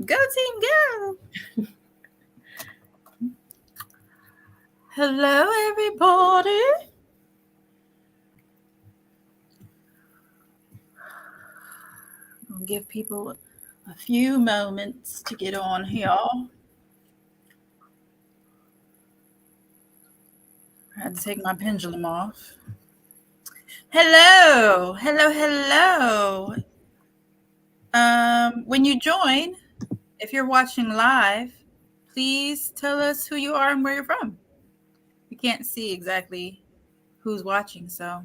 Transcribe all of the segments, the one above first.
Go team, go. Hello, everybody. I'll give people a few moments to get on here. I had to take my pendulum off. Hello, hello, hello. When you join, if you're watching live, please tell us who you are and where you're from. We can't see exactly who's watching, so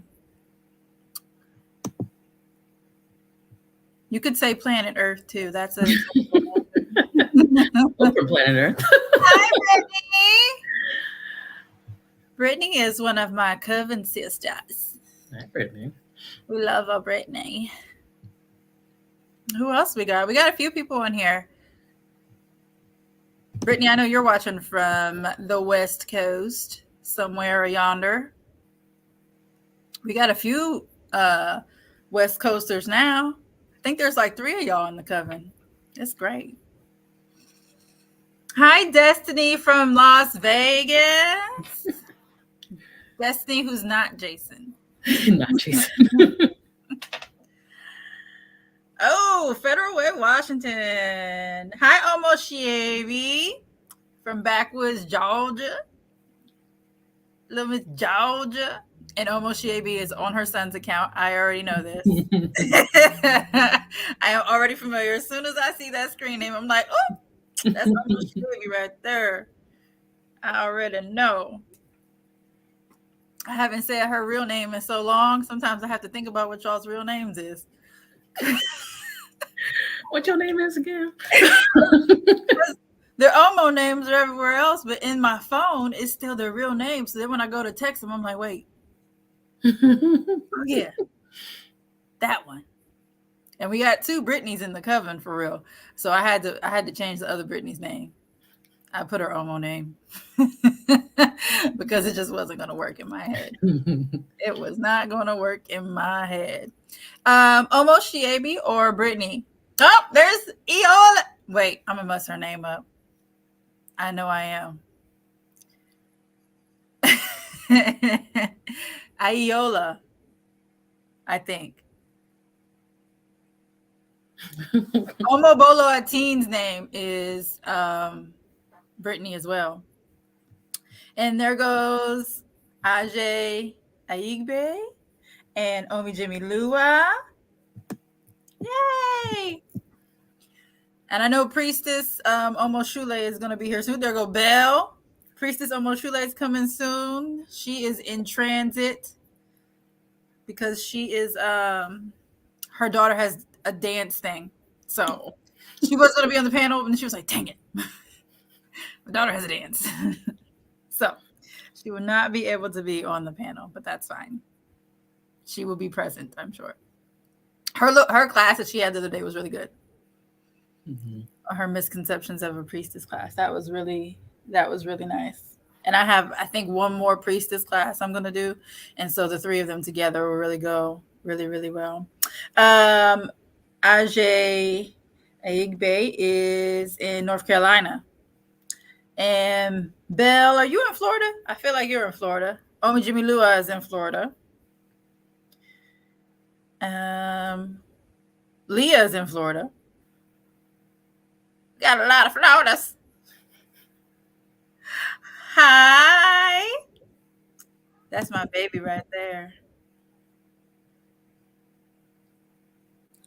you could say planet Earth too. That's a Well, from planet Earth. Hi, Brittany. Brittany is one of my coven sisters. Hi, Brittany. We love our Brittany. Who else we got? We got a few people on here. Brittany, I know you're watching from the West Coast, somewhere yonder. We got a few West Coasters now. I think there's like 3 of y'all in the coven. It's great. Hi, Destiny from Las Vegas. Destiny, who's not Jason. Not Jason. Oh, Federal Way, Washington. Hi, Omoshieri from Backwoods, Georgia. Little Miss Georgia. And Omoshieri is on her son's account. I already know this. I am already familiar. As soon as I see that screen name, I'm like, oh, that's Omoshieri right there. I already know. I haven't said her real name in so long. Sometimes I have to think about what y'all's real names is. What your name is again? Their Omo names are everywhere else, but in my phone, it's still their real name. So then when I go to text them, I'm like, wait. Yeah. That one. And we got 2 Britneys in the coven for real. So I had to change the other Britney's name. I put her Omo name because it just wasn't going to work in my head. It was not going to work in my head. Omo Shiebi or Brittany? Oh, there's Eola. Wait, I'm going to mess her name up. I know I am. Aiola, I think. Omo Bolo Ateen's name is Brittany as well. And there goes Ajay Aigbe and Omi Jimmy Lua. Yay! And I know Priestess Omo Shule is going to be here soon. There go Belle. Priestess Omo Shule is coming soon. She is in transit because she is, her daughter has a dance thing. So she was going to be on the panel, and she was like, dang it. My daughter has a dance. So she will not be able to be on the panel, but that's fine. She will be present, I'm sure. Her class that she had the other day was really good. Mm-hmm. Her misconceptions of a priestess class. That was really nice. And I have, I think, one more priestess class I'm going to do. And so the 3 of them together will really go really, really well. Ajay Aigbe is in North Carolina. And Belle, are you in Florida? I feel like you're in Florida. Omi Jimmy Lua is in Florida. Leah is in Florida. Got a lot of Floridas. Hi. That's my baby right there.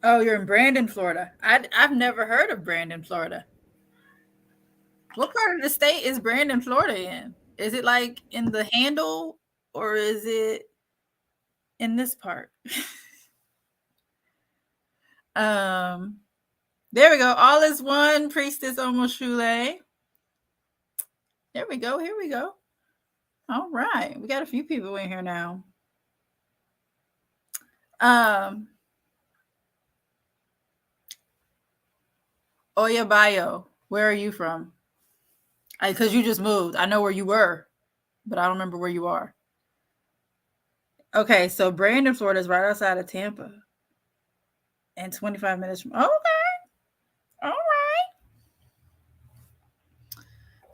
Oh, you're in Brandon, Florida. I've never heard of Brandon, Florida. What part of the state is Brandon, Florida in? Is it like in the Handle or is it in this part? There we go. All is one, Priestess Omoshule. There we go. Here we go. All right. We got a few people in here now. Oyabayo, where are you from? Because you just moved. I know where you were, but I don't remember where you are. Okay, so Brandon, Florida is right outside of Tampa. And 25 minutes from... Okay.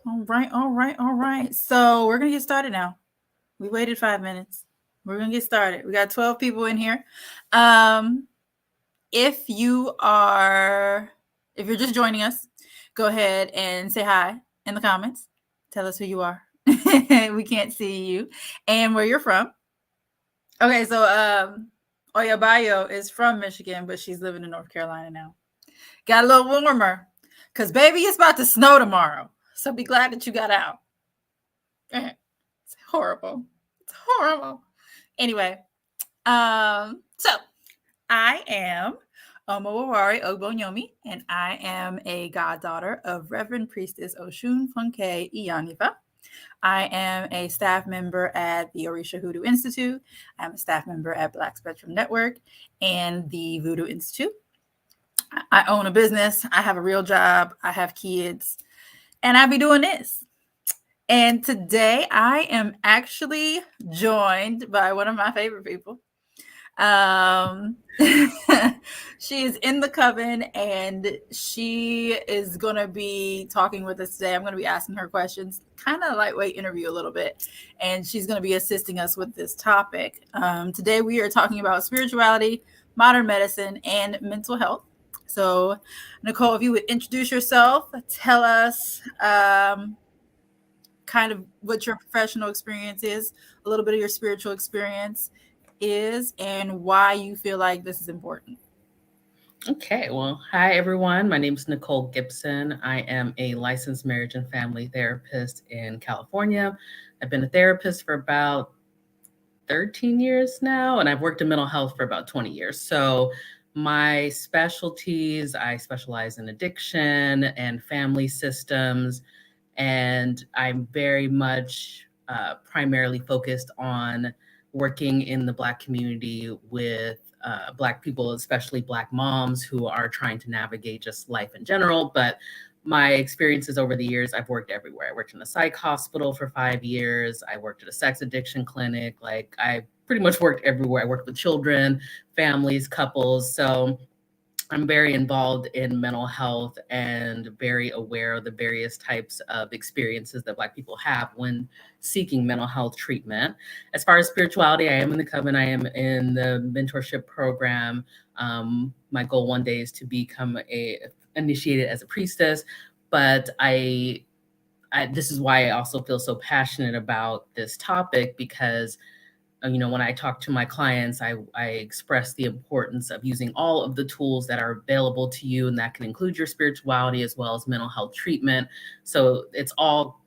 All right, all right, all right. So we're gonna get started now. We waited 5 minutes. We're gonna get started. We got 12 people in here. Um, if you are, if you're just joining us, go ahead and say hi in the comments. Tell us who you are. We can't see you and where you're from. Okay, so Oyabayo is from Michigan, but she's living in North Carolina now. Got a little warmer because baby, it's about to snow tomorrow. So be glad that you got out. It's horrible. It's horrible. Anyway, so I am Omowari Ogbonyomi, and I am a goddaughter of Reverend Priestess Oshun Funke Iyanifa. I am a staff member at the Orisha Hoodoo Institute. I'm a staff member at Black Spectrum Network and the Voodoo Institute. I own a business. I have a real job. I have kids, and I be doing this. And today I am actually joined by one of my favorite people. She is in the coven and she is going to be talking with us today. I'm going to be asking her questions, kind of lightweight interview a little bit. And she's going to be assisting us with this topic. Today we are talking about spirituality, modern medicine, and mental health. So, Nicole, if you would introduce yourself, tell us kind of what your professional experience is, a little bit of your spiritual experience is, and why you feel like this is important. Okay, well, hi everyone. My name is Nicole Gibson. I am a licensed marriage and family therapist in California. I've been a therapist for about 13 years now, and I've worked in mental health for about 20 years. So, my specialties, I specialize in addiction and family systems, and I'm very much primarily focused on working in the Black community with Black people, especially Black moms who are trying to navigate just life in general. But my experiences over the years, I've worked everywhere. I worked in a psych hospital for 5 years. I worked at a sex addiction clinic. Like I pretty much worked everywhere. I worked with children, families, couples. So I'm very involved in mental health and very aware of the various types of experiences that Black people have when seeking mental health treatment. As far as spirituality, I am in the coven. I am in the mentorship program. My goal one day is to become initiated as a priestess, but this is why I also feel so passionate about this topic because when I talk to my clients, I express the importance of using all of the tools that are available to you, and that can include your spirituality as well as mental health treatment. So it's all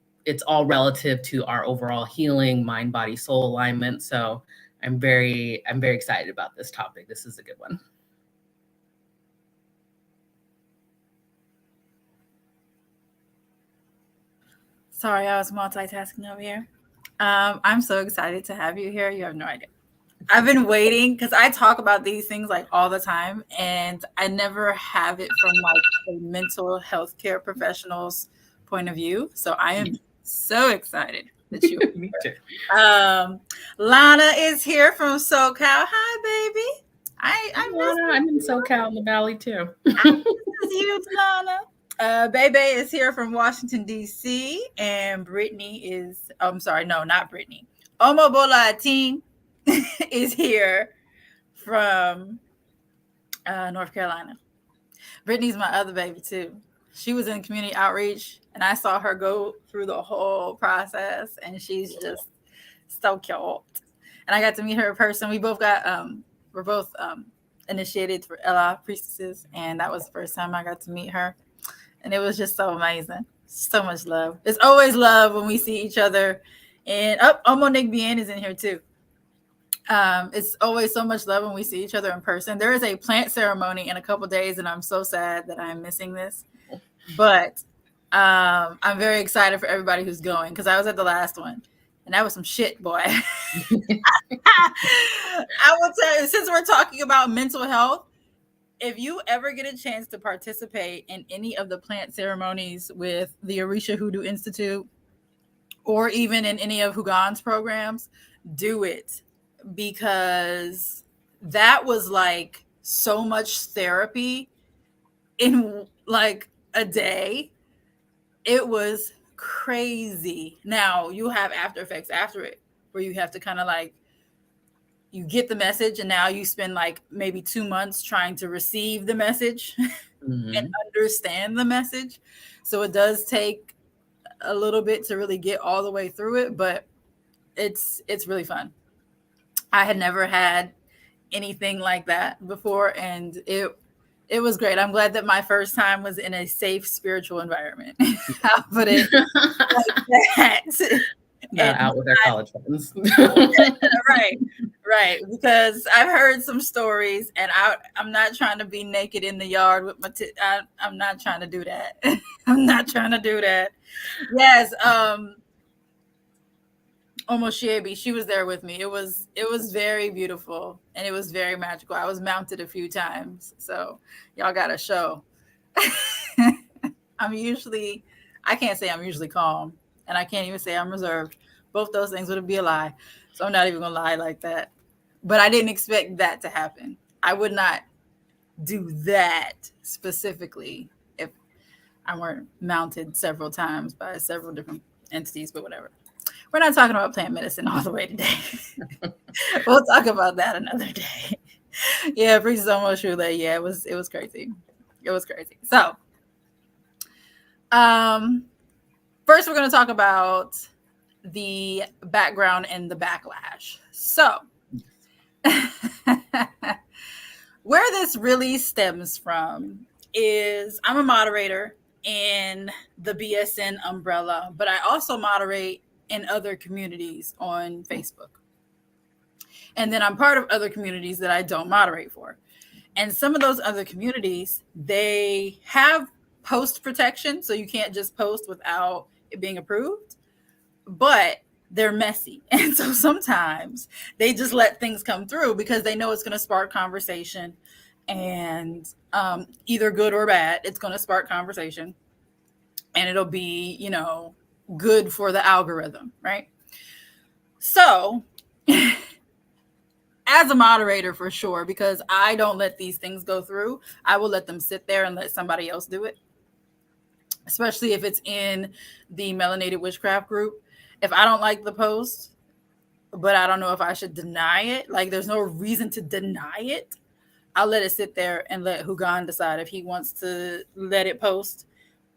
relative to our overall healing, mind, body, soul alignment. So I'm very excited about this topic. This is a good one. Sorry, I was multitasking over here. I'm so excited to have you here. You have no idea. I've been waiting because I talk about these things like all the time, and I never have it from like a mental health care professional's point of view. So I am so excited that you. Me too. Lana is here from SoCal. Hi, baby. I miss Lana, I'm in SoCal in the Valley too. you, Lana. Bebe is here from Washington, D.C. And Brittany is, I'm sorry, no, not Brittany. Omobola Atin is here from North Carolina. Brittany's my other baby, too. She was in community outreach, and I saw her go through the whole process, and she's just so cute. And I got to meet her in person. We both got, we're both initiated for Ella priestesses, and that was the first time I got to meet her. And it was just so amazing. So much love. It's always love when we see each other. And Monique Bien is in here too. It's always so much love when we see each other in person. There is a plant ceremony in a couple days, and I'm so sad that I'm missing this. But I'm very excited for everybody who's going because I was at the last one, and that was some shit, boy. I will tell you, since we're talking about mental health, if you ever get a chance to participate in any of the plant ceremonies with the Orisha Hoodoo Institute or even in any of Hugan's programs, do it because that was like so much therapy in like a day. It was crazy. Now you have after effects after it where you have to kind of like you get the message and now you spend like maybe 2 months trying to receive the message and Hmm. understand the message. So it does take a little bit to really get all the way through it, but it's really fun. I had never had anything like that before, and it was great. I'm glad that my first time was in a safe spiritual environment. I'll put it like that. Not And out with their college friends. right, right. Because I've heard some stories, and I'm not trying to be naked in the yard with my. I'm not trying to do that. I'm not trying to do that. Yes. Omoshiebe, she was there with me. It was very beautiful and it was very magical. I was mounted a few times, so y'all got a show. I'm usually, I can't say I'm usually calm, and I can't even say I'm reserved. Both those things would be a lie, so I'm not even gonna lie like that. But I didn't expect that to happen. I would not do that specifically if I weren't mounted several times by several different entities. But whatever. We're not talking about plant medicine all the way today. We'll talk about that another day. Yeah, Princess Almost Shule. Yeah, it was crazy. It was crazy. So, um, first we're gonna talk about the background and the backlash. So, where this really stems from is I'm a moderator in the BSN umbrella, but I also moderate in other communities on Facebook. And then I'm part of other communities that I don't moderate for. And some of those other communities, they have post protection. So you can't just post without it being approved, but they're messy. And so sometimes they just let things come through because they know it's going to spark conversation and either good or bad, it's going to spark conversation and it'll be, good for the algorithm, right? So as a moderator for sure, because I don't let these things go through. I will let them sit there and let somebody else do it, especially if it's in the Melanated Witchcraft group. If I don't like the post, but I don't know if I should deny it, like there's no reason to deny it, I'll let it sit there and let Hugan decide if he wants to let it post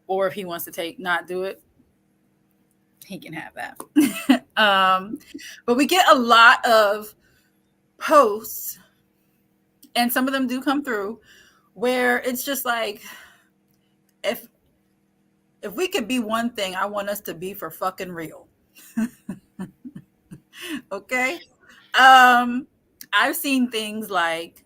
or if he wants to not do it. He can have that. But we get a lot of posts and some of them do come through where it's just like if we could be one thing, I want us to be for fucking real. Okay. I've seen things like,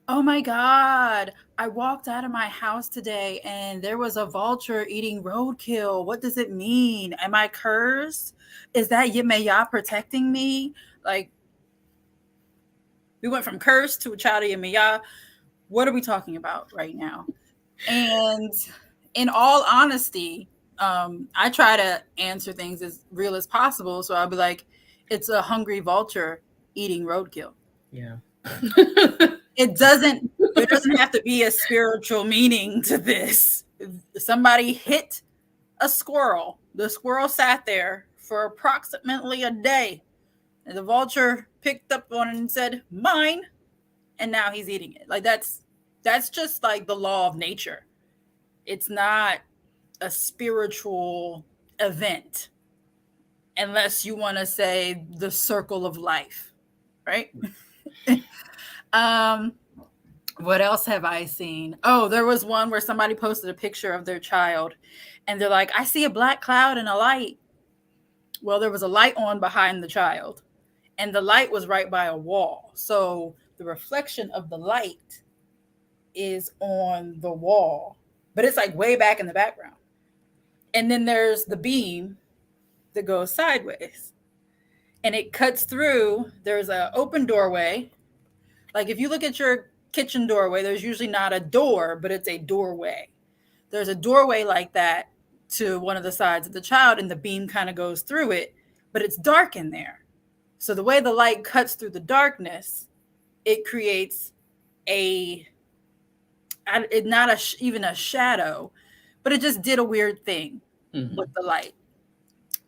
oh my god, I walked out of my house today and there was a vulture eating roadkill. What does it mean? Am I cursed? Is that Yemeya protecting me? Like, we went from cursed to a child of Yemeya. What are we talking about right now? And in all honesty, I try to answer things as real as possible. So I'll be like, it's a hungry vulture eating roadkill. Yeah. It doesn't there doesn't have to be a spiritual meaning to this. Somebody hit a squirrel. The squirrel sat there for approximately a day. And the vulture picked up on it and said, "Mine," and now he's eating it. Like that's just like the law of nature. It's not a spiritual event unless you want to say the circle of life, right? um what else have I seen? Oh, there was one where somebody posted a picture of their child and they're like, I see a black cloud and a light. Well, there was a light on behind the child and the light was right by a wall. So the reflection of the light is on the wall, but it's like way back in the background. And then there's the beam that goes sideways and it cuts through. There's an open doorway. Like if you look at your kitchen doorway, there's usually not a door, but it's a doorway. There's a doorway like that to one of the sides of the child, and the beam kind of goes through it, but it's dark in there. So the way the light cuts through the darkness, it creates not even a shadow, but it just did a weird thing. with Mhm. the light.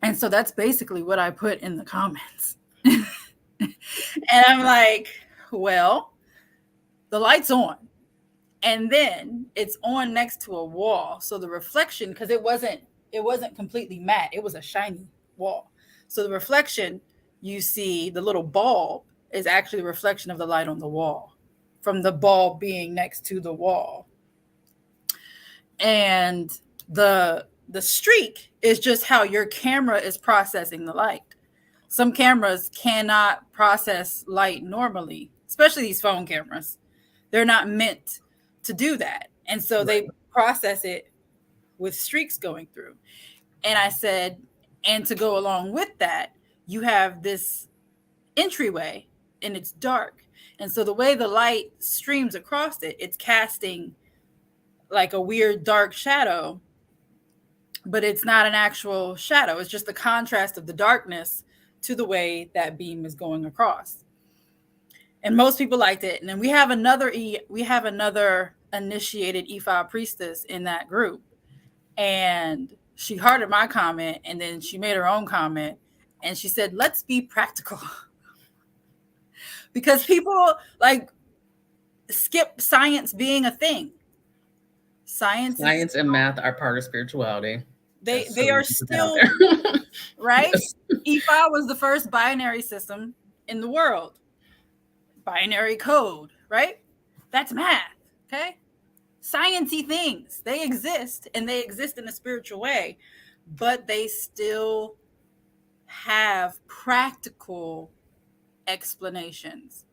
And so that's basically what I put in the comments. And I'm like, well, the light's on. And then it's on next to a wall. So the reflection, because it wasn't completely matte, it was a shiny wall. So the reflection you see, the little bulb, is actually the reflection of the light on the wall from the bulb being next to the wall. And the streak is just how your camera is processing the light. Some cameras cannot process light normally, especially these phone cameras. They're not meant to do that. And so Right. they process it with streaks going through. And I said, and to go along with that, you have this entryway and it's dark. And so the way the light streams across it, it's casting like a weird dark shadow, but it's not an actual shadow. It's just the contrast of the darkness to the way that beam is going across. And most people liked it. And then we have another initiated Ifa priestess in that group, and she hearted my comment, and then she made her own comment, and she said, "Let's be practical," because people like skip science being a thing. Science is Science and math are part of spirituality. they Just so they we are can put that out still there. right. Yes. Ifa was the first binary system in the world. Binary code, right? That's math. Okay. Sciency things. They exist and they exist in a spiritual way, but they still have practical explanations.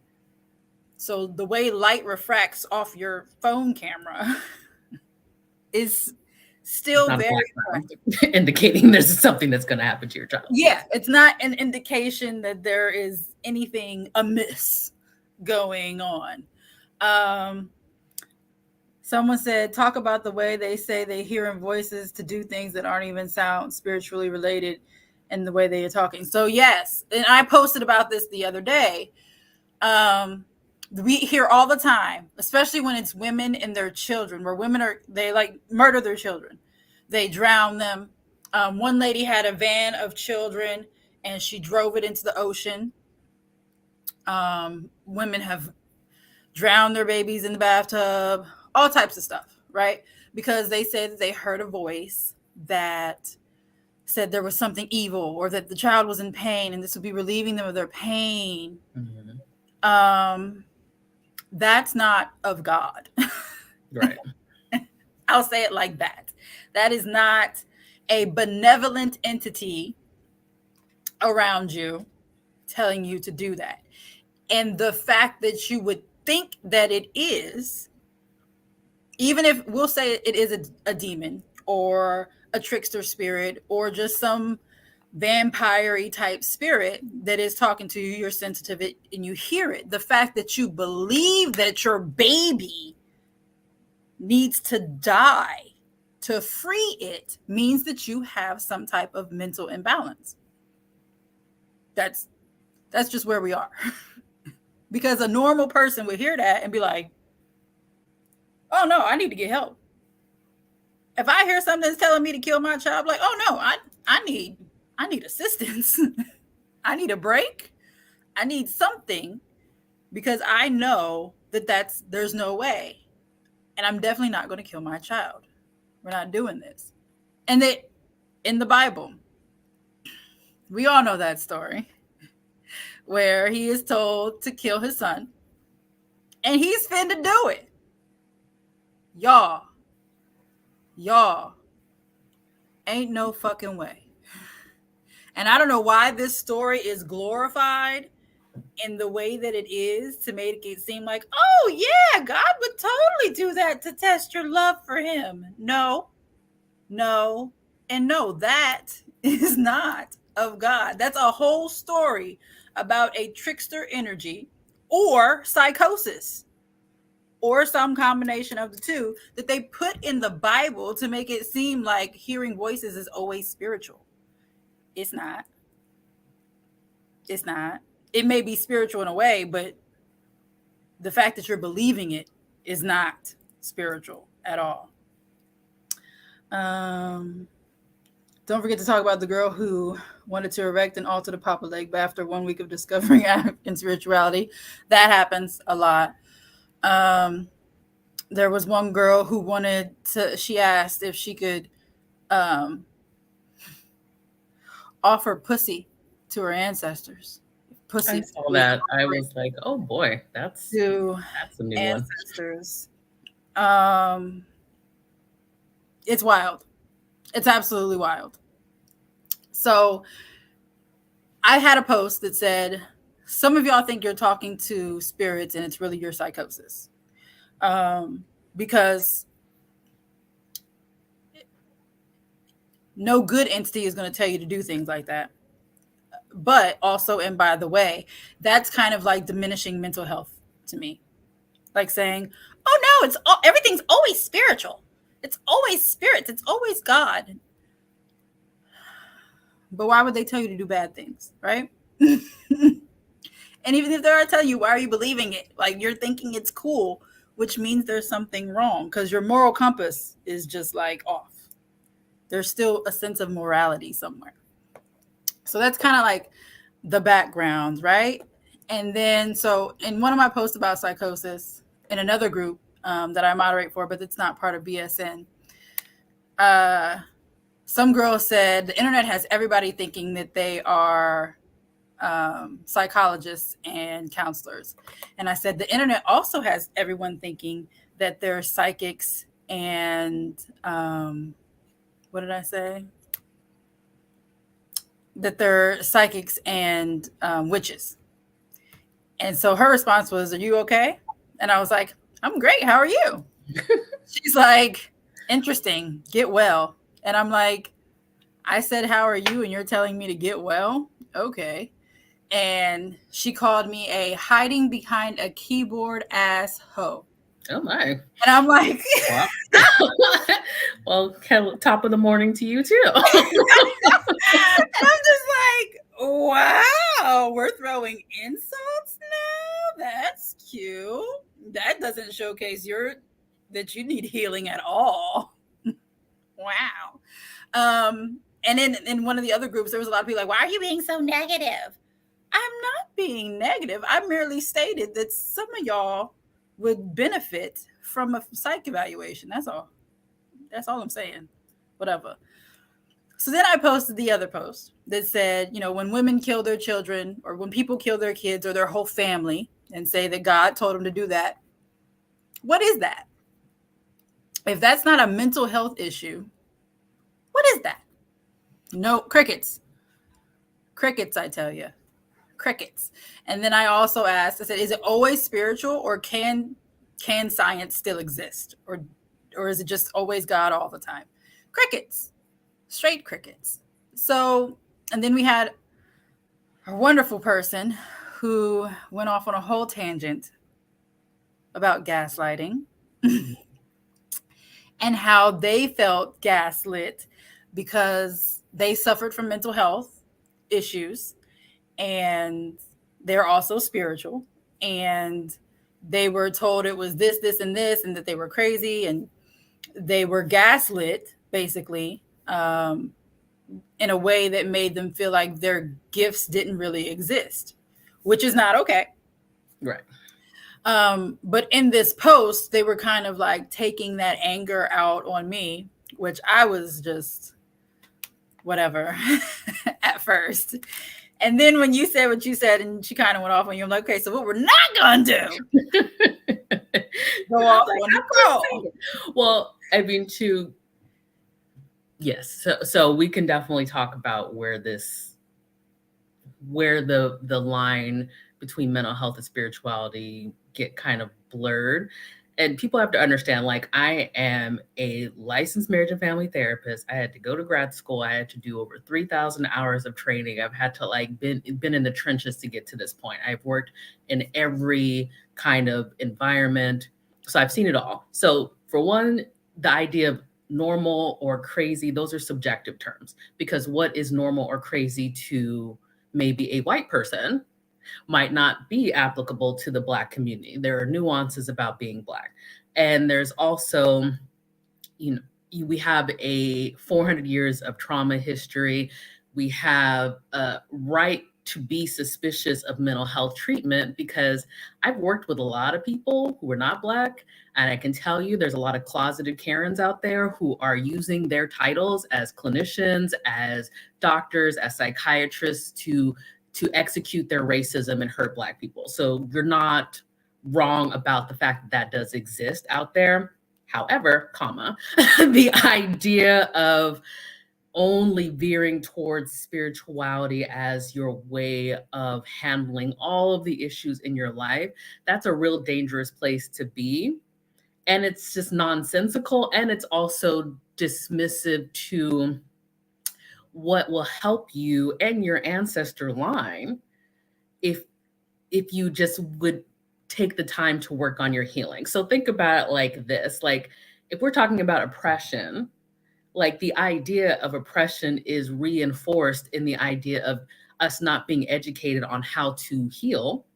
So the way light refracts off your phone camera is It's still not a very black cloud practical. indicating there's something that's going to happen to your child. Yeah, Yes. it's not an indication that there is anything amiss going on. Um, Someone said, talk about the way they say they hearing voices to do things that aren't even sound spiritually related and the way they are talking. So, yes, and I posted about this the other day. Um, we hear all the time, especially when it's women and their children, where they like murder their children, they drown them. One lady had a van of children and she drove it into the ocean. Women have drowned their babies in the bathtub, all types of stuff, right? Because they said that they heard a voice that said there was something evil or that the child was in pain and this would be relieving them of their pain. Mhm. Um, that's not of God. Right. I'll say it like that. That is not a benevolent entity around you telling you to do that. And the fact that you would think that it is, even if we'll say it is a demon or a trickster spirit or just some vampire type spirit that is talking to you, you're sensitive and you hear it. The fact that you believe that your baby needs to die to free it means that you have some type of mental imbalance. That's that's just where we are. Because a normal person would hear that and be like, "Oh no, I need to get help." If I hear something that's telling me to kill my child, I'm like, "Oh no, I need assistance. I need a break. I need something because I know that there's no way, and I'm definitely not going to kill my child. We're not doing this." And that in the Bible, we all know that story where he is told to kill his son, and he's finna do it. Y'all, y'all, ain't no fucking way. And I don't know why this story is glorified in the way that it is to make it seem like, oh yeah, God would totally do that to test your love for him. No, no, and no, that is not of God. That's a whole story about a trickster energy or psychosis or some combination of the two that they put in the Bible to make it seem like hearing voices is always spiritual. It's not. It's not. It may be spiritual in a way, but the fact that you're believing it is not spiritual at all. Um, Don't forget to talk about the girl who wanted to erect and alter the Papa leg, but after 1 week of discovering African spirituality, that happens a lot. Um, there was one girl who wanted to. She asked if she could um, offer pussy to her ancestors. I Pussy saw would be that. I offered was like, oh boy, to that's a new one. ancestors. Um, it's wild. It's absolutely wild. So I had a post that said, some of y'all think you're talking to spirits and it's really your psychosis. Because no good entity is going to tell you to do things like that. But also, and by the way, that's kind of like diminishing mental health to me. Like saying, oh no, everything's always spiritual. It's always spirits. It's always God. But why would they tell you to do bad things, right? And even if they're telling you, why are you believing it? Like you're thinking it's cool, which means there's something wrong because your moral compass is just like off. There's still a sense of morality somewhere. So that's kind of like the background, right? And then, so in one of my posts about psychosis in another group that I moderate for, but it's not part of BSN, some girl said the internet has everybody thinking that they are psychologists and counselors. And I said the internet also has everyone thinking that they're psychics and what did I say? That they're psychics and witches. And so her response was, "Are you okay?" And I was like, "I'm great. How are you?" She's like, "Interesting. Get well." And I'm like, "I said, how are you? And you're telling me to get well? Okay." And she called me a hiding behind a keyboard ass hoe. Oh my. And I'm like, Wow. Well, top of the morning to you too. and I'm just like, wow, we're throwing insults now? That's cute. That doesn't showcase that you need healing at all. Wow. And in one of the other groups, there was a lot of people like, why are you being so negative? I'm not being negative. I merely stated that some of y'all would benefit from a psych evaluation. That's all. That's all I'm saying. Whatever. So then I posted the other post that said, when women kill their children or when people kill their kids or their whole family and say that God told them to do that, what is that? If that's not a mental health issue, what is that? No, crickets. Crickets, I tell you. Crickets. And then I also asked, I said, is it always spiritual or can science still exist? Or is it just always God all the time? Crickets. Straight crickets. So, and then we had a wonderful person who went off on a whole tangent about gaslighting and how they felt gaslit because they suffered from mental health issues and they're also spiritual and they were told it was this and this and that they were crazy and they were gaslit basically in a way that made them feel like their gifts didn't really exist, which is not okay. Right. But in this post, they were kind of like taking that anger out on me, which I was just whatever at first. And then when you said what you said and she kind of went off on you, I'm like, okay, so what we're not going to do, go off on the girl. Well, I mean, yes. So we can definitely talk about where the line between mental health and spirituality get kind of blurred. And people have to understand, like, I am a licensed marriage and family therapist. I had to go to grad school. I had to do over 3,000 hours of training. I've had to been in the trenches to get to this point. I've worked in every kind of environment. So I've seen it all. So for one, the idea of normal or crazy, those are subjective terms, because what is normal or crazy to maybe a white person might not be applicable to the Black community. There are nuances about being Black. And there's also, we have a 400 years of trauma history. We have a right to be suspicious of mental health treatment because I've worked with a lot of people who are not Black. And I can tell you there's a lot of closeted Karens out there who are using their titles as clinicians, as doctors, as psychiatrists to execute their racism and hurt Black people. So you're not wrong about the fact that that does exist out there. However, comma, the idea of only veering towards spirituality as your way of handling all of the issues in your life, that's a real dangerous place to be. And it's just nonsensical. And it's also dismissive to what will help you and your ancestor line if you just would take the time to work on your healing. So think about it like this. Like if we're talking about oppression, like the idea of oppression is reinforced in the idea of us not being educated on how to heal,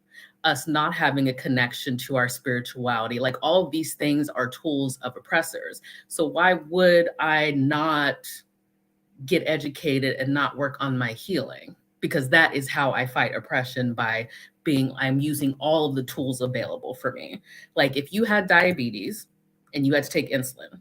us not having a connection to our spirituality. Like all of these things are tools of oppressors. So why would I not get educated and not work on my healing? Because that is how I fight oppression, by I'm using all of the tools available for me. Like if you had diabetes and you had to take insulin,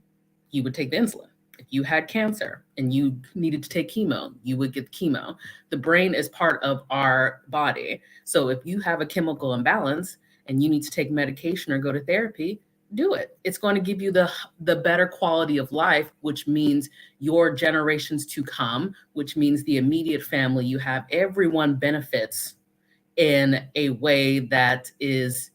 you would take the insulin. If you had cancer and you needed to take chemo, you would get chemo. The brain is part of our body. So if you have a chemical imbalance and you need to take medication or go to therapy, do it. It's going to give you the better quality of life, which means your generations to come, which means the immediate family you have, everyone benefits in a way that is,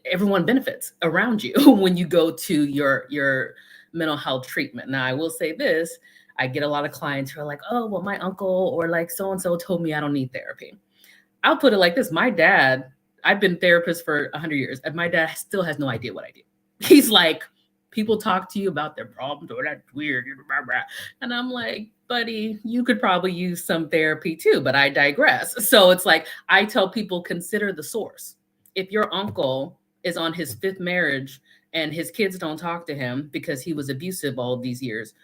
everyone benefits around you when you go to your mental health treatment. Now, I will say this, I get a lot of clients who are like, oh, well, my uncle or like so-and-so told me I don't need therapy. I'll put it like this. My dad, I've been therapist for 100 years, and my dad still has no idea what I do. He's like, people talk to you about their problems, or that's weird. And I'm like, buddy, you could probably use some therapy too, but I digress. So it's like, I tell people, consider the source. If your uncle is on his 5th marriage and his kids don't talk to him because he was abusive all these years,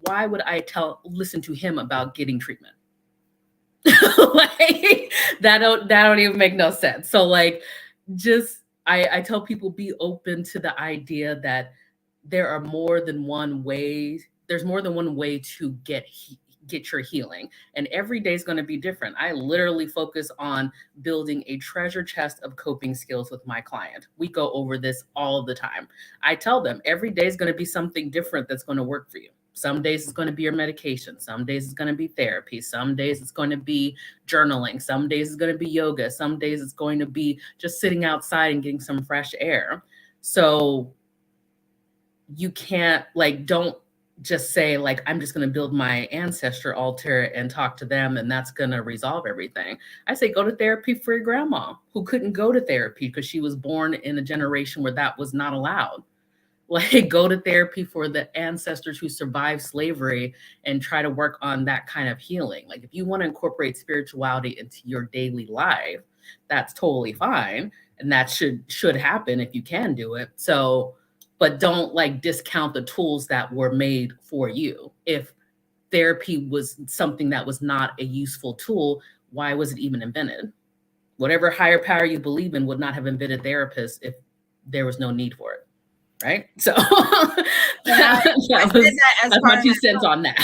why would I listen to him about getting treatment? Like that don't even make no sense. So like, just I tell people, be open to the idea that there are more than one way. There's more than one way to get your healing, and every day is going to be different. I literally focus on building a treasure chest of coping skills with my client. We go over this all the time. I tell them every day is going to be something different that's going to work for you. Some days it's going to be your medication. Some days it's going to be therapy. Some days it's going to be journaling. Some days it's going to be yoga. Some days it's going to be just sitting outside and getting some fresh air. So you can't, like, don't just say like, I'm just going to build my ancestor altar and talk to them and that's going to resolve everything. I say, go to therapy for your grandma who couldn't go to therapy because she was born in a generation where that was not allowed. Like, go to therapy for the ancestors who survived slavery and try to work on that kind of healing. Like, if you want to incorporate spirituality into your daily life, that's totally fine. And that should happen if you can do it. So, but don't like discount the tools that were made for you. If therapy was something that was not a useful tool, why was it even invented? Whatever higher power you believe in would not have invented therapists if there was no need for it. Right. So that's my 2 cents on that.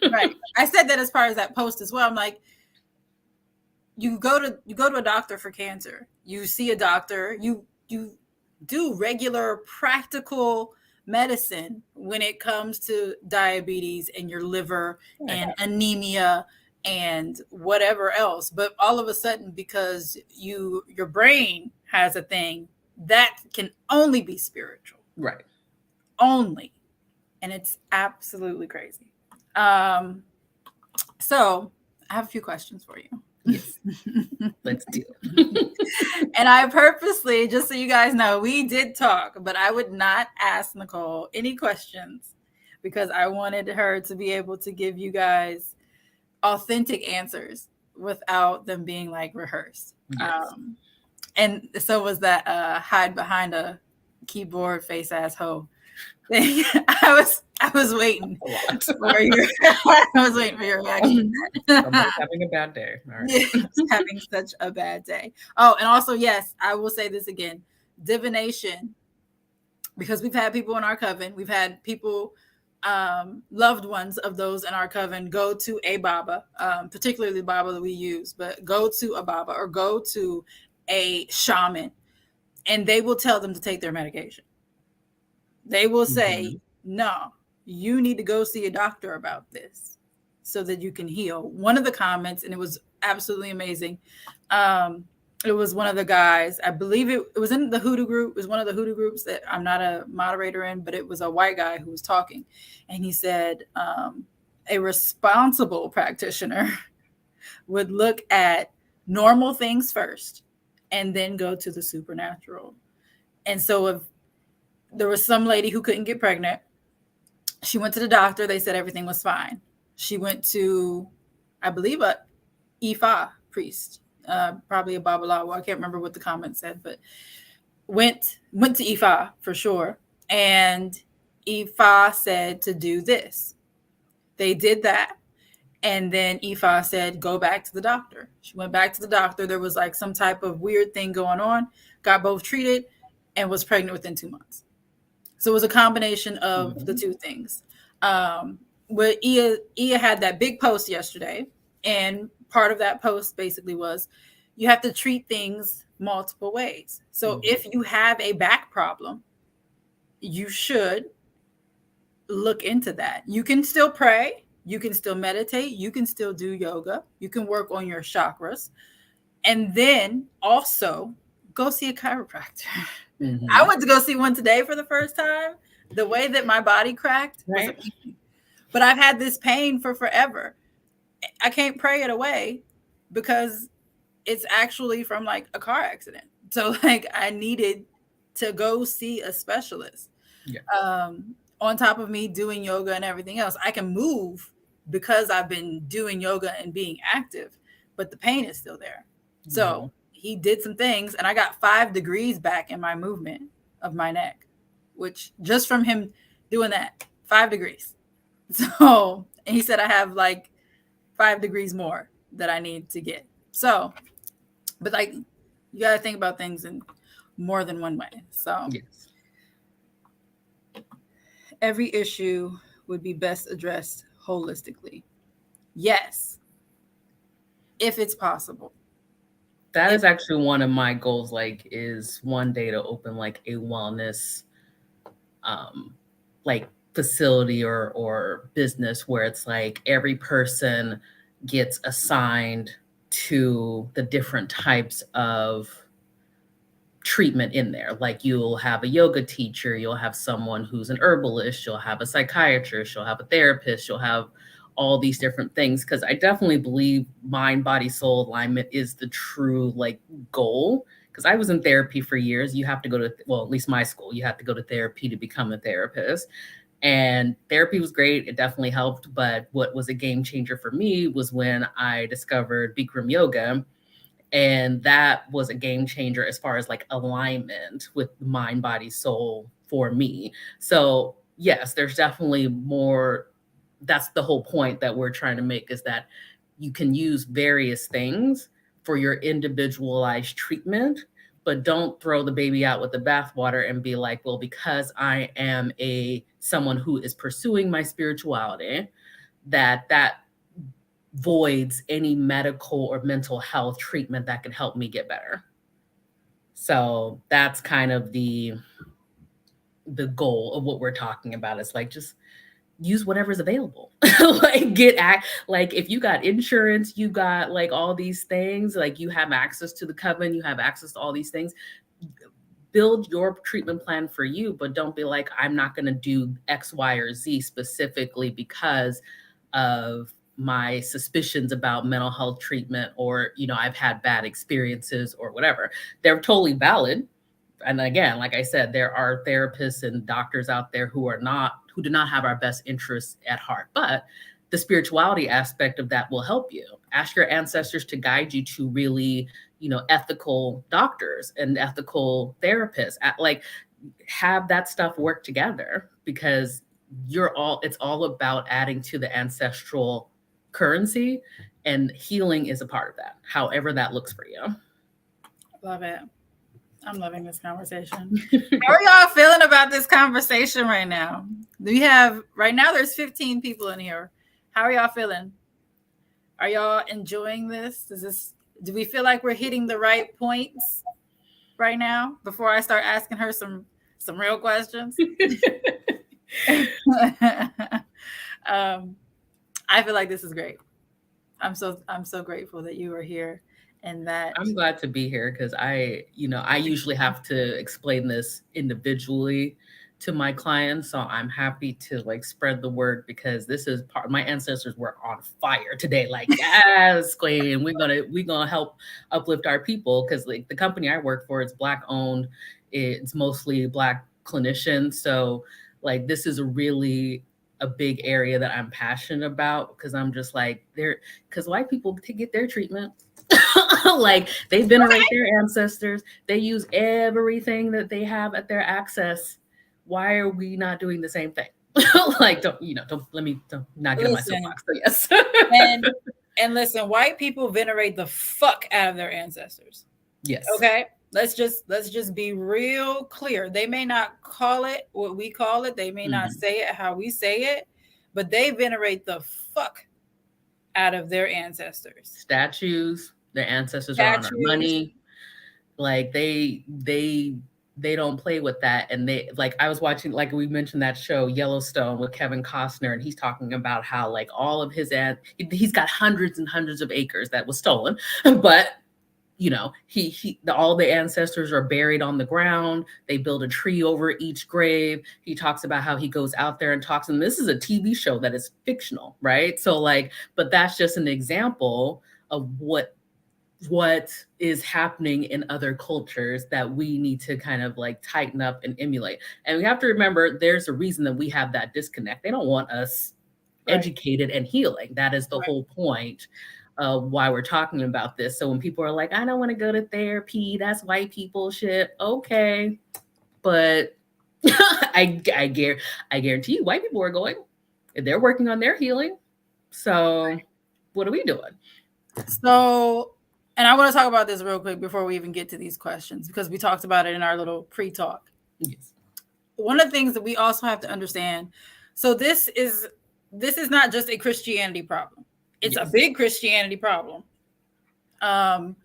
Right. I said that as part of that post as well. I'm like, you go to a doctor for cancer. You see a doctor. You do regular practical medicine when it comes to diabetes and your liver and anemia and whatever else. But all of a sudden, because your brain has a thing, that can only be spiritual. Right. Only. And it's absolutely crazy. So I have a few questions for you. Yes. Let's do it. And I purposely, just so you guys know, we did talk, but I would not ask Nicole any questions because I wanted her to be able to give you guys authentic answers without them being like rehearsed. Yes. And so was that hide behind a keyboard face ass hoe thing. I I was waiting A lot. for your I was waiting for your reaction to Somebody's that. having a bad day. All right. Yeah, having such a bad day. Oh, and also, yes, I will say this again. Divination, because we've had people in our coven, we've had people, loved ones of those in our coven, go to a Baba, particularly the Baba that we use, but go to a Baba or go to a shaman, and they will tell them to take their medication. They will say, Mhm. no, you need to go see a doctor about this so that you can heal. One of the comments, and it was absolutely amazing. It was one of the guys, I believe it was in the Hoodoo group. It was one of the Hoodoo groups that I'm not a moderator in, but it was a white guy who was talking. And he said, a responsible practitioner would look at normal things first and then go to the supernatural. And so if there was some lady who couldn't get pregnant, she went to the doctor. They said everything was fine. She went to, I believe, a Ifa priest, probably a Babalawo. I can't remember what the comment said, but went to Ifa for sure. And Ifa said to do this. They did that. And then Ifa said, go back to the doctor. She went back to the doctor. There was like some type of weird thing going on, got both treated, and was pregnant within 2 months. So it was a combination of the Mhm. two things. Where Ia had that big post yesterday, and part of that post basically was you have to treat things multiple ways. So Mhm. if you have a back problem, you should look into that. You can still pray, you can still meditate, you can still do yoga, you can work on your chakras, and then also go see a chiropractor. I Mhm. went to go see one today for the first time. The way that my body cracked was Right. amazing. But I've had this pain for forever. I can't pray it away because it's actually from like a car accident. So like I needed to go see a specialist. Yeah. On top of me doing yoga and everything else, I can move because I've been doing yoga and being active, but the pain is still there. So Mhm. he did some things, and I got 5 degrees back in my movement of my neck, which just from him doing that, 5 degrees. So, and he said I have like 5 degrees more that I need to get. So, but like, you got to think about things in more than one way. So, Yes. every issue would be best addressed holistically. Yes, if it's possible. That If is actually one of my goals, like, is one day to open like a wellness um like facility or business where it's like every person gets assigned to the different types of treatment in there. Like you'll have a yoga teacher, you'll have someone who's an herbalist, you'll have a psychiatrist, you'll have a therapist, you'll have all these different things. Cause I definitely believe mind, body, soul alignment is the true like goal. Cause I was in therapy for years. You have to go to, well, at least my school, you have to go to therapy to become a therapist. And therapy was great. It definitely helped. But what was a game changer for me was when I discovered Bikram yoga, and that was a game changer as far as like alignment with mind, body, soul for me. So yes, there's definitely more. That's the whole point that we're trying to make, is that you can use various things for your individualized treatment, but don't throw the baby out with the bathwater and be like, well, because I am a someone who is pursuing my spirituality, that voids any medical or mental health treatment that can help me get better. So that's kind of the goal of what we're talking about. It's like just use whatever's available. Like like if you got insurance, you got like all these things, like you have access to the coven, you have access to all these things. Build your treatment plan for you, but don't be like, I'm not going to do X, Y, or Z specifically because of my suspicions about mental health treatment, or I've had bad experiences or whatever. They're totally valid. And again, like I said, there are therapists and doctors out there who do not have our best interests at heart, but the spirituality aspect of that will help you. Ask your ancestors to guide you to really ethical doctors and ethical therapists. Like, have that stuff work together, because it's all about adding to the ancestral currency, and healing is a part of that, however that looks for you. Love it. I'm loving this conversation. How are y'all feeling about this conversation right now? We have right now there's 15 people in here. How are y'all feeling? Are y'all enjoying this? Do we feel like we're hitting the right points right now before I start asking her some real questions? I feel like this is great. I'm so grateful that you are here and that I'm glad to be here because I usually have to explain this individually to my clients. So I'm happy to like spread the word because this is part my ancestors were on fire today. Like, yes, queen, we're gonna help uplift our people because like the company I work for is Black owned. It's mostly Black clinicians. So like this is a really a big area that I'm passionate about because I'm just like because white people to get their treatment like they venerate their ancestors, they use everything that they have at their access. Why are we not doing the same thing? Like don't let me don't not get on my soapbox. So yes. and listen, white people venerate the fuck out of their ancestors. Yes. Okay. Let's just be real clear. They may not call it what we call it. They may not say it how we say it, but they venerate the fuck out of their ancestors. Statues, their ancestors are on our money. Like they don't play with that. And they like I was watching, like we mentioned that show Yellowstone with Kevin Costner, and he's talking about how like all of his he's got hundreds and hundreds of acres that was stolen, but all the ancestors are buried on the ground. They build a tree over each grave. He talks about how he goes out there and talks. And this is a TV show that is fictional, right? So like, but that's just an example of what is happening in other cultures that we need to kind of like tighten up and emulate. And we have to remember there's a reason that we have that disconnect. They don't want us educated and healing. That is the whole point. Why we're talking about this. So when people are like, I don't want to go to therapy, that's white people shit. Okay. But I guarantee you white people are going, they're working on their healing. So what are we doing? So, and I want to talk about this real quick before we even get to these questions, because we talked about it in our little pre-talk. Yes. One of the things that we also have to understand, so this is not just a Christianity problem. It's a big Christianity problem. And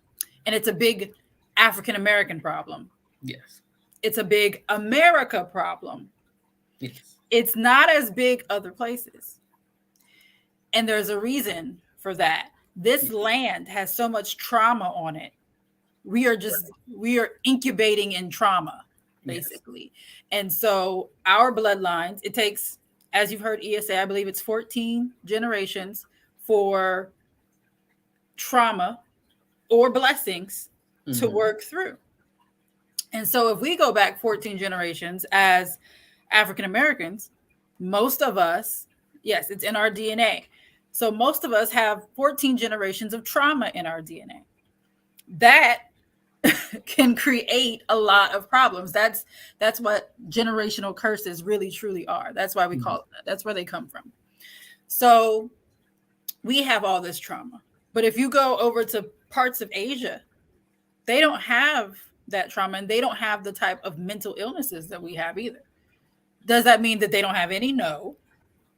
it's a big African American problem. Yes. It's a big America problem. Yes. It's not as big other places. And there's a reason for that. This land has so much trauma on it. We are incubating in trauma, basically. Yes. And so our bloodlines, it takes, as you've heard Ia say, I believe it's 14 generations for trauma or blessings to work through. And so if we go back 14 generations as African Americans, most of us, yes, it's in our DNA. So most of us have 14 generations of trauma in our DNA. That can create a lot of problems. That's what generational curses really truly are. That's why we call it that. That's where they come from. So we have all this trauma. But if you go over to parts of Asia, they don't have that trauma, and they don't have the type of mental illnesses that we have either. Does that mean that they don't have any? No.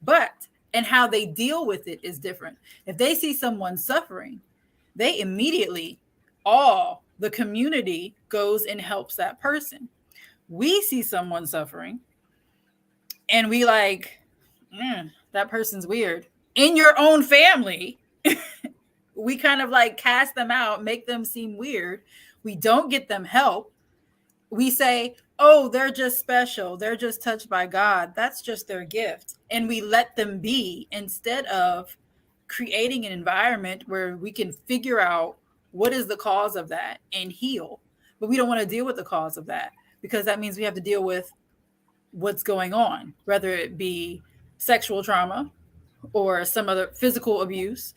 But, and how they deal with it is different. If they see someone suffering, they immediately, all the community goes and helps that person. We see someone suffering and we like, that person's weird. In your own family, we kind of like cast them out, make them seem weird. We don't get them help. We say, oh, they're just special. They're just touched by God. That's just their gift. And we let them be, instead of creating an environment where we can figure out what is the cause of that and heal. But we don't want to deal with the cause of that, because that means we have to deal with what's going on, whether it be sexual trauma or some other physical abuse,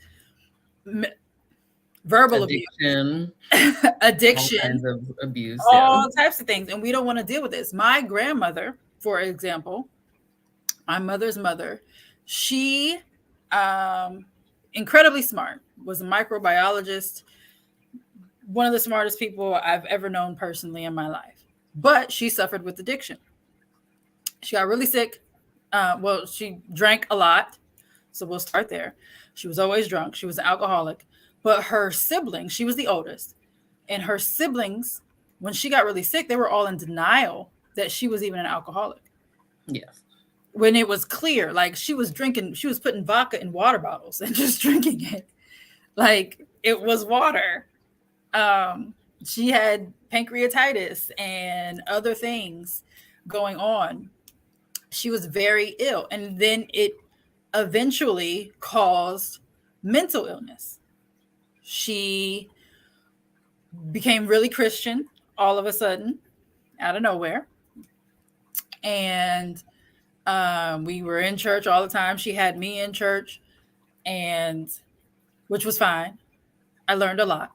verbal addiction, addiction, all kinds of abuse, all types of things. And we don't want to deal with this. My grandmother, for example, my mother's mother, she, um, incredibly smart, was a microbiologist, one of the smartest people I've ever known personally in my life. But she suffered with addiction. She got really sick. Well, she drank a lot. So we'll start there. She was always drunk. She was an alcoholic. But her siblings, she was the oldest, and her siblings, when she got really sick, they were all in denial that she was even an alcoholic. Yes. When it was clear, like she was drinking, she was putting vodka in water bottles and just drinking it like it was water. Um, she had pancreatitis and other things going on. She was very ill. And then it eventually caused mental illness. She became really Christian all of a sudden, out of nowhere. And we were in church all the time. She had me in church, and which was fine. I learned a lot.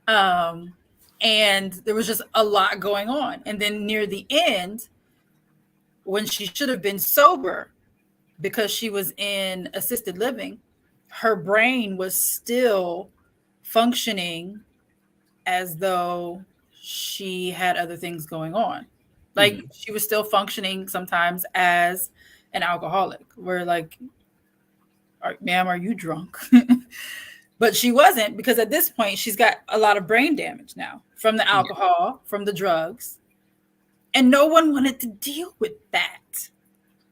um, and there was just a lot going on. And then near the end, when she should have been sober because she was in assisted living, her brain was still functioning as though she had other things going on. Like Mm-hmm. she was still functioning sometimes as an alcoholic. We're like, ma'am, are you drunk? But she wasn't, because at this point she's got a lot of brain damage now from the Yeah. alcohol, from the drugs, and no one wanted to deal with that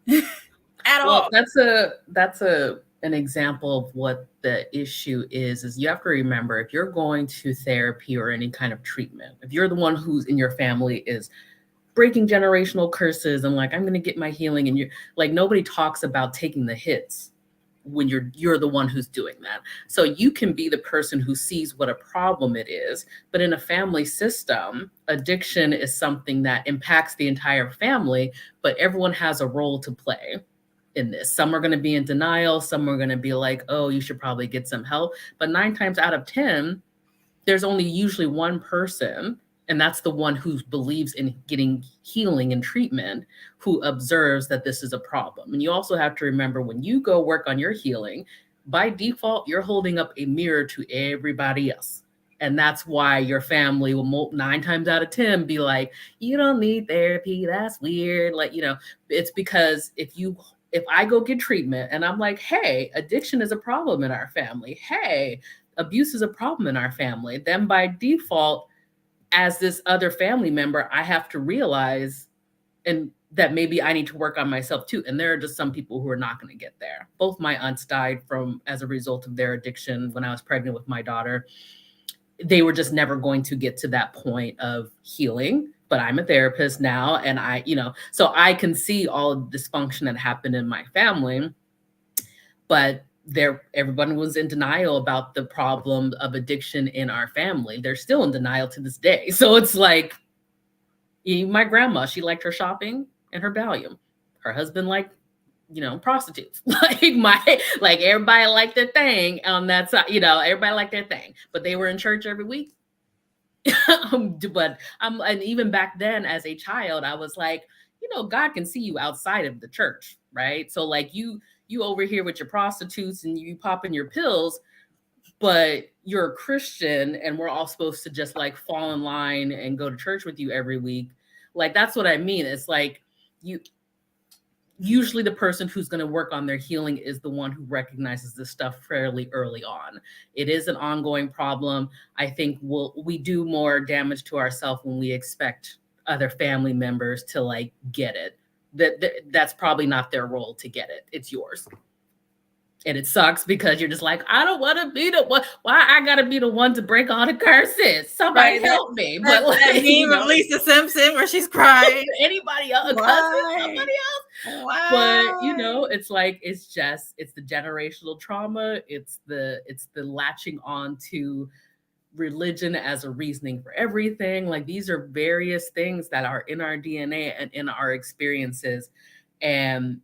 at Well, all. that's a an example of what the issue is you have to remember, if you're going to therapy or any kind of treatment, if you're the one who's in your family is breaking generational curses and like I'm going to get my healing, and you're like, nobody talks about taking the hits when you're the one who's doing that. So you can be the person who sees what a problem it is, but in a family system, addiction is something that impacts the entire family, but everyone has a role to play in this. Some are going to be in denial, some are going to be like, oh, you should probably get some help, but 9 times out of 10 there's only usually one person, and that's the one who believes in getting healing and treatment, who observes that this is a problem. And you also have to remember, when you go work on your healing, by default you're holding up a mirror to everybody else, and that's why your family will 9 times out of 10 be like, you don't need therapy, that's weird, like, it's because if I go get treatment and I'm like, hey, addiction is a problem in our family, hey, abuse is a problem in our family, then by default, as this other family member, I have to realize and that maybe I need to work on myself too. And there are just some people who are not going to get there. Both my aunts died from as a result of their addiction when I was pregnant with my daughter. They were just never going to get to that point of healing. But I'm a therapist now, and so I can see all of the dysfunction that happened in my family, but everyone was in denial about the problem of addiction in our family. They're still in denial to this day. So it's like, my grandma, she liked her shopping and her Valium. Her husband liked, prostitutes. like everybody liked their thing on that side, everybody liked their thing. But they were in church every week. But and even back then as a child, I was like, God can see you outside of the church, right? So like you over here with your prostitutes and you popping your pills, but you're a Christian and we're all supposed to just like fall in line and go to church with you every week. Like, that's what I mean. It's like, you usually the person who's going to work on their healing is the one who recognizes this stuff fairly early on. It is an ongoing problem. I think we do more damage to ourselves when we expect other family members to like get it. That's probably not their role to get it. It's yours. And it sucks because you're just like, I don't want to be the one. Why I gotta be the one to break all the curses? Somebody Right, help me. But like, that meme of Lisa Simpson where she's crying. Anybody else, a cousin, somebody else. Why? But it's like, it's the generational trauma. It's the latching on to religion as a reasoning for everything. Like, these are various things that are in our DNA and in our experiences. And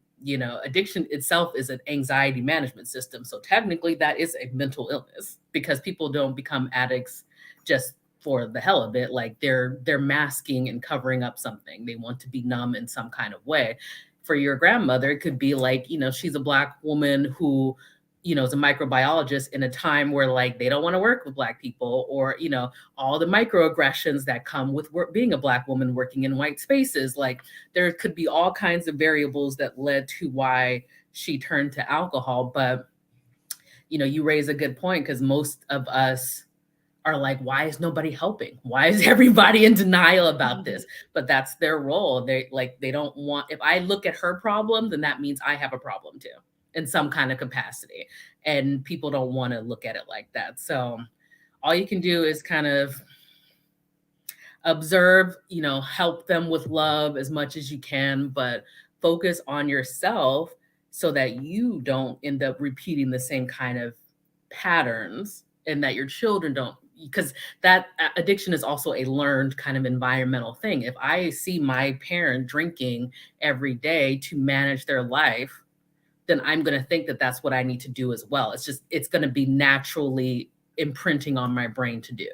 addiction itself is an anxiety management system. So technically that is a mental illness, because people don't become addicts just for the hell of it. Like, they're masking and covering up something. They want to be numb in some kind of way. for your grandmother, it could be like, she's a Black woman who, is a microbiologist in a time where like they don't want to work with Black people, or, all the microaggressions that come with being a Black woman working in white spaces. Like there could be all kinds of variables that led to why she turned to alcohol. But, you raise a good point, because most of us are like, why is nobody helping? Why is everybody in denial about this? But that's their role. They don't want, if I look at her problem, then that means I have a problem too, in some kind of capacity. And people don't want to look at it like that. So all you can do is kind of observe, help them with love as much as you can, but focus on yourself so that you don't end up repeating the same kind of patterns, and that your children don't, because that addiction is also a learned kind of environmental thing. If I see my parent drinking every day to manage their life, then I'm going to think that that's what I need to do as well. It's going to be naturally imprinting on my brain to do.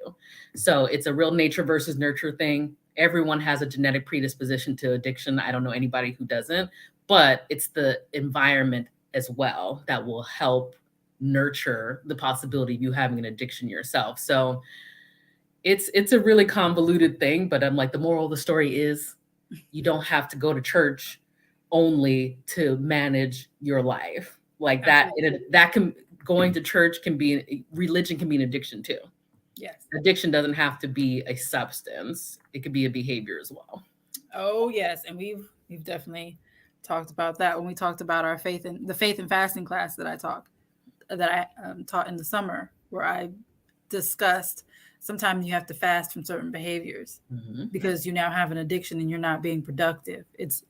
So it's a real nature versus nurture thing. Everyone has a genetic predisposition to addiction. I don't know anybody who doesn't, but it's the environment as well that will help nurture the possibility of you having an addiction yourself. So it's a really convoluted thing, but I'm like, the moral of the story is you don't have to go to church only to manage your life. Like that, that can, going to church can be, religion can be an addiction too. Yes. Addiction doesn't have to be a substance. It could be a behavior as well. Oh yes. And we've definitely talked about that when we talked about our faith and fasting class that I taught in the summer, where I discussed sometimes you have to fast from certain behaviors because you now have an addiction and you're not being productive. It's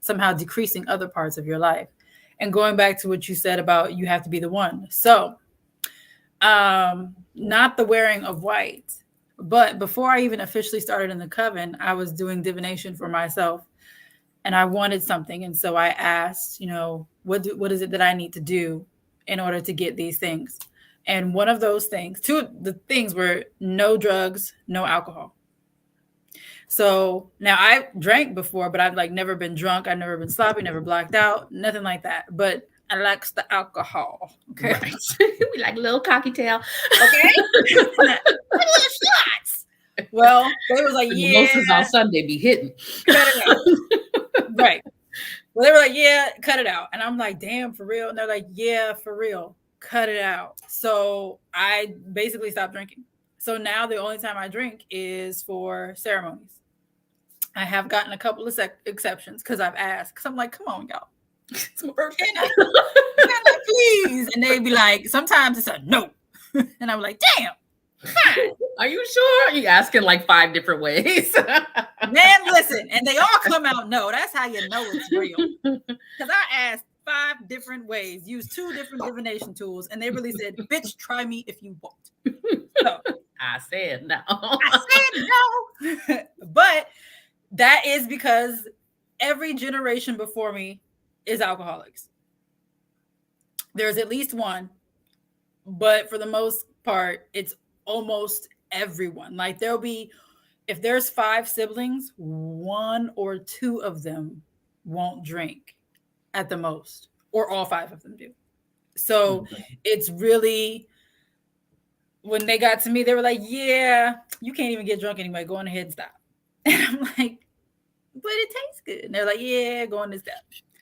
somehow decreasing other parts of your life. And going back to what you said about you have to be the one. So not the wearing of white, but before I even officially started in the coven, I was doing divination for myself and I wanted something. And so I asked, what is it that I need to do in order to get these things? And one of those things, two of the things were no drugs, no alcohol. So now I drank before, but I've like never been drunk. I've never been sloppy, never blacked out, nothing like that. But I likes the alcohol. Okay. Right. We like a little cocky tail. Okay. Little shots. Well, they was like, yeah. Mimosas on Sunday be hitting. Cut it out. Right. Well, they were like, yeah, cut it out. And I'm like, damn, for real? And they're like, yeah, for real. Cut it out. So I basically stopped drinking. So now the only time I drink is for ceremonies. I have gotten a couple of exceptions because I've asked. Because I'm like, come on, y'all. It's my birthday. Can I please? And they'd be like, sometimes it's a no. And I'm like, damn. Fine. Are you sure? You asking like 5 different ways. Man, listen. And they all come out no. That's how you know it's real. Because I asked 5 different ways, used 2 different divination tools, and they really said, bitch, try me if you want. So I said no. But that is because every generation before me is alcoholics. There's at least one, but for the most part, it's almost everyone. Like there'll be, if there's 5 siblings, 1 or 2 of them won't drink at the most, or all 5 of them do. So it's really, when they got to me, they were like, yeah, you can't even get drunk anyway. Go on ahead and stop. And I'm like, but it tastes good. And they're like, yeah, go on and stop.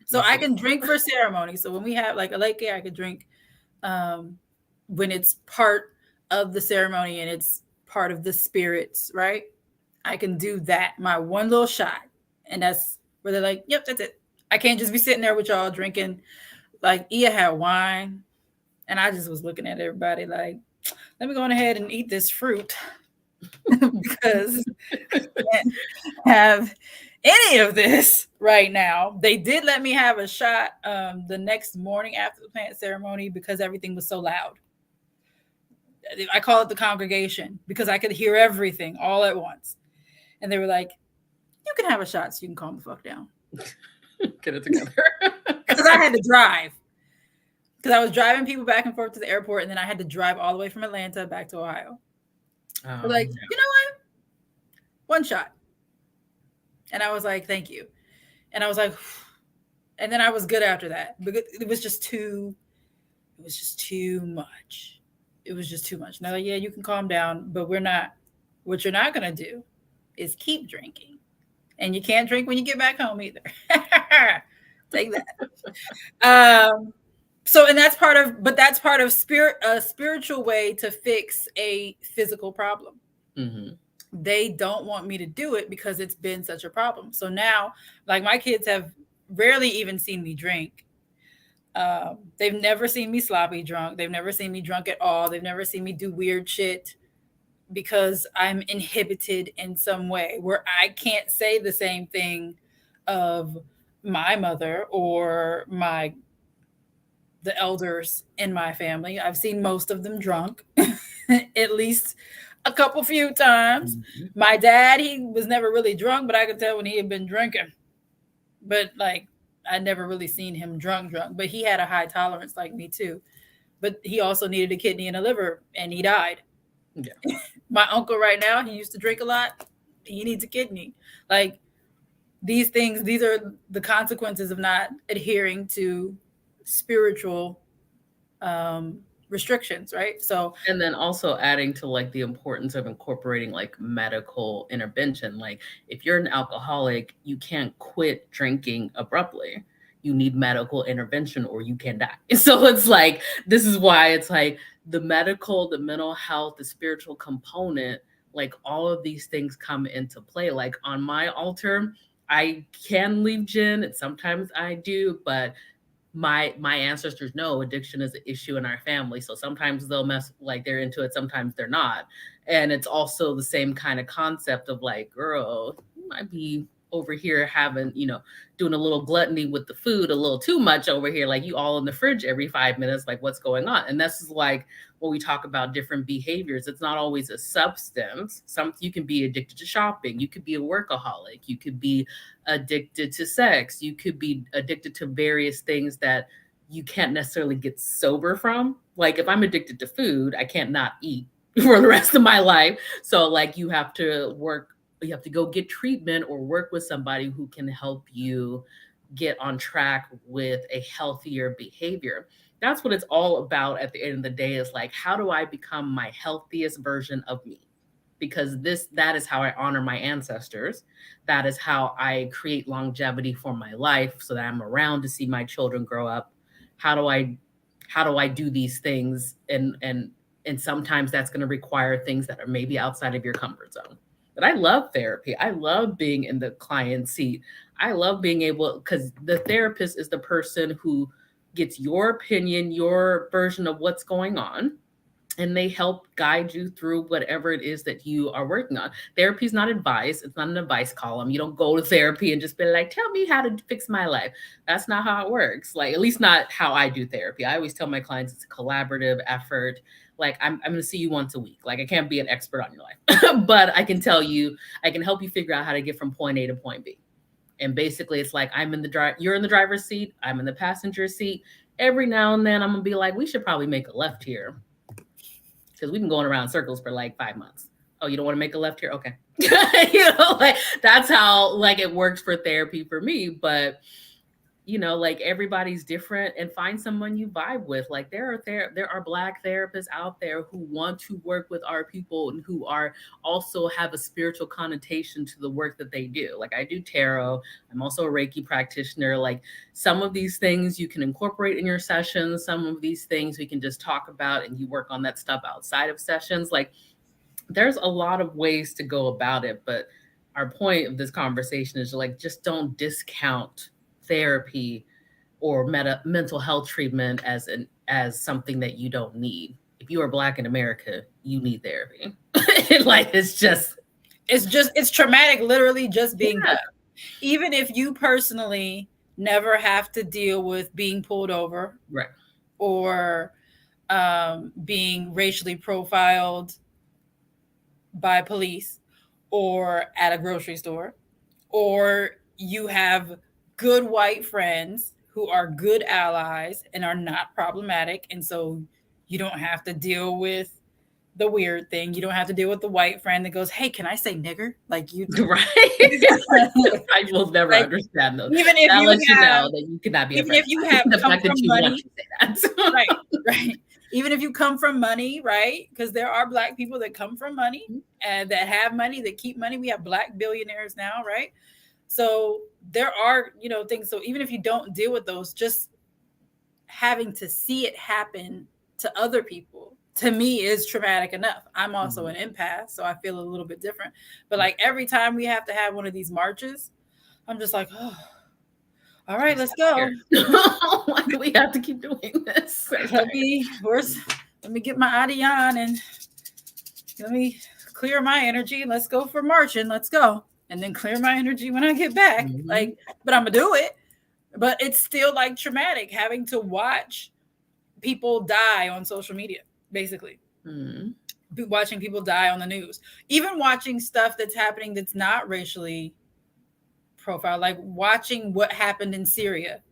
So I can drink for ceremony. So when we have like a lake, I could drink when it's part of the ceremony and it's part of the spirits, right? I can do that, my one little shot. And that's where they're like, yep, that's it. I can't just be sitting there with y'all drinking. Like Ia had wine. And I just was looking at everybody like, let me go on ahead and eat this fruit because I can't have any of this right now. They did let me have a shot the next morning after the plant ceremony because everything was so loud. I call it the congregation because I could hear everything all at once. And they were like, you can have a shot so you can calm the fuck down. Get it together. Because I had to drive. Because I was driving people back and forth to the airport, and then I had to drive all the way from Atlanta back to Ohio. Like, you know what? 1 shot. And I was like, thank you. And I was like, And then I was good after that. Because it was just too much. It was just too much. Now, yeah, you can calm down, but we're not. What you're not gonna do is keep drinking, and you can't drink when you get back home either. Take that. So, and that's part of, but that's part of spirit, a spiritual way to fix a physical problem. Mm-hmm. They don't want me to do it because it's been such a problem. So now, like my kids have rarely even seen me drink. They've never seen me sloppy drunk. They've never seen me drunk at all. They've never seen me do weird shit because I'm inhibited in some way where I can't say the same thing of my mother or my the elders in my family. I've seen most of them drunk, at least a couple few times. Mm-hmm. My dad, he was never really drunk, but I could tell when he had been drinking. But like I never really seen him drunk, but he had a high tolerance like me too. But he also needed a kidney and a liver and he died. Yeah. My uncle right now, he used to drink a lot. He needs a kidney. Like these things, these are the consequences of not adhering to spiritual restrictions, right? So And then also adding to like the importance of incorporating like medical intervention. Like if you're an alcoholic, you can't quit drinking abruptly. You need medical intervention or you can die. So it's like this is why it's like the medical, the mental health, the spiritual component, like all of these things come into play. Like on my altar, I can leave gin and sometimes I do, but my ancestors know addiction is an issue in our family, so sometimes they'll mess like they're into it, sometimes they're not. And it's also the same kind of concept of like, girl, you might be over here having, doing a little gluttony with the food a little too much over here, like you all in the fridge every 5 minutes, like what's going on. And this is like when we talk about different behaviors, it's not always a substance. Some you can be addicted to shopping, you could be a workaholic, you could be addicted to sex, you could be addicted to various things that you can't necessarily get sober from. Like if I'm addicted to food, I can't not eat for the rest of my life. So like you have to go get treatment or work with somebody who can help you get on track with a healthier behavior. That's what it's all about at the end of the day, is like, how do I become my healthiest version of me? Because that is how I honor my ancestors. That is how I create longevity for my life so that I'm around to see my children grow up. How do I do these things? And sometimes that's going to require things that are maybe outside of your comfort zone. But I love therapy. I love being in the client seat. I love being able, because the therapist is the person who gets your opinion, your version of what's going on, and they help guide you through whatever it is that you are working on. Therapy is not advice. It's not an advice column. You don't go to therapy and just be like, tell me how to fix my life. That's not how it works. Like, at least not how I do therapy. I always tell my clients it's a collaborative effort. Like, I'm going to see you once a week. Like, I can't be an expert on your life, but I can tell you, I can help you figure out how to get from point A to point B. And basically, it's like you're in the driver's seat, I'm in the passenger seat. Every now and then, I'm gonna be like, we should probably make a left here because we've been going around circles for like 5 months. Oh, you don't want to make a left here? Okay. Like that's how like it works for therapy for me. But like everybody's different, and find someone you vibe with. Like there are Black therapists out there who want to work with our people and who are also have a spiritual connotation to the work that they do. Like I do tarot. I'm also a Reiki practitioner. Like some of these things you can incorporate in your sessions. Some of these things we can just talk about and you work on that stuff outside of sessions. Like there's a lot of ways to go about it, but our point of this conversation is like just don't discount therapy or mental health treatment as something that you don't need. If you are Black in America, you need therapy. Like it's traumatic, literally just being yeah, Black. Even if you personally never have to deal with being pulled over right. or being racially profiled by police or at a grocery store, or you have good white friends who are good allies and are not problematic. And so you don't have to deal with the weird thing. You don't have to deal with the white friend that goes, "Hey, can I say nigger?" Like you, Right? I will never like understand those. even if That you lets you have, know that you cannot be a even friend if you of have mine. The come fact that from you want money, to say that. right, right. Even if you come from money, right? Because there are black people that come from money and that have money, that keep money. We have black billionaires now, right? So there are, things. So even if you don't deal with those, just having to see it happen to other people to me is traumatic enough. I'm also an Mhm. empath, so I feel a little bit different. But like every time we have to have one of these marches, I'm just like, oh, all I right, let's stop go. here. Why do we have to keep doing this? I'm Let tired. me where's let me get my Adion and let me clear my energy. Let's go for marching. Let's go. And then clear my energy when I get back. Mhm. Like, but I'm gonna do it. But it's still like traumatic having to watch people die on social media, basically. Mhm. Watching people die on the news. Even watching stuff that's happening that's not racially profiled, like watching what happened in Syria,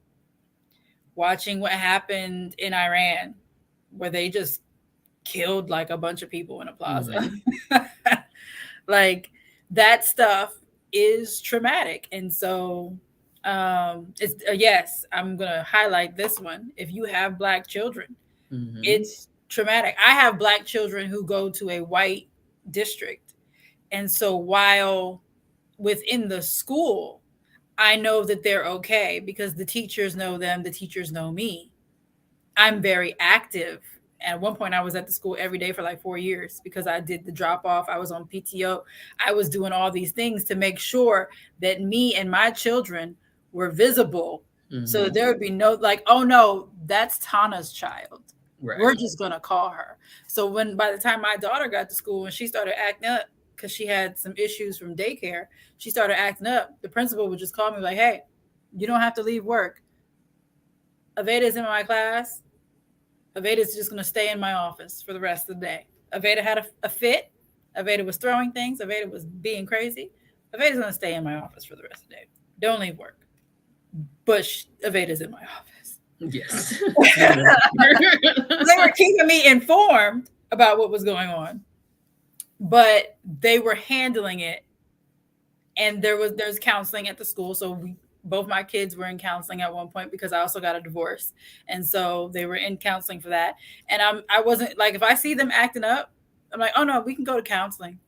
watching what happened in Iran, where they just killed like a bunch of people in a plaza. Mhm. Like that stuff is traumatic. And so it's yes, I'm going to highlight this one. If you have black children, Mhm. it's traumatic. I have black children who go to a white district. And so while within the school, I know that they're okay because the teachers know them, the teachers know me. I'm very active. At one point, I was at the school every day for like 4 years because I did the drop off. I was on PTO. I was doing all these things to make sure that me and my children were visible so that Mhm. there would be no, like, oh no, that's Tana's child. We're Right. just going to call her. So when by the time my daughter got to school and she started acting up because she had some issues from daycare, she started acting up. The principal would just call me like, hey, you don't have to leave work. Aveda's in my class. Aveda's just going to stay in my office for the rest of the day. Aveda had a fit. Aveda was throwing things. Aveda was being crazy. Aveda's going to stay in my office for the rest of the day. Don't leave work. But Aveda's in my office. Yes. They Leave it were keeping me informed about what was going on, but they were handling it. And there's counseling at the school, so both my kids were in counseling at one point because I also got a divorce, and so they were in counseling for that. And I wasn't like, if I see them acting up, I'm like, oh no, we can go to counseling.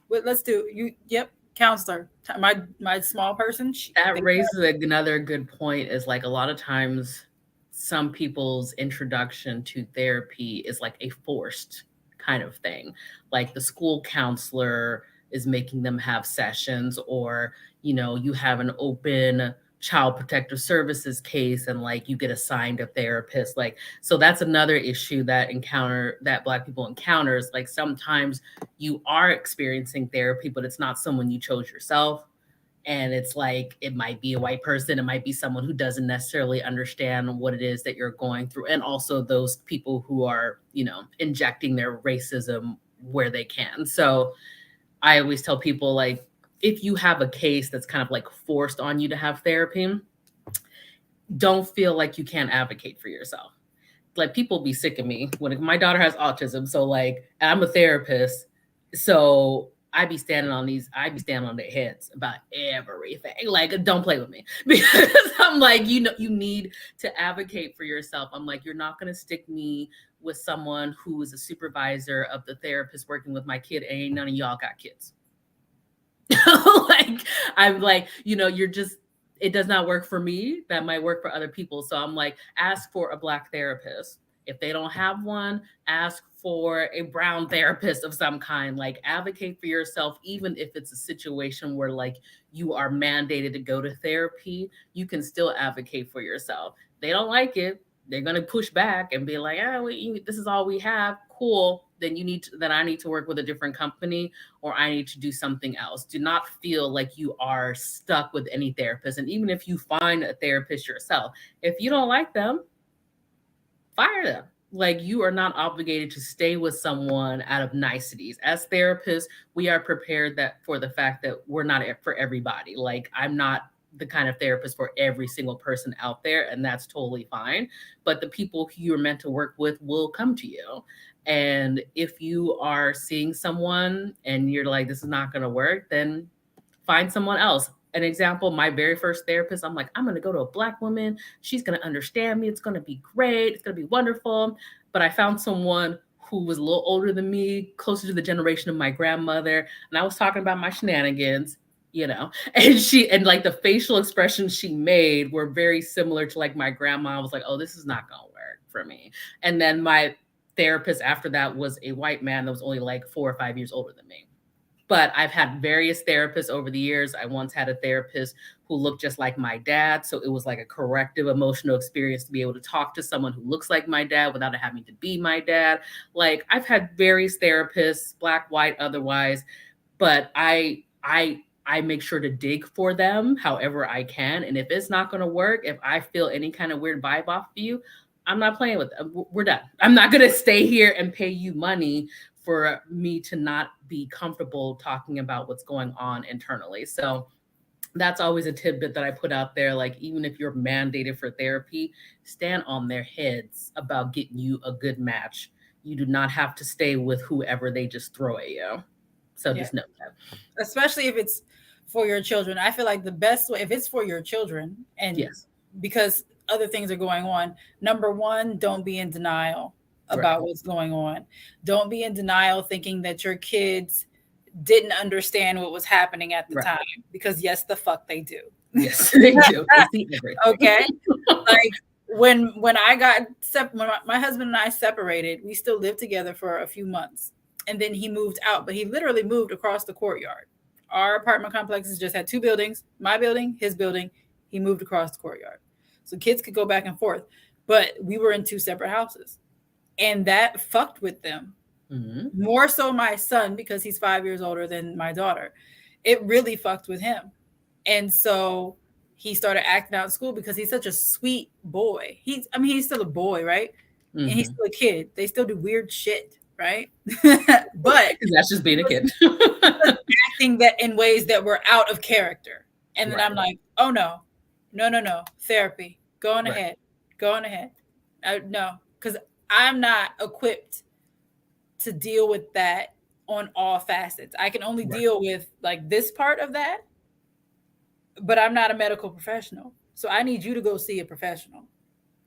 Let's do you. Yep, counselor. My small person. That raises another good point is like a lot of times some people's introduction to therapy is like a forced kind of thing. Like the school counselor is making them have sessions, or, you have an open child protective services case and like you get assigned a therapist. Like, so that's another issue that Black people encounters. Like sometimes you are experiencing therapy, but it's not someone you chose yourself, and it's like it might be a white person, it might be someone who doesn't necessarily understand what it is that you're going through, and also those people who are, injecting their racism where they can. So I always tell people, like, if you have a case that's kind of like forced on you to have therapy, don't feel like you can't advocate for yourself. Like, people be sick of me when my daughter has autism, so like, and I'm a therapist, so I be standing on their heads about everything. Like, don't play with me because I'm like, you need to advocate for yourself. I'm like, you're not gonna stick me with someone who is a supervisor of the therapist working with my kid, and ain't none of y'all got kids. Like, I'm like, you're just, it does not work for me. That might work for other people. So I'm like, ask for a Black therapist. If they don't have one, ask for a brown therapist of some kind. Like, advocate for yourself, even if it's a situation where like you are mandated to go to therapy, you can still advocate for yourself. They don't like it, they're going to push back and be like, this is all we have. Cool. Then I need to work with a different company, or I need to do something else. Do not feel like you are stuck with any therapist. And even if you find a therapist yourself, if you don't like them, fire them. Like, you are not obligated to stay with someone out of niceties. As therapists, we are prepared that for the fact that we're not for everybody. Like, I'm not the kind of therapist for every single person out there, and that's totally fine. But the people who you're meant to work with will come to you. And if you are seeing someone and you're like, this is not going to work, then find someone else. An example, my very first therapist, I'm like, I'm going to go to a Black woman. She's going to understand me. It's going to be great. It's going to be wonderful. But I found someone who was a little older than me, closer to the generation of my grandmother. And I was talking about my shenanigans, you know, and like the facial expressions she made were very similar to like my grandma. I was like, oh, this is not going to work for me. And then my therapist after that was a white man that was only like 4 or 5 years older than me. But I've had various therapists over the years. I once had a therapist who looked just like my dad. So it was like a corrective emotional experience to be able to talk to someone who looks like my dad without it having to be my dad. Like I've had various therapists, Black, white, otherwise, but I make sure to dig for them however I can. And if it's not going to work, if I feel any kind of weird vibe off of you, I'm not playing with them. We're done. I'm not going to stay here and pay you money for me to not be comfortable talking about what's going on internally. So that's always a tidbit that I put out there. Like, even if you're mandated for therapy, stand on their heads about getting you a good match. You do not have to stay with whoever they just throw at you. So Yeah. just know that. Especially if it's for your children. I feel like the best way, if it's for your children, and Yes. because other things are going on, number one, don't be in denial about Right. what's going on. Don't be in denial thinking that your kids didn't understand what was happening at the Right. time, because yes, the fuck they do. Yes, they do. They see everything. Okay. Like when I got when my husband and I separated, we still lived together for a few months, and then he moved out, but he literally moved across the courtyard. Our apartment complexes just had two buildings, my building, his building. He moved across the courtyard, so kids could go back and forth, but we were in two separate houses, and that fucked with them. Mm-hmm. More so my son, because he's 5 years older than my daughter. It really fucked with him. And so he started acting out in school because he's such a sweet boy. He's still a boy, right? And he's Mm-hmm. still a kid. They still do weird shit, right? But That's just being a kid. acting that in ways that were out of character. And then Right. I'm like, oh no, no, no, no. Therapy. Go on Right. ahead. Go on ahead. No, because I'm not equipped to deal with that on all facets. I can only Right. deal with like this part of that, but I'm not a medical professional. So I need you to go see a professional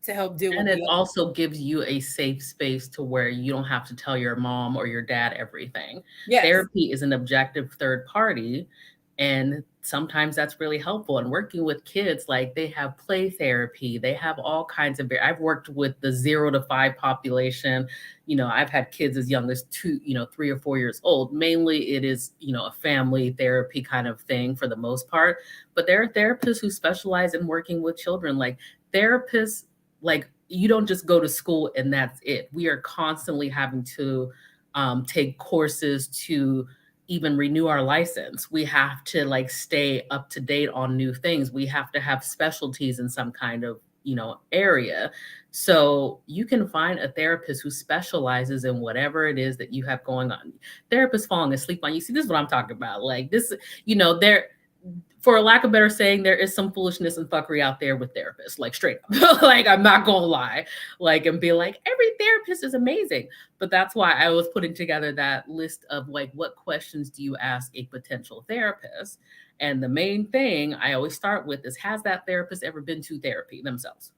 to help deal with And it the other. also gives you a safe space to where you don't have to tell your mom or your dad everything. Yes. Therapy is an objective third party, and sometimes that's really helpful. And working with kids, like they have play therapy, they have all kinds of. I've worked with the 0 to 5 population. You know, I've had kids as young as 3 or 4 years old. Mainly, it is a family therapy kind of thing for the most part. But there are therapists who specialize in working with children, like therapists like you don't just go to school and that's it. We are constantly having to take courses to even renew our license. We have to like stay up to date on new things. We have to have specialties in some kind of area. So you can find a therapist who specializes in whatever it is that you have going on. Therapists falling asleep on you. See, this is what I'm talking about. Like this, there, for a lack of better saying, there is some foolishness and fuckery out there with therapists, like straight up. Like, I'm not gonna lie, like, and be like, every therapist is amazing. But that's why I was putting together that list of like, what questions do you ask a potential therapist? And the main thing I always start with is, has that therapist ever been to therapy themselves?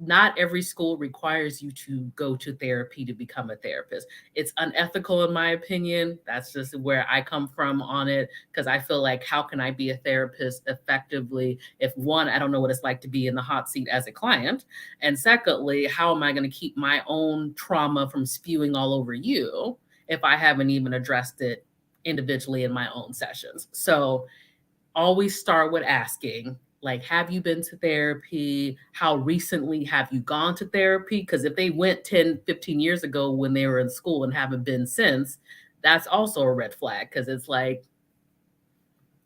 Not every school requires you to go to therapy to become a therapist. It's unethical, in my opinion. That's just where I come from on it, because I feel like, how can I be a therapist effectively if, one, I don't know what it's like to be in the hot seat as a client, and secondly, how am I going to keep my own trauma from spewing all over you if I haven't even addressed it individually in my own sessions? So always start with asking, like, have you been to therapy? How recently have you gone to therapy? Because if they went 10, 15 years ago when they were in school and haven't been since, that's also a red flag, because it's like,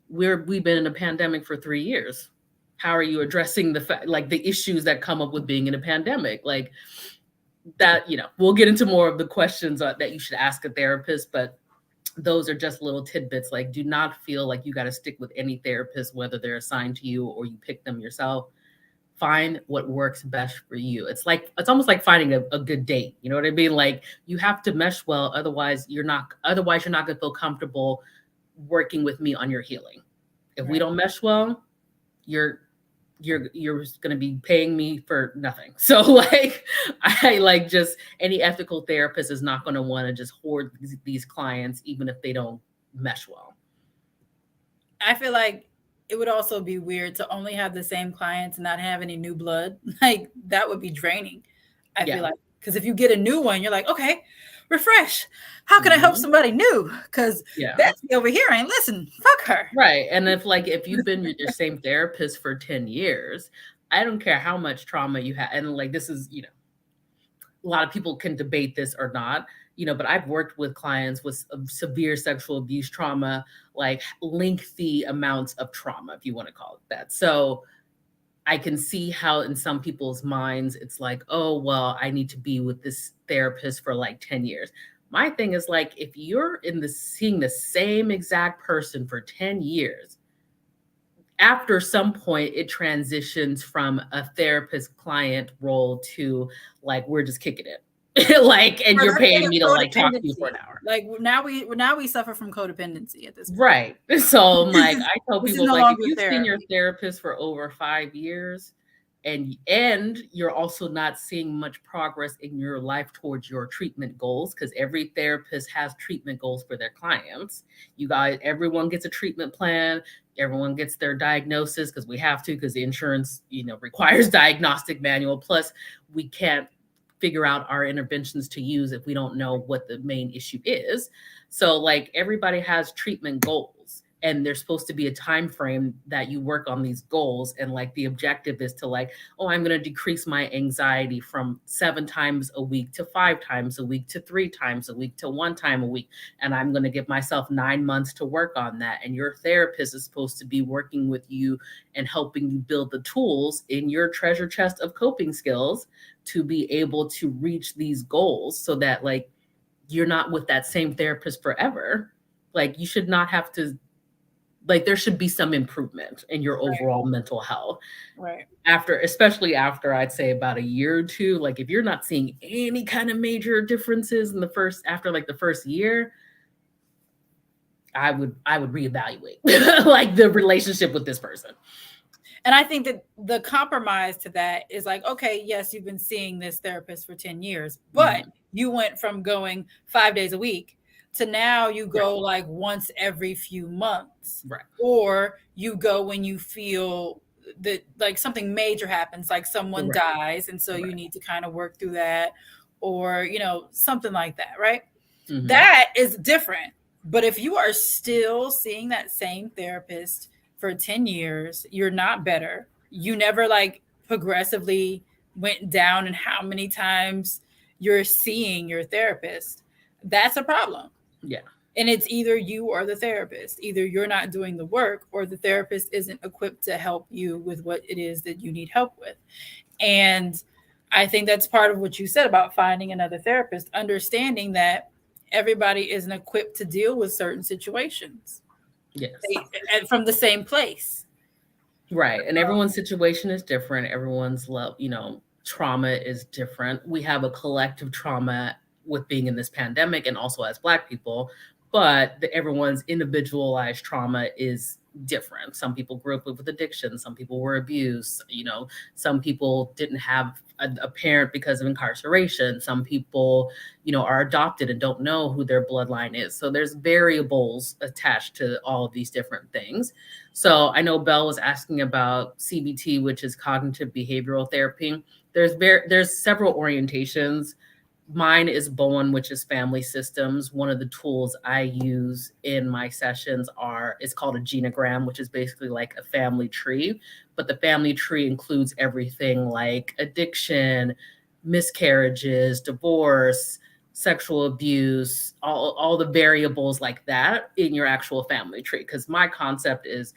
we've been in a pandemic for 3 years. How are you addressing the issues that come up with being in a pandemic? Like that, we'll get into more of the questions that you should ask a therapist, but those are just little tidbits. Like, do not feel like you got to stick with any therapist, whether they're assigned to you or you pick them yourself. Find what works best for you. It's almost like finding a good date. You know what I mean? Like, you have to mesh well, otherwise you're not going to feel comfortable working with me on your healing. If we Right. don't mesh well, you're you're going to be paying me for nothing. So like, I like, just any ethical therapist is not going to want to just hoard these clients even if they don't mesh well. I feel like it would also be weird to only have the same clients and not have any new blood. Like that would be draining. I feel Yeah. like because if you get a new one, you're like, okay, refresh. How can I help Hmm. somebody new? Because Yeah. Betsy over here ain't listen. Fuck her. Right. And if you've been with your same therapist for 10 years, I don't care how much trauma you have. And like, this is, a lot of people can debate this or not, but I've worked with clients with severe sexual abuse trauma, like lengthy amounts of trauma, if you want to call it that. So I can see how in some people's minds it's like, oh, well, I need to be with this therapist for like 10 years. My thing is like, if you're seeing the same exact person for 10 years, after some point it transitions from a therapist client role to like, we're just kicking it. Like, and Or you're let's say paying me to like it's talk to you for an codependency. hour. Like now we suffer from codependency at this point. Right. So I'm like, I tell This is people no like, if longer you've seen your therapy. therapist for over 5 years and you're also not seeing much progress in your life towards your treatment goals, because every therapist has treatment goals for their clients. Everyone gets a treatment plan, everyone gets their diagnosis, because we have to, because the insurance, requires diagnostic manual. Plus, we can't figure out our interventions to use if we don't know what the main issue is. So like, everybody has treatment goals, and there's supposed to be a time frame that you work on these goals, and like the objective is to like, oh, I'm going to decrease my anxiety from 7 times a week to 5 times a week to 3 times a week to 1 time a week, and I'm going to give myself 9 months to work on that. And your therapist is supposed to be working with you and helping you build the tools in your treasure chest of coping skills to be able to reach these goals, so that like, you're not with that same therapist forever. Like, you should not have to, like, there should be some improvement in your Right. overall mental health Right. especially after, I'd say, about a year or two. Like, if you're not seeing any kind of major differences after like the first year, I would reevaluate like the relationship with this person. And I think that the compromise to that is like, okay, yes, you've been seeing this therapist for 10 years, but Mhm. you went from going 5 days a week to now you Right. go like once every few months, Right. or you go when you feel that like something major happens, like someone Right. dies. And so you Right. need to kind of work through that, or, something like that, right? Hmm. That is different. But if you are still seeing that same therapist for 10 years, you're not better. You never like progressively went down in how many times you're seeing your therapist. That's a problem. Yeah. And it's either you or the therapist. Either you're not doing the work or the therapist isn't equipped to help you with what it is that you need help with. And I think that's part of what you said about finding another therapist, understanding that everybody isn't equipped to deal with certain situations Yes. from the same place. Right. And everyone's situation is different. Everyone's trauma is different. We have a collective trauma with being in this pandemic and also as Black people, but everyone's individualized trauma is different. Some people grew up with addiction, some people were abused, some people didn't have a parent because of incarceration, some people, are adopted and don't know who their bloodline is. So there's variables attached to all of these different things. So I know Belle was asking about CBT, which is cognitive behavioral therapy. There's several orientations. Mine is Bowen, which is family systems. One of the tools I use in my sessions it's called a genogram, which is basically like a family tree. But the family tree includes everything like addiction, miscarriages, divorce, sexual abuse, all the variables like that in your actual family tree. Because my concept is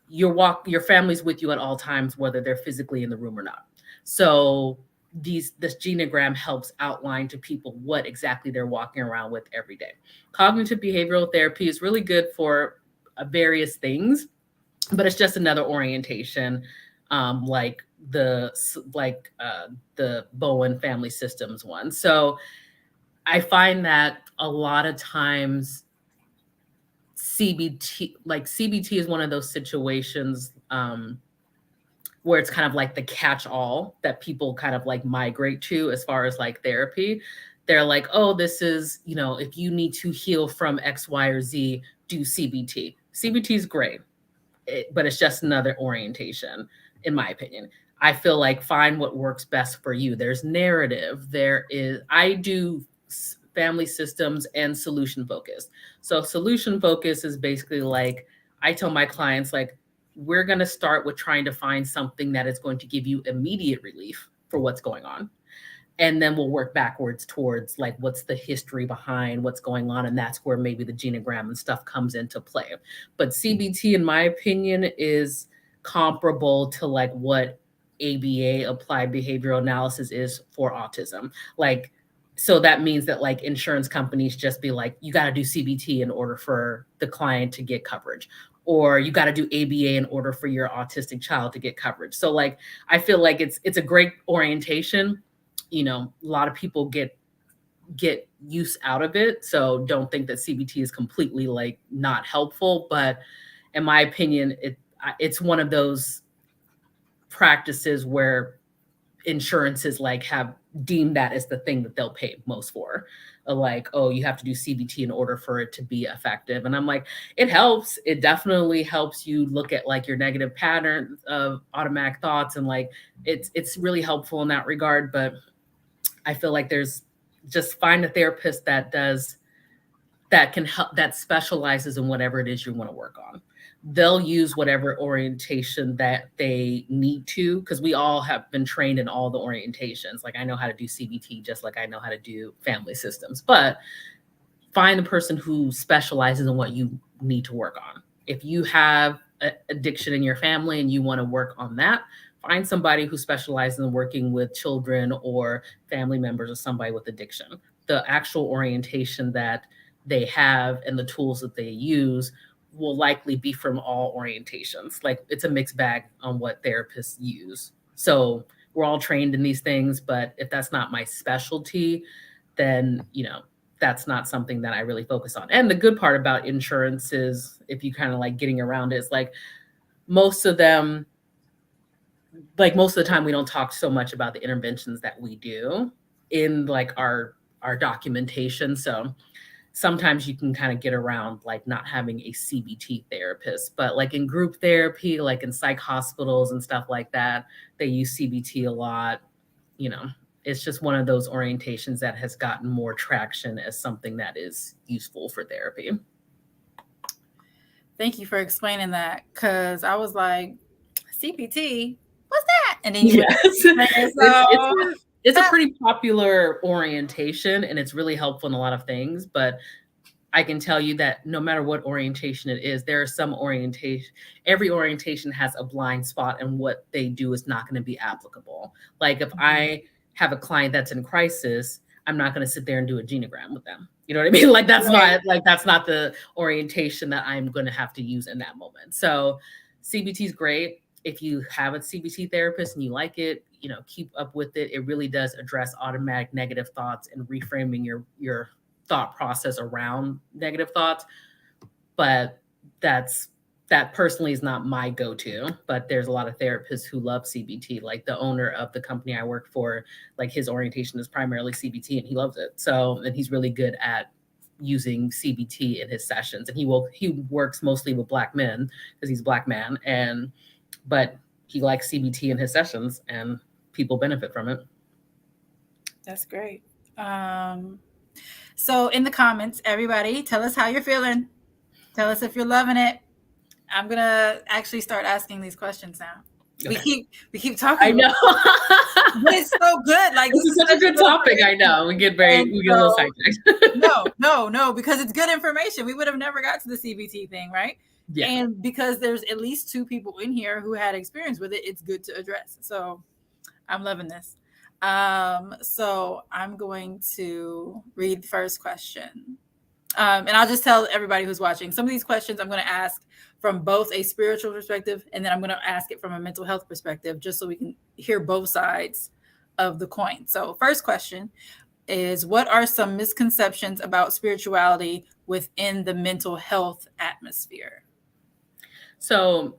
your family's with you at all times, whether they're physically in the room or not. So this genogram helps outline to people what exactly they're walking around with every day. Cognitive behavioral therapy is really good for various things, but it's just another orientation, like the Bowen family systems one. So I find that a lot of times CBT is one of those situations, where it's kind of like the catch-all that people kind of like migrate to as far as like therapy. They're like, oh, this is, if you need to heal from X, Y, or Z, do CBT. CBT is great, but it's just another orientation, in my opinion. I feel like find what works best for you. There's narrative. I do family systems and solution focus. So solution focus is basically like, I tell my clients, like, we're going to start with trying to find something that is going to give you immediate relief for what's going on. And then we'll work backwards towards like what's the history behind what's going on, and that's where maybe the genogram and stuff comes into play. But CBT, in my opinion, is comparable to like what ABA, applied behavioral analysis, is for autism. Like, so that means that like insurance companies just be like, you got to do CBT in order for the client to get coverage, or you got to do ABA in order for your autistic child to get coverage. So like, I feel like it's a great orientation. A lot of people get use out of it. So don't think that CBT is completely like not helpful. But in my opinion, it's one of those practices where insurances like have deemed that as the thing that they'll pay most for. Like, oh, you have to do CBT in order for it to be effective. And I'm like, it helps. It definitely helps you look at like your negative patterns of automatic thoughts, and like it's really helpful in that regard. But I feel like there's just find a therapist that can help, that specializes in whatever it is you want to work on. They'll use whatever orientation that they need to, because we all have been trained in all the orientations. Like, I know how to do CBT just like I know how to do family systems, but find the person who specializes in what you need to work on. If you have addiction in your family and you want to work on that, find somebody who specializes in working with children or family members of somebody with addiction. The actual orientation that they have and the tools that they use will likely be from all orientations. Like, it's a mixed bag on what therapists use. So we're all trained in these things, but if that's not my specialty, then, that's not something that I really focus on. And the good part about insurance is, if you kind of like getting around it, is like most of the time, we don't talk so much about the interventions that we do in like our documentation. So sometimes you can kind of get around like not having a CBT therapist, but like in group therapy, like in psych hospitals and stuff like that, they use CBT a lot. It's just one of those orientations that has gotten more traction as something that is useful for therapy. Thank you for explaining that, because I was like, CBT, what's that? And then you It's a pretty popular orientation, and it's really helpful in a lot of things. But I can tell you that no matter what orientation it is, there are some orientation, every orientation has a blind spot, and what they do is not going to be applicable. Like, if I have a client that's in crisis, I'm not going to sit there and do a genogram with them. You know what I mean? Like, that's not the orientation that I'm going to have to use in that moment. So CBT is great. If you have a CBT therapist and you like it, keep up with it. It really does address automatic negative thoughts and reframing your thought process around negative thoughts. But that personally is not my go-to, but there's a lot of therapists who love CBT. Like, the owner of the company I work for, like, his orientation is primarily CBT and he loves it. So, and he's really good at using CBT in his sessions. And he works mostly with Black men because he's a Black man, but he likes CBT in his sessions and people benefit from it. That's great. So in the comments, everybody, tell us how you're feeling. Tell us if you're loving it. I'm gonna actually start asking these questions now. Okay. We keep talking. I know. It's so good. Like, this is such a good topic. I know. We get a little sidetracked. No, because it's good information. We would have never got to the CBT thing, right? Yeah. And because there's at least 2 people in here who had experience with it, it's good to address. So I'm loving this. So I'm going to read the first question. And I'll just tell everybody who's watching, some of these questions I'm going to ask from both a spiritual perspective, and then I'm going to ask it from a mental health perspective, just so we can hear both sides of the coin. So first question is, what are some misconceptions about spirituality within the mental health atmosphere? So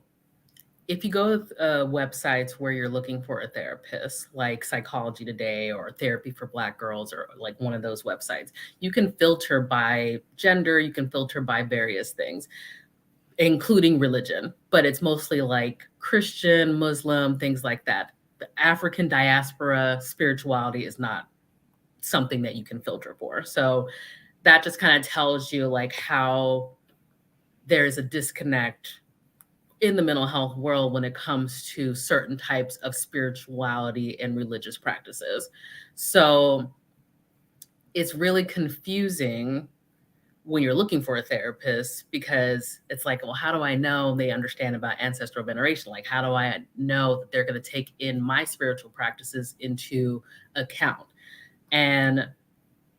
if you go to websites where you're looking for a therapist, like Psychology Today or Therapy for Black Girls, or like one of those websites, you can filter by gender, you can filter by various things, including religion, but it's mostly like Christian, Muslim, things like that. The African diaspora spirituality is not something that you can filter for. So that just kind of tells you like how there's a disconnect in the mental health world when it comes to certain types of spirituality and religious practices. So it's really confusing when you're looking for a therapist, because it's like, well, how do I know they understand about ancestral veneration? Like, how do I know that they're going to take in my spiritual practices into account? And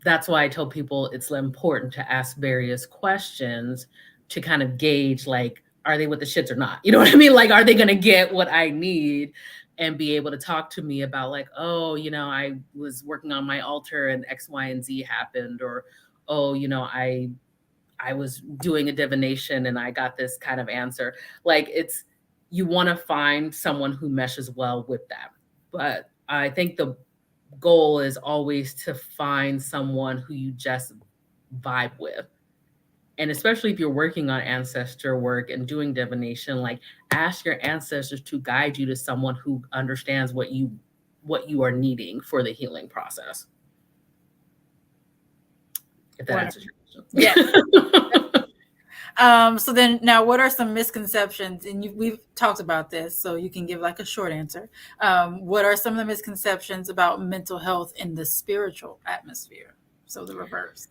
that's why I tell people it's important to ask various questions to kind of gauge, like, are they with the shits or not? You know what I mean? Like, are they going to get what I need and be able to talk to me about, like, oh, I was working on my altar and X, Y, and Z happened, or, oh, I was doing a divination and I got this kind of answer. Like, you want to find someone who meshes well with that. But I think the goal is always to find someone who you just vibe with. And especially if you're working on ancestor work and doing divination, like, ask your ancestors to guide you to someone who understands what you are needing for the healing process. If that answers your question. Yeah. So then now, what are some misconceptions? And we've talked about this, so you can give like a short answer. What are some of the misconceptions about mental health in the spiritual atmosphere? So the reverse.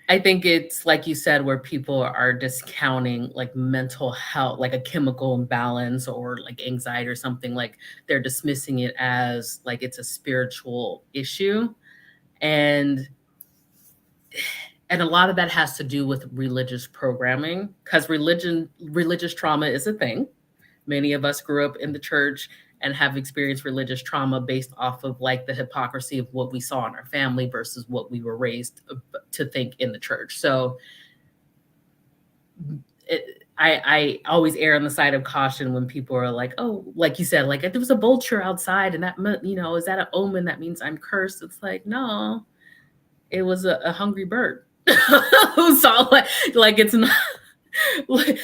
I think it's like you said, where people are discounting like mental health, like a chemical imbalance or like anxiety or something, like they're dismissing it as like it's a spiritual issue. And a lot of that has to do with religious programming, because religious trauma is a thing. Many of us grew up in the church and have experienced religious trauma based off of like the hypocrisy of what we saw in our family versus what we were raised to think in the church. So I always err on the side of caution when people are like, oh, like you said, like, if there was a vulture outside and that meant, is that an omen that means I'm cursed? It's like, no, it was a hungry bird. So like it's not.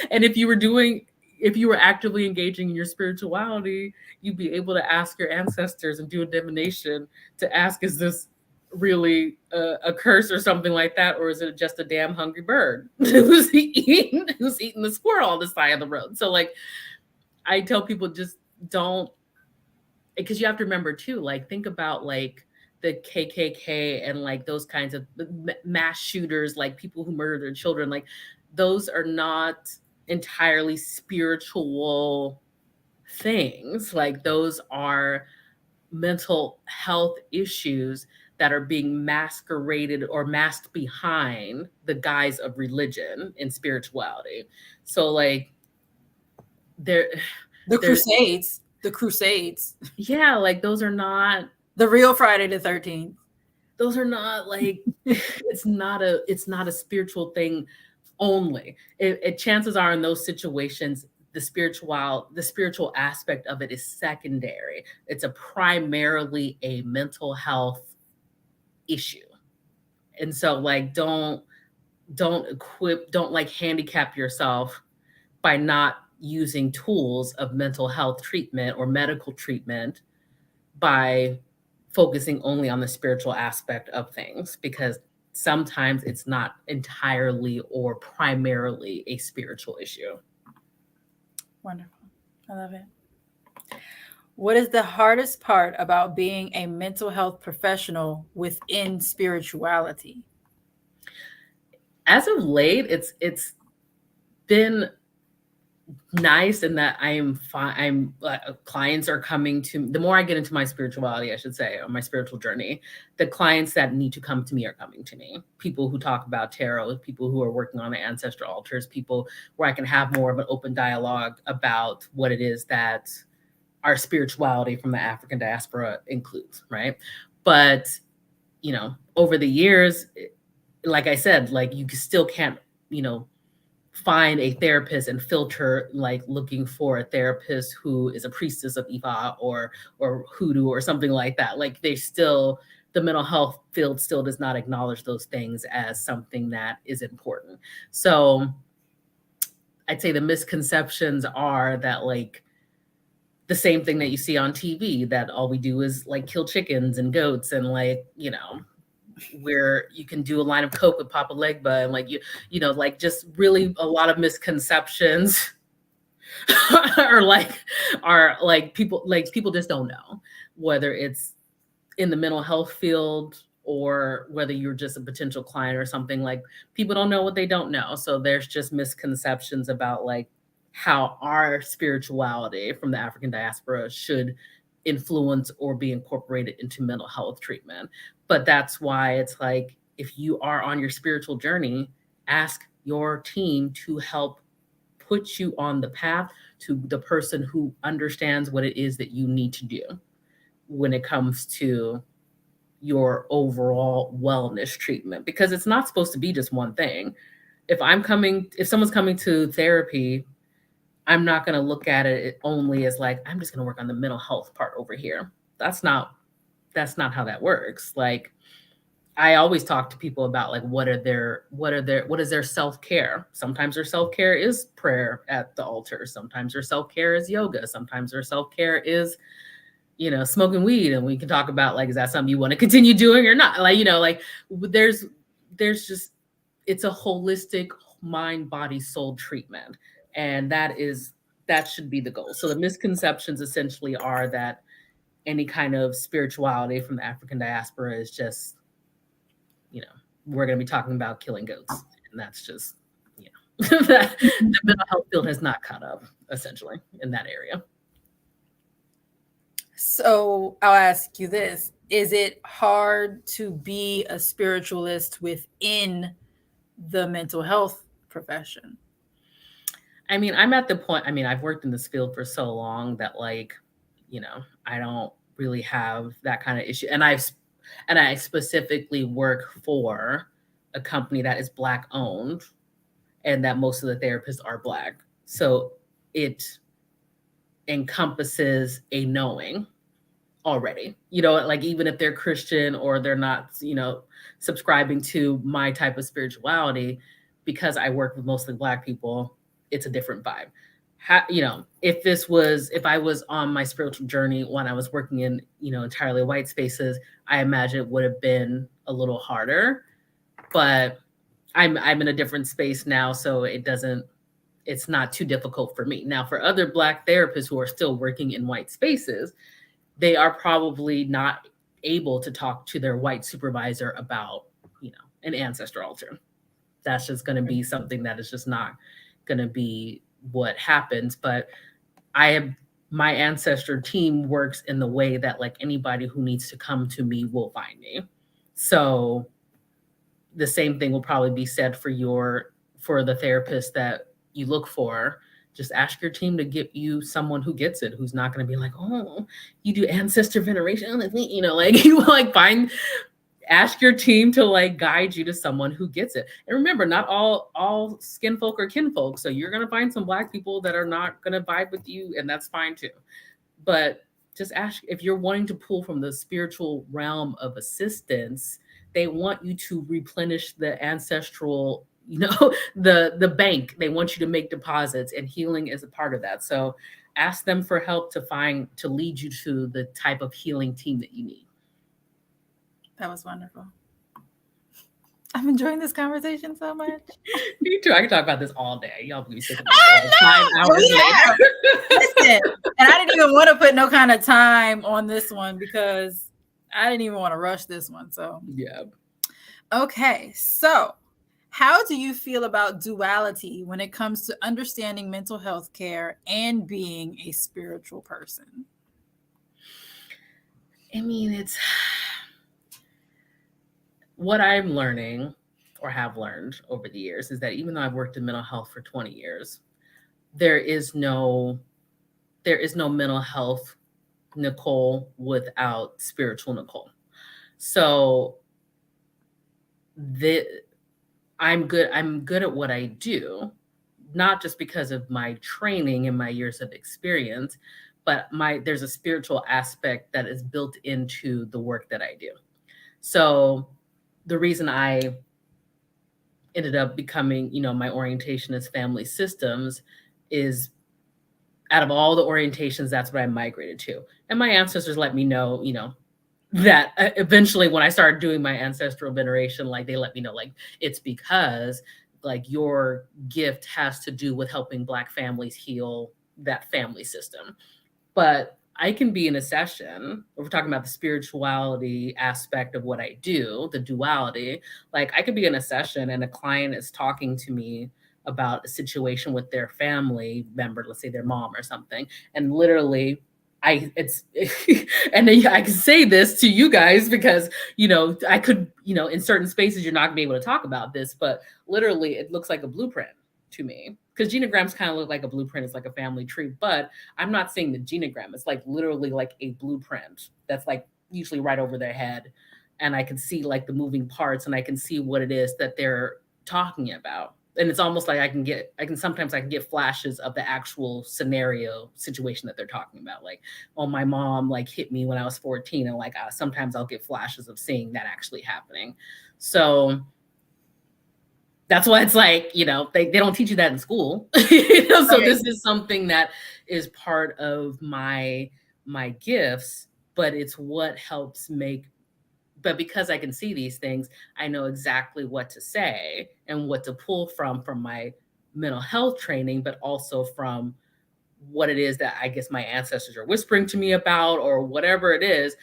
And if you were actively engaging in your spirituality, you'd be able to ask your ancestors and do a divination to ask, is this really a curse or something like that, or is it just a damn hungry bird who's eating the squirrel on the side of the road? So like, I tell people, just don't, because you have to remember too, like, think about like the KKK and like those kinds of mass shooters, like people who murder their children, like those are not entirely spiritual things. Like, those are mental health issues that are being masqueraded or masked behind the guise of religion and spirituality. So like, there The there's Crusades. The Crusades. yeah, like those are not The real Friday the 13th. like, it's not a spiritual thing only. Chances are in those situations, the spiritual aspect of it is secondary. It's a primarily a mental health issue. And so like, don't like handicap yourself by not using tools of mental health treatment or medical treatment by focusing only on the spiritual aspect of things, because sometimes it's not entirely or primarily a spiritual issue. Wonderful. I love it. What is the hardest part about being a mental health professional within spirituality? As of late, it's been nice in that I'm fine. Clients are coming to, the more I get into my spirituality, I should say, or my spiritual journey, the clients that need to come to me are coming to me. People who talk about tarot, people who are working on the ancestral altars, people where I can have more of an open dialogue about what it is that our spirituality from the African diaspora includes, right? But, over the years, like I said, like you still can't, find a therapist and filter like looking for a therapist who is a priestess of Ifa or hoodoo or something like that. Like they still, the mental health field still does not acknowledge those things as something that is important. So I'd say the misconceptions are that like the same thing that you see on TV, that all we do is like kill chickens and goats and like, where you can do a line of coke with Papa Legba and like like just really a lot of misconceptions or people just don't know whether it's in the mental health field or whether you're just a potential client or something. Like people don't know what they don't know, so there's just misconceptions about like how our spirituality from the African diaspora should influence or be incorporated into mental health treatment. But that's why it's like, if you are on your spiritual journey, ask your team to help put you on the path to the person who understands what it is that you need to do when it comes to your overall wellness treatment, because it's not supposed to be just one thing. If someone's coming to therapy, I'm not going to look at it only as like, I'm just going to work on the mental health part over here. That's not how that works. Like I always talk to people about like what is their self-care. Sometimes their self-care is prayer at the altar. Sometimes their self-care is yoga. Sometimes their self-care is smoking weed, and we can talk about like, is that something you want to continue doing or not? Like, like there's just, it's a holistic mind, body, soul treatment. And that should be the goal. So the misconceptions essentially are that any kind of spirituality from the African diaspora is just, we're going to be talking about killing goats. And that's just, the mental health field has not caught up essentially in that area. So I'll ask you this. Is it hard to be a spiritualist within the mental health profession? I mean, I'm at the point, I've worked in this field for so long that like, I don't really have that kind of issue. And I specifically work for a company that is Black owned and that most of the therapists are Black. So it encompasses a knowing already, like even if they're Christian or they're not, subscribing to my type of spirituality, because I work with mostly Black people, it's a different vibe. If I was on my spiritual journey when I was working in, entirely white spaces, I imagine it would have been a little harder, but I'm in a different space now. So it's not too difficult for me. Now, for other Black therapists who are still working in white spaces, they are probably not able to talk to their white supervisor about, an ancestor altar. That's just going to be something that is just not going to be what happens. But my ancestor team works in the way that like anybody who needs to come to me will find me. So the same thing will probably be said for the therapist that you look for. Just ask your team to get you someone who gets it, who's not going to be like, oh, you do ancestor veneration, like you like ask your team to like guide you to someone who gets it. And remember, not all skin folk are kinfolk. So you're going to find some Black people that are not going to vibe with you, and that's fine too. But just ask, if you're wanting to pull from the spiritual realm of assistance, they want you to replenish the ancestral, the bank. They want you to make deposits, and healing is a part of that. So ask them for help to lead you to the type of healing team that you need. That was wonderful. I'm enjoying this conversation so much. Me too. I can talk about this all day. Y'all be sick of me. I know. Listen, and I didn't even want to put no kind of time on this one because I didn't even want to rush this one. So yeah. Okay, so How do you feel about duality when it comes to understanding mental health care and being a spiritual person? I mean, it's what I'm learning or have learned over the years is that even though I've worked in mental health for 20 years, there is no mental health Nicole without spiritual Nicole. So the I'm good at what I do, not just because of my training and my years of experience, but there's a spiritual aspect that is built into the work that I do. So the reason I ended up becoming, my orientation is family systems is out of all the orientations, that's what I migrated to. And my ancestors let me know, that eventually when I started doing my ancestral veneration, like they let me know, like it's because like your gift has to do with helping Black families heal that family system. But I can be in a session, if we're talking about the spirituality aspect of what I do, the duality, like I could be in a session and a client is talking to me about a situation with their family member, let's say their mom or something, and literally it's and then I can say this to you guys because I could, in certain spaces you're not gonna be able to talk about this, but literally it looks like a blueprint to me because genograms kind of look like a blueprint. It's like a family tree, but I'm not saying the genogram. It's like literally like a blueprint that's like usually right over their head. And I can see like the moving parts and I can see what it is that they're talking about. And it's almost like sometimes I can get flashes of the actual scenario situation that they're talking about. Like, oh, my mom like hit me when I was 14. And like, sometimes I'll get flashes of seeing that actually happening. So that's why it's like, they don't teach you that in school. So Right. this is something that is part of my gifts, but it's what helps make, but because I can see these things, I know exactly what to say and what to pull from my mental health training, but also from what it is that I guess my ancestors are whispering to me about or whatever it is.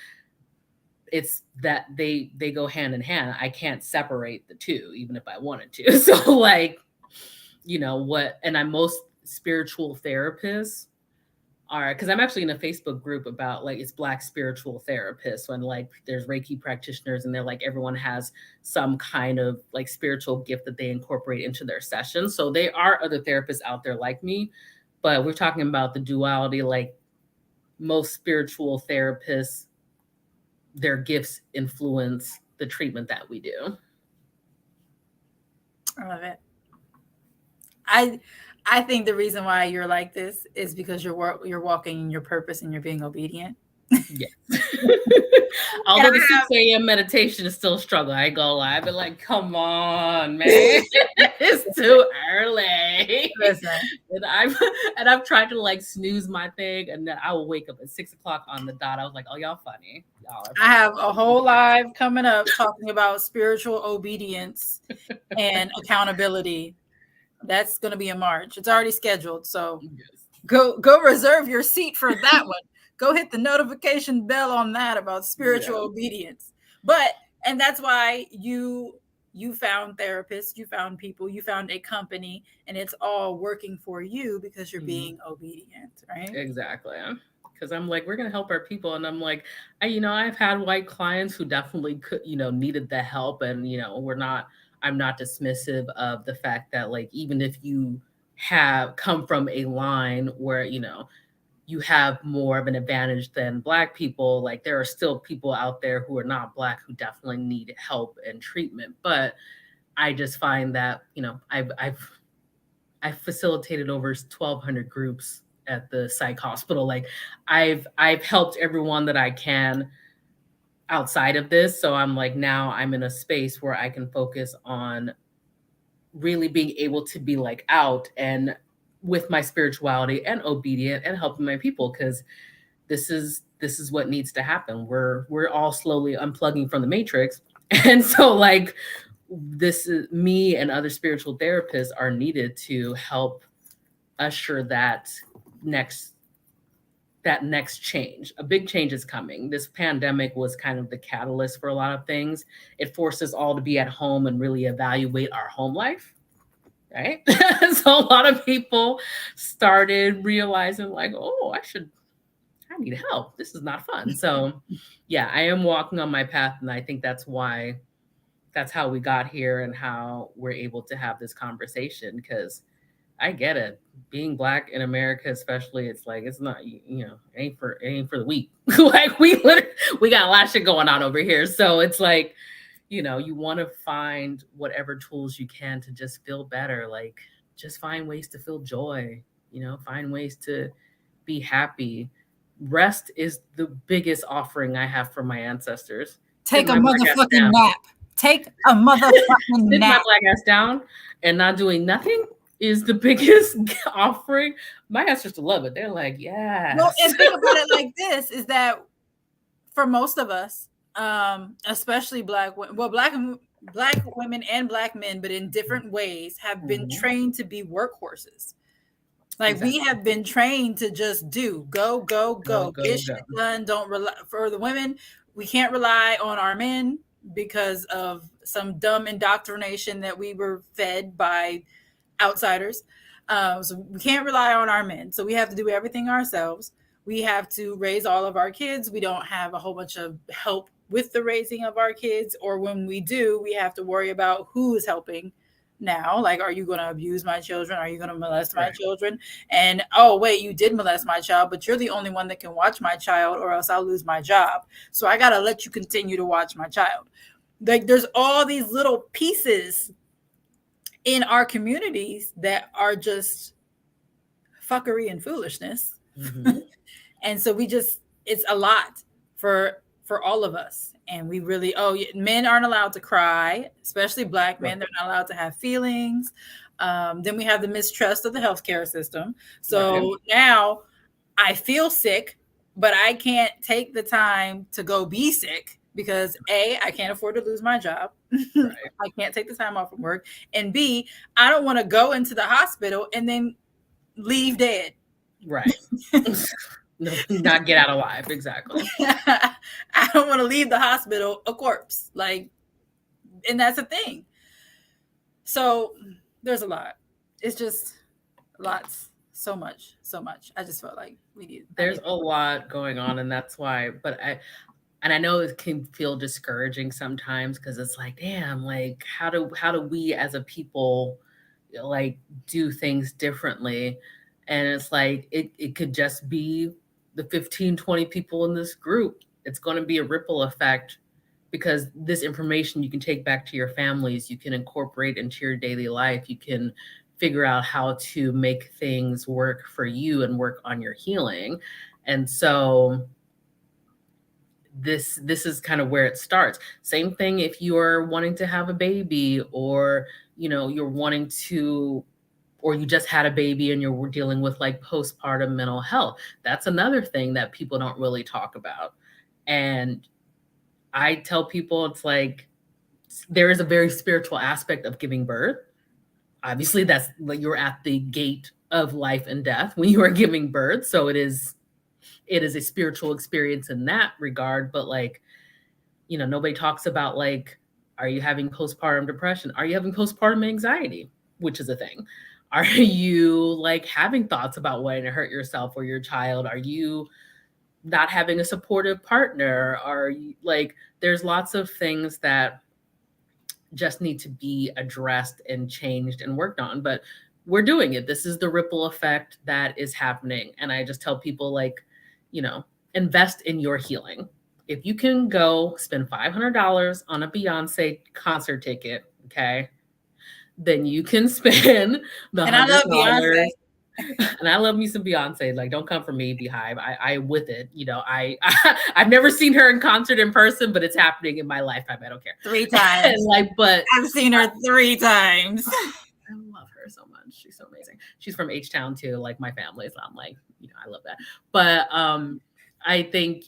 It's that they go hand in hand. I can't separate the two, even if I wanted to. So like, and I'm most spiritual therapists are, because I'm actually in a Facebook group about like it's Black spiritual therapists, when like there's Reiki practitioners and they're like everyone has some kind of like spiritual gift that they incorporate into their sessions. So they are other therapists out there like me, but we're talking about the duality. Like most spiritual therapists, their gifts influence the treatment that we do. I love it. I think the reason why you're like this is because you're walking in your purpose and you're being obedient. Yes. And Although the I 6 a.m. meditation is still a struggle. I ain't gonna lie. I've been like, come on, man. It's too early. listen. And I've tried to like snooze my thing, and then I will wake up at 6 o'clock on the dot. I was like, oh, y'all funny. Y'all are I funny. have a whole live coming up talking about spiritual obedience and accountability. That's going to be in March. It's already scheduled, so Yes. go reserve your seat for that one. Go hit the notification bell on that about spiritual Yeah. obedience. But and that's why you found therapists, you found people, you found a company, and it's all working for you because you're being obedient, right? Exactly. Because I'm like, we're gonna help our people, and I'm like, I've had white clients who definitely could, needed the help, and I'm not dismissive of the fact that like even if you have come from a line where you have more of an advantage than Black people, like there are still people out there who are not Black who definitely need help and treatment. But I just find that I've facilitated over 1,200 groups at the psych hospital. Like I've helped everyone that I can outside of this. So I'm like, now I'm in a space where I can focus on really being able to be like out and with my spirituality and obedient and helping my people, because this is what needs to happen. We're all slowly unplugging from the matrix. And so like this is me and other spiritual therapists are needed to help usher that next that next change. A big change is coming. This pandemic was kind of the catalyst for a lot of things. It forced us all to be at home and really evaluate our home life, right? So a lot of people started realizing like, oh, I need help. This is not fun. So yeah, I am walking on my path, and I think that's how we got here and how we're able to have this conversation, because I get it. Being black in America, especially, it's like it's not it ain't for the weak. Like we got a lot of shit going on over here. So it's like, you want to find whatever tools you can to just feel better. Like just find ways to feel joy, find ways to be happy. Rest is the biggest offering I have from my ancestors. Take Sitting a my black ass motherfucking down. nap. Take a motherfucking Sitting my nap. black ass down and not doing nothing is the biggest offering. My ancestors love it. They're like, Well, yes. and think about it like this: is that for most of us, especially black women, well, black women and black men, but in different ways, have been Mhm. trained to be workhorses. Like we Exactly. have been trained to just do, go, go, Go, go, go, get go. shit done. Don't rely for the women. We can't rely on our men because of some dumb indoctrination that we were fed by outsiders. So we can't rely on our men. So we have to do everything ourselves. We have to raise all of our kids. We don't have a whole bunch of help with the raising of our kids. Or when we do, we have to worry about who is helping now. Like, are you going to abuse my children? Are you going to molest my Right. children? And oh, wait, you did molest my child, but you're the only one that can watch my child, or else I'll lose my job. So I got to let you continue to watch my child. Like, there's all these little pieces in our communities that are just fuckery and foolishness. Hmm. And so it's a lot for all of us. And we really, men aren't allowed to cry, especially black men. Right. They're not allowed to have feelings. Then we have the mistrust of the healthcare system. Right. So now I feel sick, but I can't take the time to go be sick because A, I can't afford to lose my job. Right. I can't take the time off from work. And B, I don't want to go into the hospital and then leave dead. Right. No, not get out alive. Exactly. I don't want to leave the hospital a corpse. Like, and that's a thing. So there's a lot. It's just lots, so much, so much. I just felt like I There's need. a lot going on, and that's why. And I know it can feel discouraging sometimes, because it's like, damn, like how do we as a people like do things differently? And it's like it could just be the 15, 20 people in this group. It's going to be a ripple effect, because this information you can take back to your families, you can incorporate into your daily life, you can figure out how to make things work for you and work on your healing. And so this is kind of where it starts. Same thing if you're wanting to have a baby, or you're wanting to, or you just had a baby and you're dealing with like postpartum mental health. That's another thing that people don't really talk about. And I tell people, it's like there is a very spiritual aspect of giving birth. Obviously, that's like you're at the gate of life and death when you are giving birth, so it is a spiritual experience in that regard. But like, nobody talks about like, are you having postpartum depression? Are you having postpartum anxiety, which is a thing? Are you like having thoughts about wanting to hurt yourself or your child? Are you not having a supportive partner? Are you like, there's lots of things that just need to be addressed and changed and worked on. But we're doing it. This is the ripple effect that is happening. And I just tell people, like, invest in your healing. If you can go spend $500 on a Beyonce concert ticket, okay, then you can spend the And I love Beyonce. $100. And I love me some Beyonce. Like, don't come for me, Beehive. I with it. I've never seen her in concert in person, but it's happening in my lifetime. I don't care. 3 times. And like, but I've seen her 3 times. I love her so much. She's so amazing. She's from H Town too, like my family. So I'm like, I love that. But I think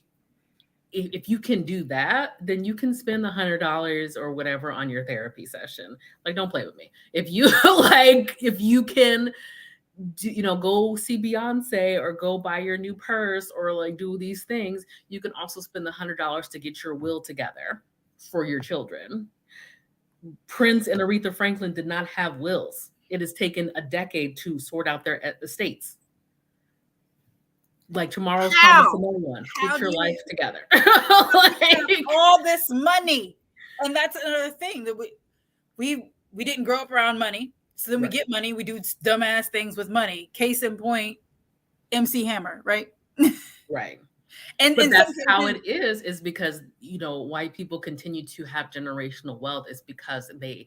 if you can do that, then you can spend $100 or whatever on your therapy session. Like, don't play with me. If you like, if you can go see Beyonce or go buy your new purse or like do these things. You can also spend the $100 to get your will together for your children. Prince and Aretha Franklin did not have wills. It has taken a decade to sort out their estates. Like tomorrow's promise to How? no one. How Get do your life you together. have Like, all this money? And that's another thing that we didn't grow up around money. So then we right. get money, we do dumbass things with money. Case in point, MC Hammer, right? Right. And But in some that's how cases, it is because why people continue to have generational wealth is because they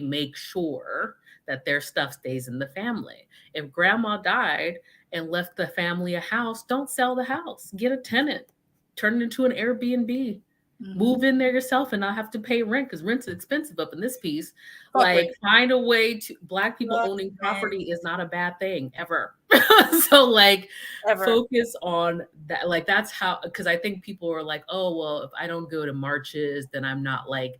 make sure that their stuff stays in the family. If grandma died and left the family a house, don't sell the house. Get a tenant. Turn it into an Airbnb. mhm, Move in there yourself and not have to pay rent because rent's expensive up in this piece. fuck Like rent. find a way to Black people Fuck owning rent property is not a bad thing ever. So like ever. focus on that. Like that's how, because I think people are like, oh well, if I don't go to marches, then I'm not like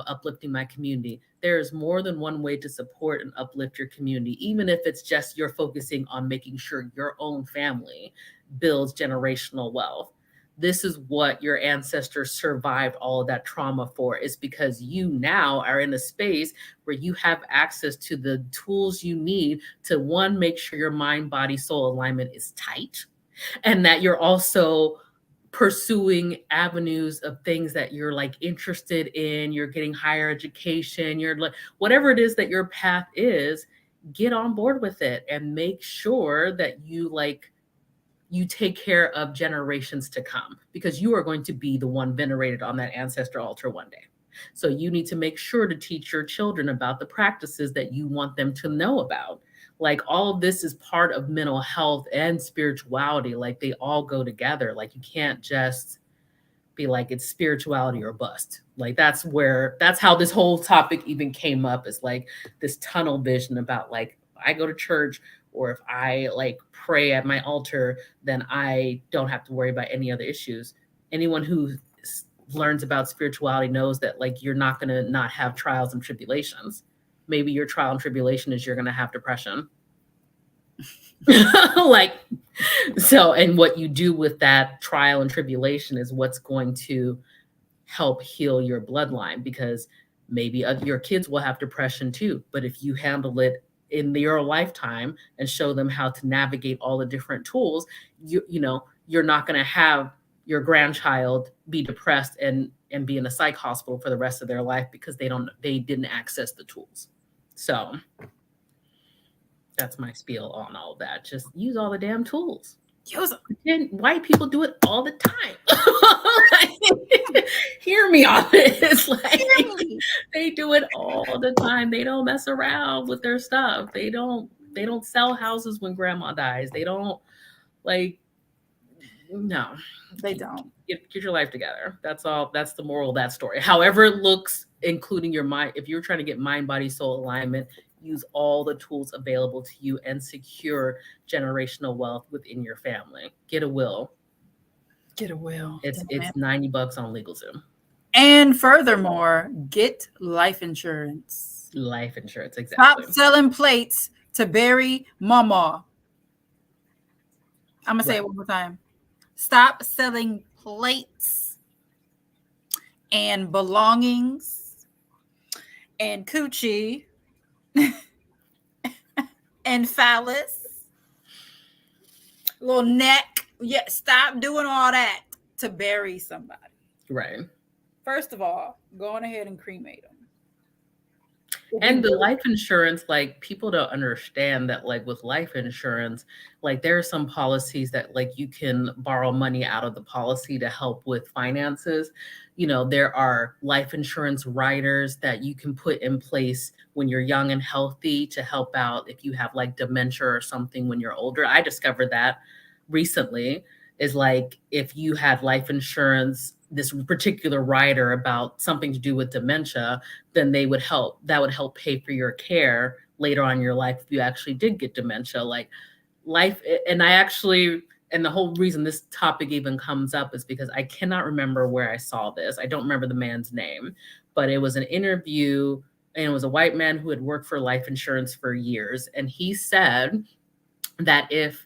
uplifting my community. There's more than one way to support and uplift your community, even if it's just you're focusing on making sure your own family builds generational wealth. This is what your ancestors survived all of that trauma for, is because you now are in a space where you have access to the tools you need to, one, make sure your mind body soul alignment is tight, and that you're also pursuing avenues of things that you're like interested in. You're getting higher education, you're like whatever it is that your path is, get on board with it and make sure that you take care of generations to come, because you are going to be the one venerated on that ancestor altar one day. So you need to make sure to teach your children about the practices that you want them to know about. Like all of this is part of mental health and spirituality. Like they all go together. Like you can't just be like it's spirituality or bust. Like that's how this whole topic even came up, is like this tunnel vision about like I go to church or if I like pray at my altar, then I don't have to worry about any other issues. Anyone who learns about spirituality knows that like you're not going to not have trials and tribulations. Maybe your trial and tribulation is you're going to have depression. Like so, and what you do with that trial and tribulation is what's going to help heal your bloodline, because maybe your kids will have depression too. But if you handle it in your lifetime and show them how to navigate all the different tools, you're not going to have your grandchild be depressed and be in a psych hospital for the rest of their life because they didn't access the tools. So that's my spiel on all of that. Just use all the damn tools. Use And white people do it all the time. Like, hear me on this. Like me. they do it all the time. They don't mess around with their stuff. They don't sell houses when grandma dies. They don't like no. They don't. Get your life together. That's all. That's the moral of that story. However it looks, including your mind. If you're trying to get mind, body, soul alignment, use all the tools available to you and secure generational wealth within your family. Get a will. Get a will. It's $90 on LegalZoom. And furthermore, get life insurance. Life insurance, Stop exactly. selling plates to bury mama. I'm going to say Right. it one more time. Stop selling plates and belongings and coochie and phallus, little neck. Yeah, stop doing all that to bury somebody. Right. First of all, go on ahead and cremate them. And the life insurance, like people don't understand that, like with life insurance, like there are some policies that like you can borrow money out of the policy to help with finances. There are life insurance riders that you can put in place when you're young and healthy to help out if you have like dementia or something when you're older. I discovered that recently, is like if you had life insurance, this particular rider about something to do with dementia, then that would help pay for your care later on in your life if you actually did get dementia. Like life, and the whole reason this topic even comes up is because I cannot remember where I saw this. I don't remember the man's name, but it was an interview and it was a white man who had worked for life insurance for years. And he said that if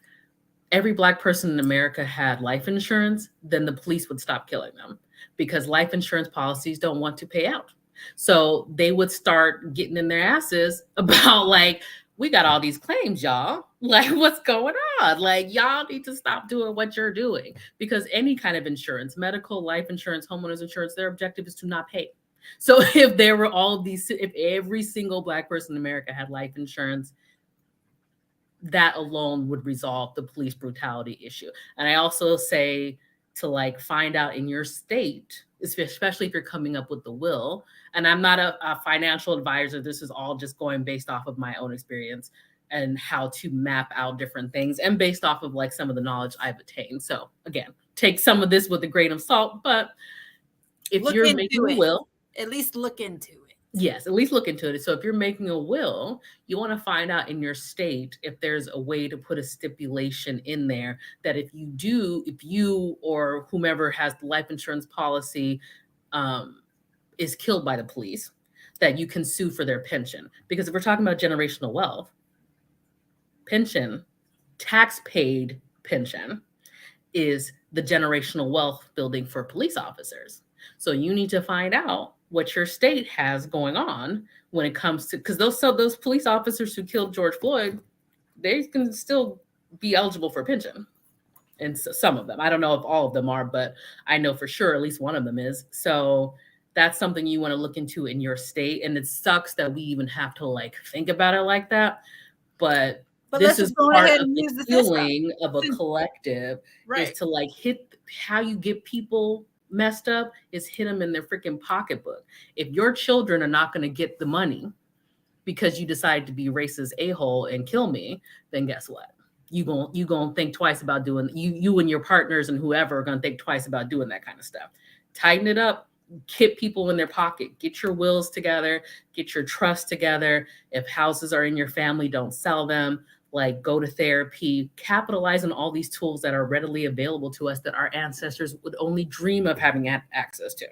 every black person in America had life insurance, then the police would stop killing them because life insurance policies don't want to pay out. So they would start getting in their asses about like, we got all these claims, y'all. Like, what's going on? Like, y'all need to stop doing what you're doing because any kind of insurance, medical, life insurance, homeowners insurance, their objective is to not pay. So if there were all of these, if every single black person in America had life insurance, that alone would resolve the police brutality issue. And I also say to like find out in your state, especially if you're coming up with the will. And I'm not a financial advisor. This is all just going based off of my own experience and how to map out different things and based off of like some of the knowledge I've attained. So again, take some of this with a grain of salt, but if Look you're into making a it. will, At least look into it. yes, at least look into it. So if you're making a will, you want to find out in your state if there's a way to put a stipulation in there that if you or whomever has the life insurance policy um, is killed by the police, that you can sue for their pension. Because if we're talking about generational wealth, pension, tax paid pension, is the generational wealth building for police officers. So you need to find out what your state has going on when it comes to, because those police officers who killed George Floyd, they can still be eligible for pension. And so some of them, I don't know if all of them are, but I know for sure at least one of them is. So that's something you want to look into in your state. And it sucks that we even have to like think about it like that. But let's this is just go part ahead of and the use the system. healing of a collective, is Right. to like hit how you get people messed up is hit them in their freaking pocketbook. If your children are not going to get the money because you decide to be racist a-hole and kill me, then guess what? You gonna think twice about doing, you and your partners and whoever are gonna think twice about doing that kind of stuff. Tighten it up, keep people in their pocket, get your wills together, get your trust together. If houses are in your family, don't sell them. Like, go to therapy, capitalize on all these tools that are readily available to us that our ancestors would only dream of having access to.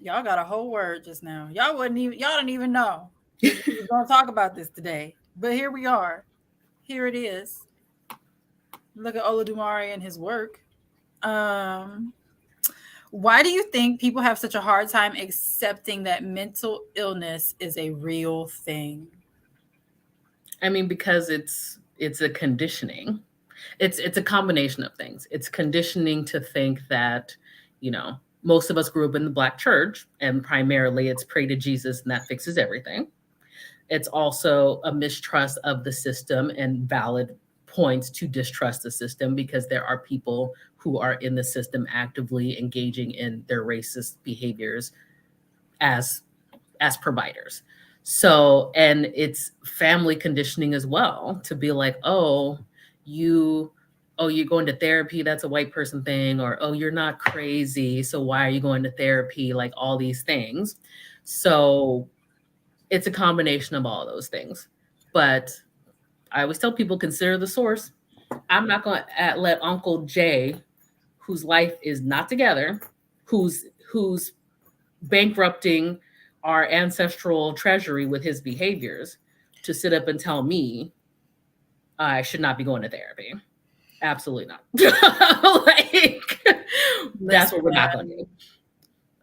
Y'all got a whole word just now. Y'all didn't even know that we were going to talk about this today. But here we are. Here it is. Look at Olodumare and his work. Um, why do you think people have such a hard time accepting that mental illness is a real thing? I mean, because it's a conditioning. It's a combination of things. It's conditioning to think that, you know, most of us grew up in the black church and primarily it's pray to Jesus and that fixes everything. It's also a mistrust of the system and valid points to distrust the system because there are people who are in the system actively engaging in their racist behaviors as providers. So, and it's family conditioning as well to be like, you you're going to therapy, that's a white person thing, or oh, you're not crazy, so why are you going to therapy? Like all these things. So it's a combination of all those things. But I always tell people consider the source. I'm not going to let Uncle Jay, whose life is not together, who's bankrupting our ancestral treasury with his behaviors, to sit up and tell me I should not be going to therapy. Absolutely not. Like, that's what we're not going to do.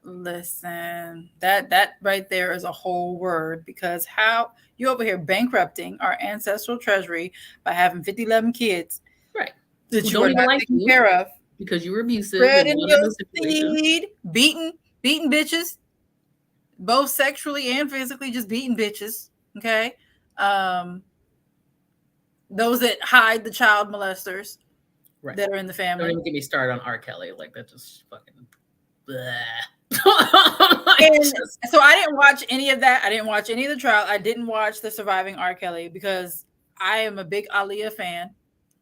Listen, that right there is a whole word because how you over here bankrupting our ancestral treasury by having 50, 11 kids Right. that Who you are don't even not like taking you care of, because you were abusive in spreading one of your those situations. seed, beating bitches, both sexually and physically, just beating bitches. Okay, um, those that hide the child molesters Right. that are in the Don't family. even get me started on R. Kelly. Like, that just fucking. And so I didn't watch any of that. I didn't watch any of the trial. I didn't watch the Surviving R. Kelly because I am a big Aaliyah fan,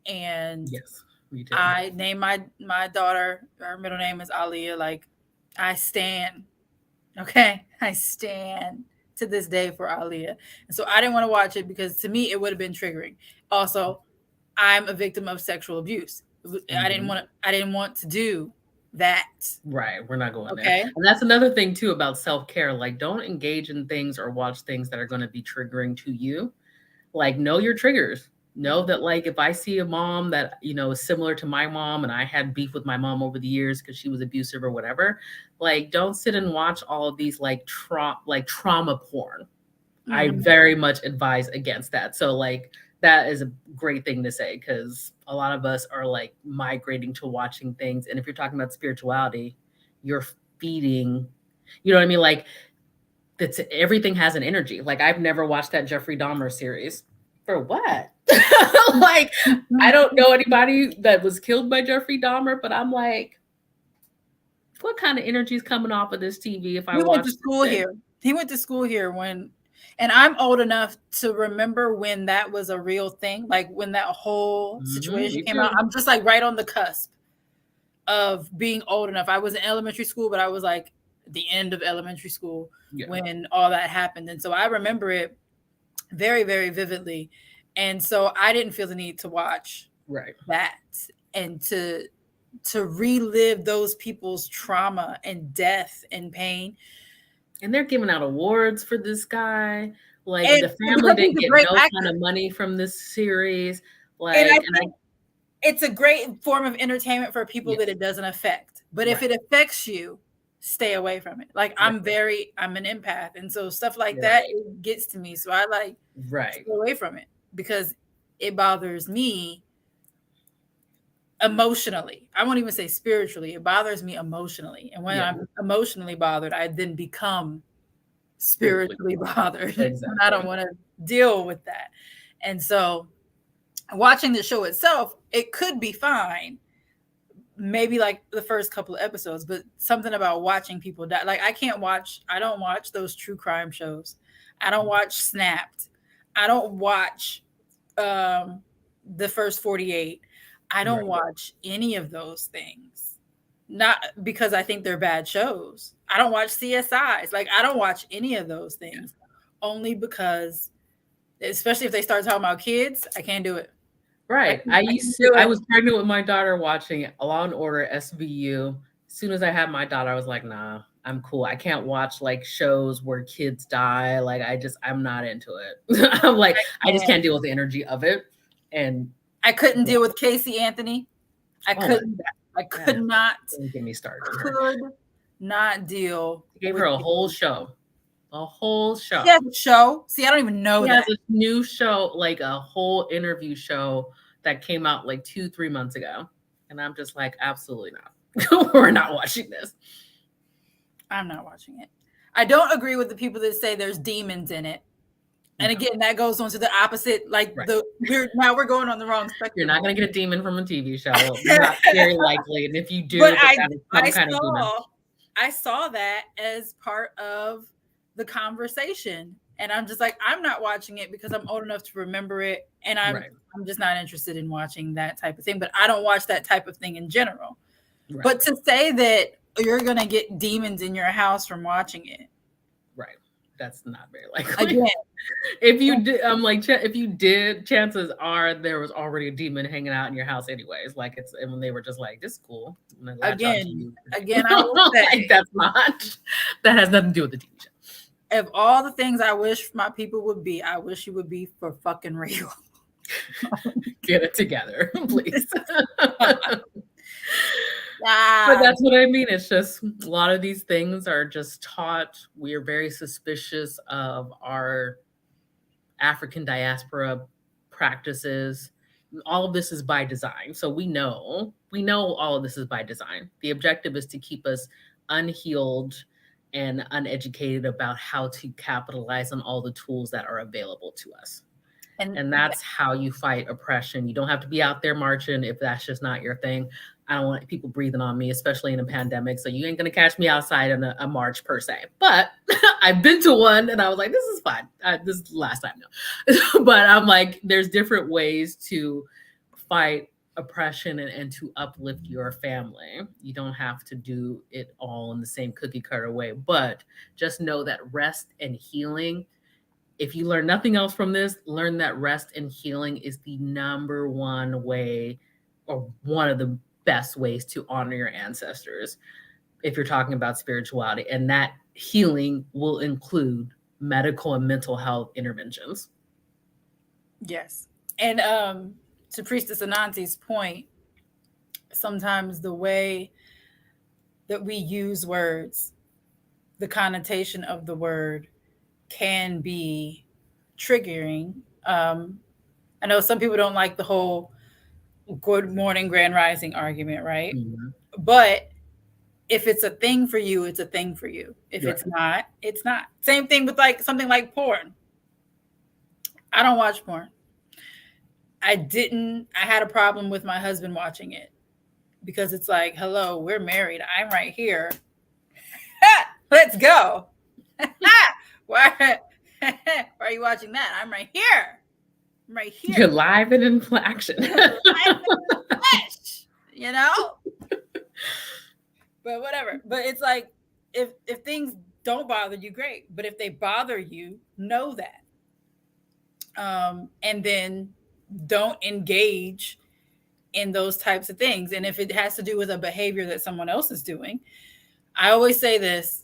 and Yes, me too. I named my daughter. Her middle name is Aaliyah. Like, I stand. Okay, I stand to this day for Aaliyah, and so I didn't want to watch it because to me it would have been triggering. Also, I'm a victim of sexual abuse. I didn't Mhm. want to. I didn't want to do that. Right. We're not going there. Okay. And that's another thing too about self-care. Like don't engage in things or watch things that are going to be triggering to you. Like know your triggers. Know that like if I see a mom that, is similar to my mom and I had beef with my mom over the years because she was abusive or whatever, like don't sit and watch all of these like trauma porn. I Mhm. very much advise against that. So like that is a great thing to say because a lot of us are like migrating to watching things. And if you're talking about spirituality, you're feeding, you know what I mean? Like that's everything has an energy. Like I've never watched that Jeffrey Dahmer series. For what? Like I don't know anybody that was killed by Jeffrey Dahmer, but I'm like, what kind of energy is coming off of this TV if I He went watch to this school thing? here. He went to school here when, and I'm old enough to remember when that was a real thing, like when that whole situation Me came out. too. I'm just like right on the cusp of being old enough. I was in elementary school, but I was like the end of elementary school Yeah. when all that happened. And so I remember it very, very vividly. And so I didn't feel the need to watch Right. that and to relive those people's trauma and death and pain. And they're giving out awards for this guy. Like And the family because didn't he's a get great no kind actor. of money from this series. And I Like, and I think it's a great form of entertainment for people that yes, it doesn't affect. But if right, it affects you, stay away from it. Like right, I'm an empath. And so stuff like that, right, it gets to me. So I like right. stay away from it because it bothers me emotionally. I won't even say spiritually. It bothers me emotionally. And when Yeah, I'm emotionally bothered, I then become spiritually. spiritually bothered. And I don't Exactly. want to deal with that. And so watching the show itself, it could be fine. Maybe like the first couple of episodes, but something about watching people die. Like I don't watch those true crime shows. I don't watch Snapped. I don't watch um the first 48. I don't Right, watch any of those things. Not because I think they're bad shows. I don't watch CSIs. Like I don't watch any of those yeah. things only because especially if they start talking about kids, I can't do it. Right. I can't do I it. was pregnant with my daughter watching Law and Order SVU. As soon as I had my daughter, I was like, nah, I'm cool. I can't watch like shows where kids die. Like I'm not into it. I'm like, I just And can't deal with the energy of it. And I couldn't yeah. deal with Casey Anthony. I Oh my couldn't. I God. could not. Don't get me started on her. Could not deal He gave her with a whole Casey. show. A whole She show. has a show. See, I don't even know He has that. a new show, like a whole interview show that came out like 2, 3 months ago. And I'm just like, absolutely not. We're not watching this. I'm not watching it. I don't agree with the people that say there's demons in it. And No. again, that goes on to the opposite. Like Right. we're going on the wrong You're spectrum not going here. to get a demon from a TV show. Not very likely. And if you But do, that is some kind of demon. I saw that as part of the conversation. And I'm just like, I'm not watching it because I'm old enough to remember it. And Right. I'm just not interested in watching that type of thing. But I don't watch that type of thing in general. Right. But to say that you're gonna get demons in your house from watching it. Right. That's not very likely. Again, If you did, I'm like, if you did, chances are there was already a demon hanging out in your house, anyways. Like it's and when they were just like, "This is cool," and then latch onto again, you. again, I will say, Like that's not. That has nothing to do with the TV show. of all the things I wish my people would be, I wish you would be for fucking real. Get it together, please. Ah, But that's what I mean. It's just a lot of these things are just taught. We are very suspicious of our African diaspora practices. All of this is by design. So we know all of this is by design. The objective is to keep us unhealed and uneducated about how to capitalize on all the tools that are available to us. And that's how you fight oppression. You don't have to be out there marching if that's just not your thing. I don't want people breathing on me, especially in a pandemic. So you ain't gonna catch me outside in a march per se. But I've been to one and I was like, this is fine. This is the last time now. But I'm like, there's different ways to fight oppression and to uplift your family. You don't have to do it all in the same cookie cutter way. But just know that rest and healing, if you learn nothing else from this, learn that rest and healing is the number one way or one of the best ways to honor your ancestors if you're talking about spirituality. And that healing will include medical and mental health interventions. Yes. And to Priestess Anansi's point, sometimes the way that we use words, the connotation of the word can be triggering. I know some people don't like the whole good morning, grand rising argument, right? Mhm. But if it's a thing for you, it's a thing for you. If Right. it's not, it's not. Same thing with like something like porn. I don't watch porn. I had a problem with my husband watching it because it's like, hello, we're married. I'm right here. Let's go. why, why are you watching that? I'm right here. I'm right here. You're live and in action. Flesh, you know? But whatever. But it's like if things don't bother you, great. But if they bother you, know that. And then don't engage in those types of things. And if it has to do with a behavior that someone else is doing, I always say this.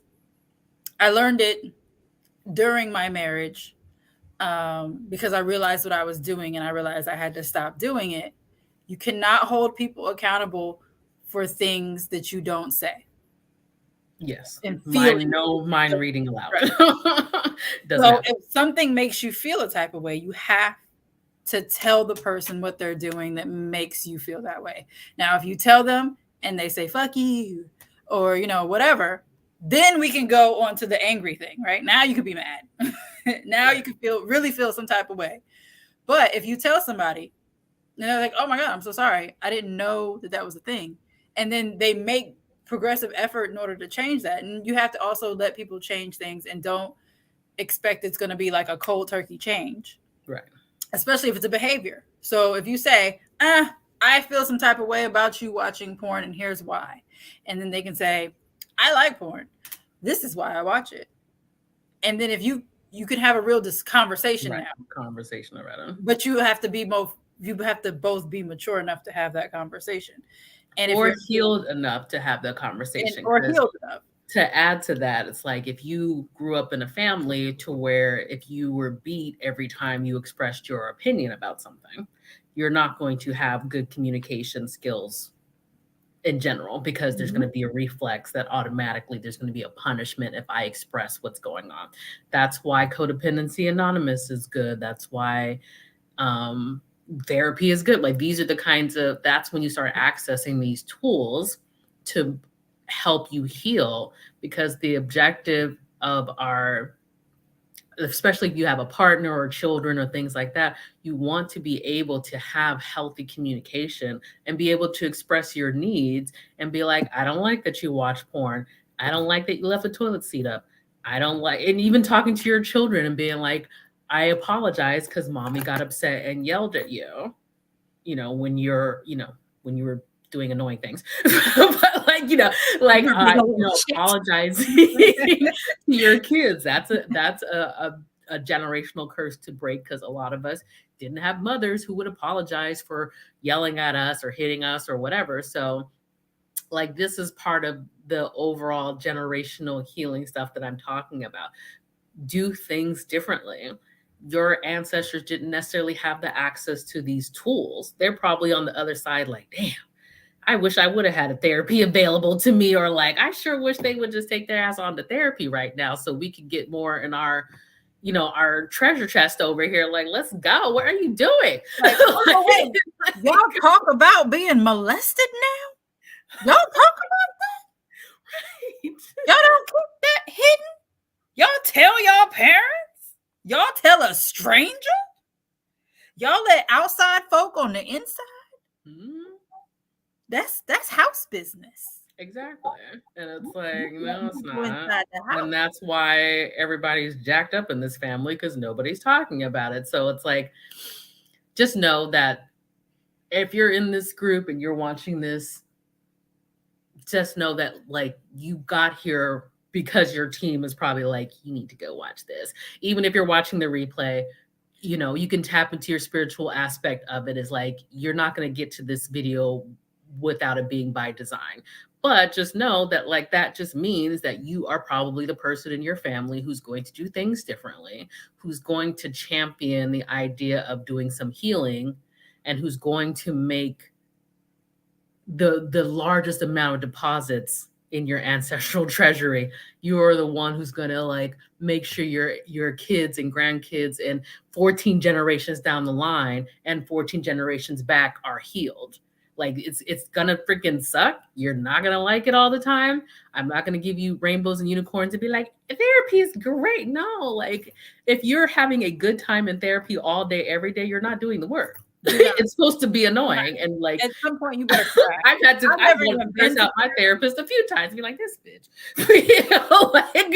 I learned it during my marriage because I realized what I was doing and I realized I had to stop doing it. You cannot hold people accountable for things that you don't say. Yes. And Mind, feeling. no mind reading aloud. Doesn't So happen. if something makes you feel a type of way, you have to tell the person what they're doing that makes you feel that way. Now, if you tell them and they say, fuck you, or, whatever, then we can go on to the angry thing, right? Now you could be mad. Now you can really feel some type of way. But if you tell somebody and they're like, oh my God, I'm so sorry. I didn't know that was a thing. And then they make progressive effort in order to change that. And you have to also let people change things and don't expect it's going to be like a cold turkey change. Right. Especially if it's a behavior. So if you say, I feel some type of way about you watching porn and here's why. And then they can say, I like porn. This is why I watch it. And then if you can have a real conversation Right. now. Conversation about it. But you have to both be mature enough to have that conversation. And or if you're healed enough to have that conversation. or healed enough. To add to that, it's like if you grew up in a family to where if you were beat every time you expressed your opinion about something, you're not going to have good communication skills in general because there's going to be a reflex that automatically there's going to be a punishment if I express what's going on. That's why Codependency Anonymous is good. That's why therapy is good. Like these are the kinds of, that's when you start accessing these tools to help you heal, because the objective of our, especially if you have a partner or children or things like that, you want to be able to have healthy communication and be able to express your needs and be like, I don't like that you watch porn. I don't like that you left the toilet seat up. I don't like, and even talking to your children and being like, I apologize because mommy got upset and yelled at you, when when you were doing annoying things. But apologizing to your kids. That's a generational curse to break, because a lot of us didn't have mothers who would apologize for yelling at us or hitting us or whatever. So like this is part of the overall generational healing stuff that I'm talking about. Do things differently. Your ancestors didn't necessarily have the access to these tools. They're probably on the other side like, damn, I wish I would have had a therapy available to me, or like, I sure wish they would just take their ass on to therapy right now so we could get more in our, our treasure chest over here. Like, let's go. What are you doing? Like, oh, wait. Y'all talk about being molested now? Y'all talk about that? Right. Y'all don't keep that hidden? Y'all tell y'all parents? Y'all tell a stranger? Y'all let outside folk on the inside? Mm-hmm. That's house business. Exactly. And it's like, no, it's not. And that's why everybody's jacked up in this family, because nobody's talking about it. So it's like, just know that if you're in this group and you're watching this, just know that like you got here because your team is probably like, you need to go watch this. Even if you're watching the replay, you can tap into your spiritual aspect of it. Is like, you're not going to get to this video without it being by design. But just know that like that just means that you are probably the person in your family who's going to do things differently, who's going to champion the idea of doing some healing, and who's going to make the largest amount of deposits in your ancestral treasury. You are the one who's going to like make sure your kids and grandkids and 14 generations down the line and 14 generations back are healed. Like it's gonna freaking suck. You're not gonna like it all the time. I'm not gonna give you rainbows and unicorns and be like, therapy is great. No, like if you're having a good time in therapy all day, every day, you're not doing the work. It's supposed to be annoying and like At some point, you better cry. I've I've wanted never even to curse been to out my therapist a few times and be like, this bitch. You know, like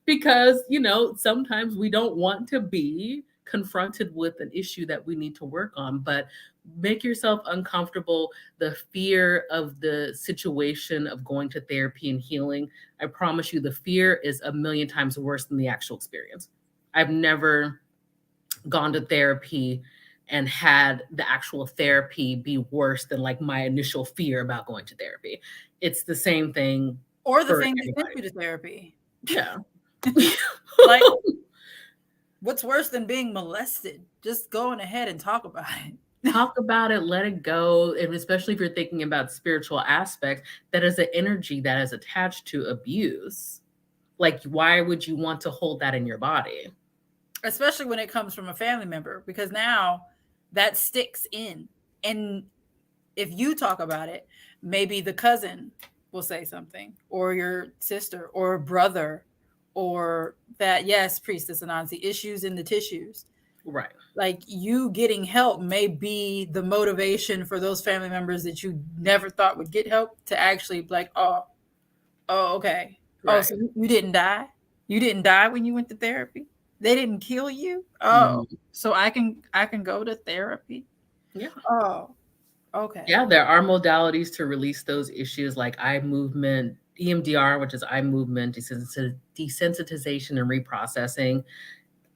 because, you know, sometimes we don't want to be confronted with an issue that we need to work on, but make yourself uncomfortable. The fear of the situation of going to therapy and healing, I promise you, the fear is a million times worse than the actual experience. I've never gone to therapy and had the actual therapy be worse than like my initial fear about going to therapy. It's the same thing. or the For thing that sent everybody. you to therapy. Yeah. Like, what's worse than being molested? Just going ahead and talk about it. Talk about it, let it go. And especially if you're thinking about spiritual aspects, that is an energy that is attached to abuse. Like, why would you want to hold that in your body? Especially when it comes from a family member, because now that sticks in. And if you talk about it, maybe the cousin will say something, or your sister or brother, or that, yes, priestess Anansi, issues in the tissues. Right. Like, you getting help may be the motivation for those family members that you never thought would get help to actually be like, oh, okay. Oh, Right. so you didn't die? You didn't die when you went to therapy? They didn't kill you? Oh, Mhm. so I can go to therapy? Yeah. Oh, okay. Yeah, there are modalities to release those issues like eye movement, EMDR, which is eye movement, desensitization and reprocessing.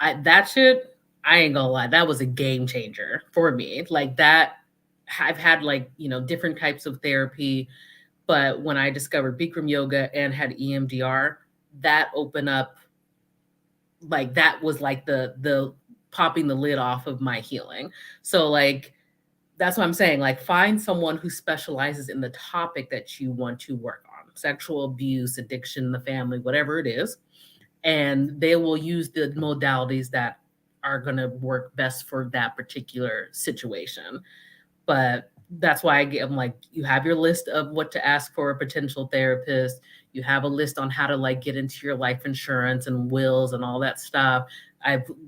That shit, I ain't gonna lie, that was a game changer for me. Like that, I've had like, you know, different types of therapy, but when I discovered Bikram yoga and had EMDR, that opened up, like that was like the popping the lid off of my healing. So like that's what I'm saying. Like, find someone who specializes in the topic that you want to work on: sexual abuse, addiction in the family, whatever it is. And they will use the modalities that are going to work best for that particular situation. But that's why I'm like, you have your list of what to ask for a potential therapist. You have a list on how to like get into your life insurance and wills and all that stuff.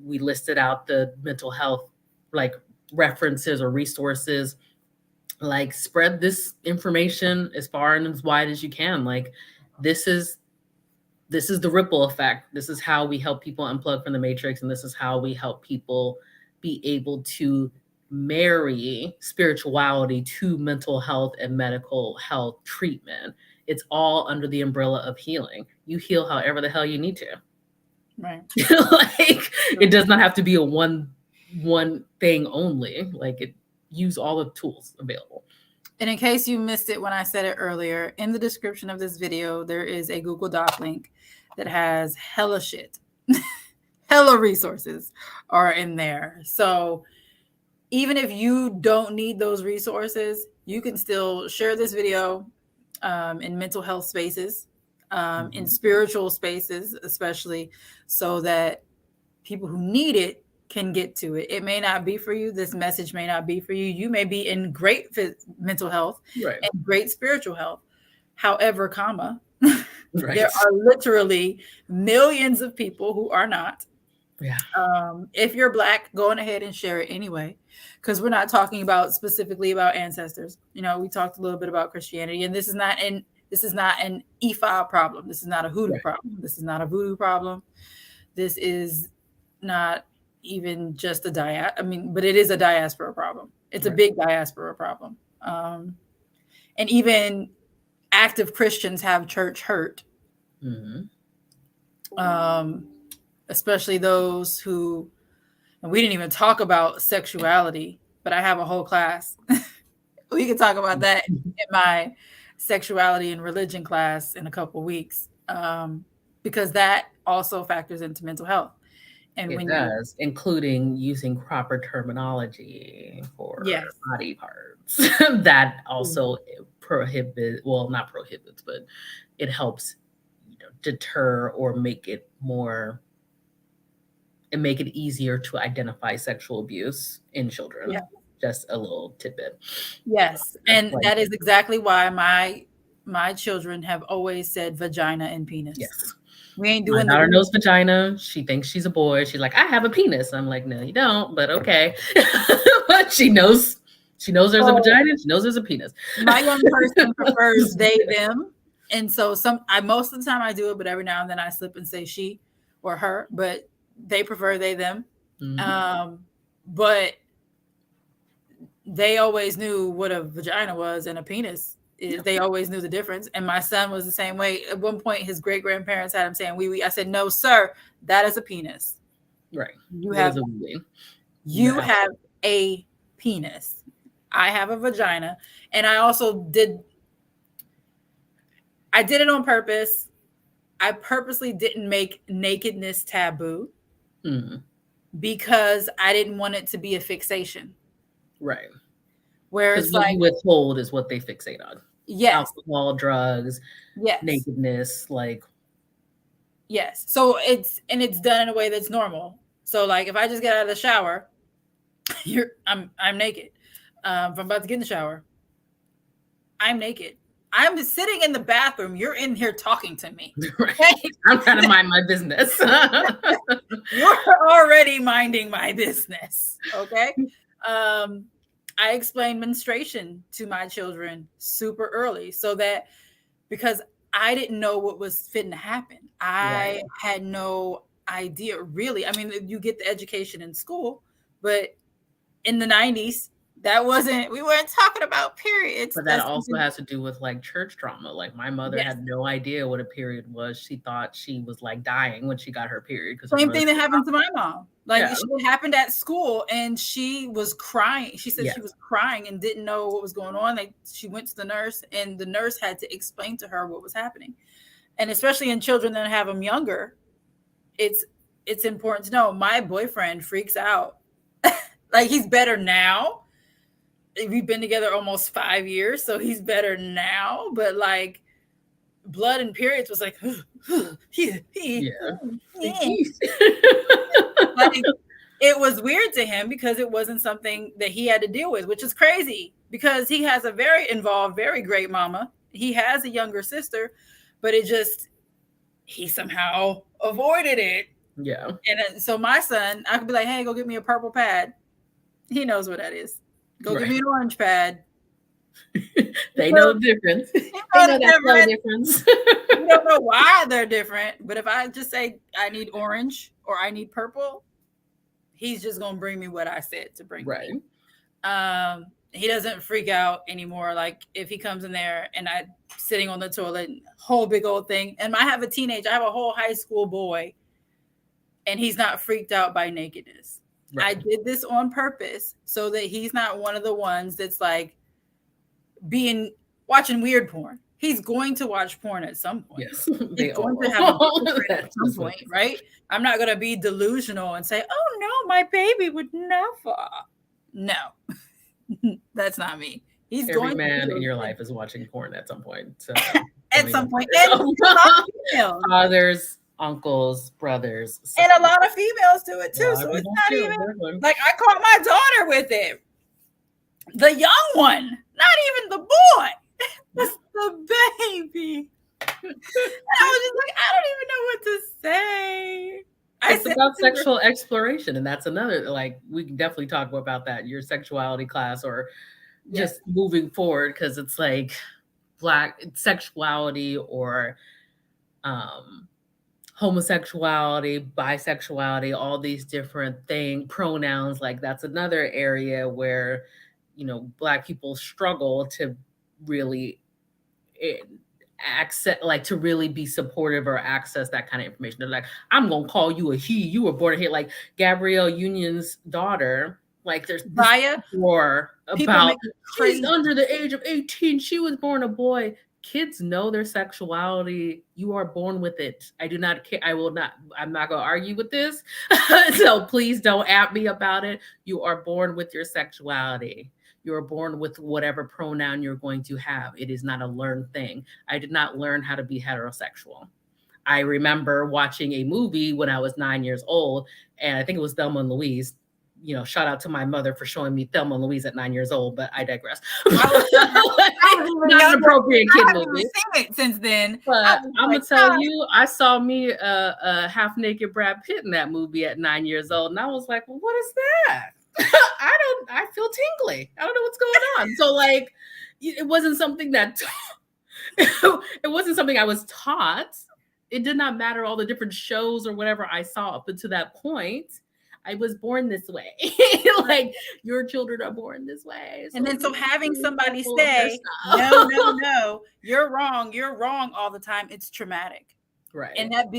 We listed out the mental health like references or resources. Like, spread this information as far and as wide as you can. Like, this is the ripple effect. This is how we help people unplug from the matrix, and this is how we help people be able to marry spirituality to mental health and medical health treatment. It's all under the umbrella of healing. You heal however the hell you need to. Right. Like, it does not have to be a one thing only. Like, it use all the tools available. And in case you missed it when I said it earlier, in the description of this video, there is a Google Doc link that has hella shit. Hella resources are in there. So even if you don't need those resources, you can still share this video in mental health spaces, in spiritual spaces, especially, so that people who need it can get to it. It may not be for you. This message may not be for you. You may be in great mental health Right. and great spiritual health. However, comma, Right. there are literally millions of people who are not. Yeah. If you're Black, go on ahead and share it anyway, because we're not talking about specifically about ancestors. You know, we talked a little bit about Christianity, and this is not an Ifa problem. This is not a hoodoo Right. problem. This is not a voodoo problem. This is not even just a but it is a diaspora problem. It's a big diaspora problem. And even active Christians have church hurt. Especially those and we didn't even talk about sexuality, but I have a whole class We can talk about that in my sexuality and religion class in a couple weeks, because that also factors into mental health. And It when you, does, including using proper terminology for yes, body parts. That also prohibit, well, not prohibits, but it helps, deter or make it more and make it easier to identify sexual abuse in yeah, children. Just a little tidbit. yes, That's and like, that is exactly why my children have always said vagina and penis. yes. We ain't My doing the daughter weird. knows vagina. She thinks she's a boy. She's like, I have a penis. I'm like, no, you don't, but okay. But she knows there's a So vagina. She knows there's a penis. my young person prefers they them, and so I most of the time I do it, but every now and then I slip and say she or her, but they prefer they them. Mhm. Um, but they always knew what a vagina was and a penis is. They always knew the difference. And my son was the same way. At one point, his great grandparents had him saying "wee wee." I said, "No, sir, that is a penis. Right. You What have is a wee? You you have have a penis. I have a vagina." And I did it on purpose. I purposely didn't make nakedness taboo mm, because I didn't want it to be a fixation. right. Where Because it's what like, you withhold is what they fixate on. yes, Alcohol, drugs, yes, nakedness, like yes. So it's done in a way that's normal. So like if I just get out of the shower, I'm naked. If I'm about to get in the shower, I'm naked. I'm just sitting in the bathroom. You're in here talking to me. right. Okay? I'm trying to mind my business. You're already minding my business. Okay. Um, I explained menstruation to my children super early so that because I didn't know what was fitting to happen. Right. I had no idea really. I mean, you get the education in school, but in the 90s, we weren't talking about periods. But that That's also something, has to do with like church trauma. Like my mother yes. had no idea what a period was. She thought she was like dying when she got her period because her Same mother. thing that happened to my mom. Like Yeah. it happened at school and she was crying. She said she Yes. was crying and didn't know what was going on. Like she went to the nurse and the nurse had to explain to her what was happening. And especially in children that have them younger, it's it's important to know. My boyfriend freaks out. Like he's better now. We've been together almost 5 years, so he's better now. But like blood and periods was like, Yeah. yeah. Like it was weird to him because it wasn't something that he had to deal with, which is crazy because he has a very involved, very great mama. He has a younger sister, but he somehow avoided it. Yeah. And so my son, I could be like, hey, go get me a purple pad. He knows what that is. Go get Right. me an orange pad. They So know the difference. you They know know the that color difference. difference. We don't know why they're different, but if I just say I need orange or I need purple, he's just gonna bring me what I said to bring Right. me. He doesn't freak out anymore. Like if he comes in there and I sitting on the toilet, whole big old thing, and I have a whole high school boy, and he's not freaked out by nakedness. I Right. did this on purpose so that he's not one of the ones that's like being watching weird porn. He's going to watch porn at some point. Yes. He's They going to all. have a boyfriend at That's some just what. point, right? I'm not going to be delusional and say, "Oh no, my baby would never." No, that's not me. He's Every going to man in do your it life is watching porn at some point. So don't at even some upset point, and yourself. a lot of females, Fathers, uncles, brothers, and a sons. lot of females do it A too. lot of So it's people not do, even exactly. like I caught my daughter with it. The young one, not even the boy, Yeah. it's the baby. I was just like, I don't even know what to say. I It's said about to her, sexual exploration, and that's another, like, we can definitely talk about that, your sexuality class, or yes, just moving forward, because it's like black sexuality or um homosexuality, bisexuality, all these different pronouns, like that's another area where, black people struggle to really eh, access, like to really be supportive or access that kind of information. They're like, I'm gonna call you a he, you were born here. Like Gabrielle Union's daughter, Like there's this Via war people about make it she's crazy. under the age of 18. She was born a boy. Kids know their sexuality. You are born with it. I do not care. I'm not going to argue with this. So please don't at me about it. You are born with your sexuality. You are born with whatever pronoun you're going to have. It is not a learned thing. I did not learn how to be heterosexual. I remember watching a movie when I was 9 years old, and I think it was Thelma and Louise. You know, shout out to my mother for showing me Thelma and Louise at 9 years old, but I digress. I was younger. I was even Not an younger. appropriate I kid haven't even movie. seen it since then. I But was I'm like, gonna tell God. you, I saw me a half naked Brad Pitt in that movie at 9 years old, and I was like, "Well, what is that?" I feel tingly. I don't know what's going on. So like, it wasn't something that it wasn't something I was taught. It did not matter all the different shows or whatever I saw up until that point. I was born this way. Like your children are born this way. And So then so having be somebody careful of their say, style. no, no, no, you're wrong all the time, it's traumatic. Right. And that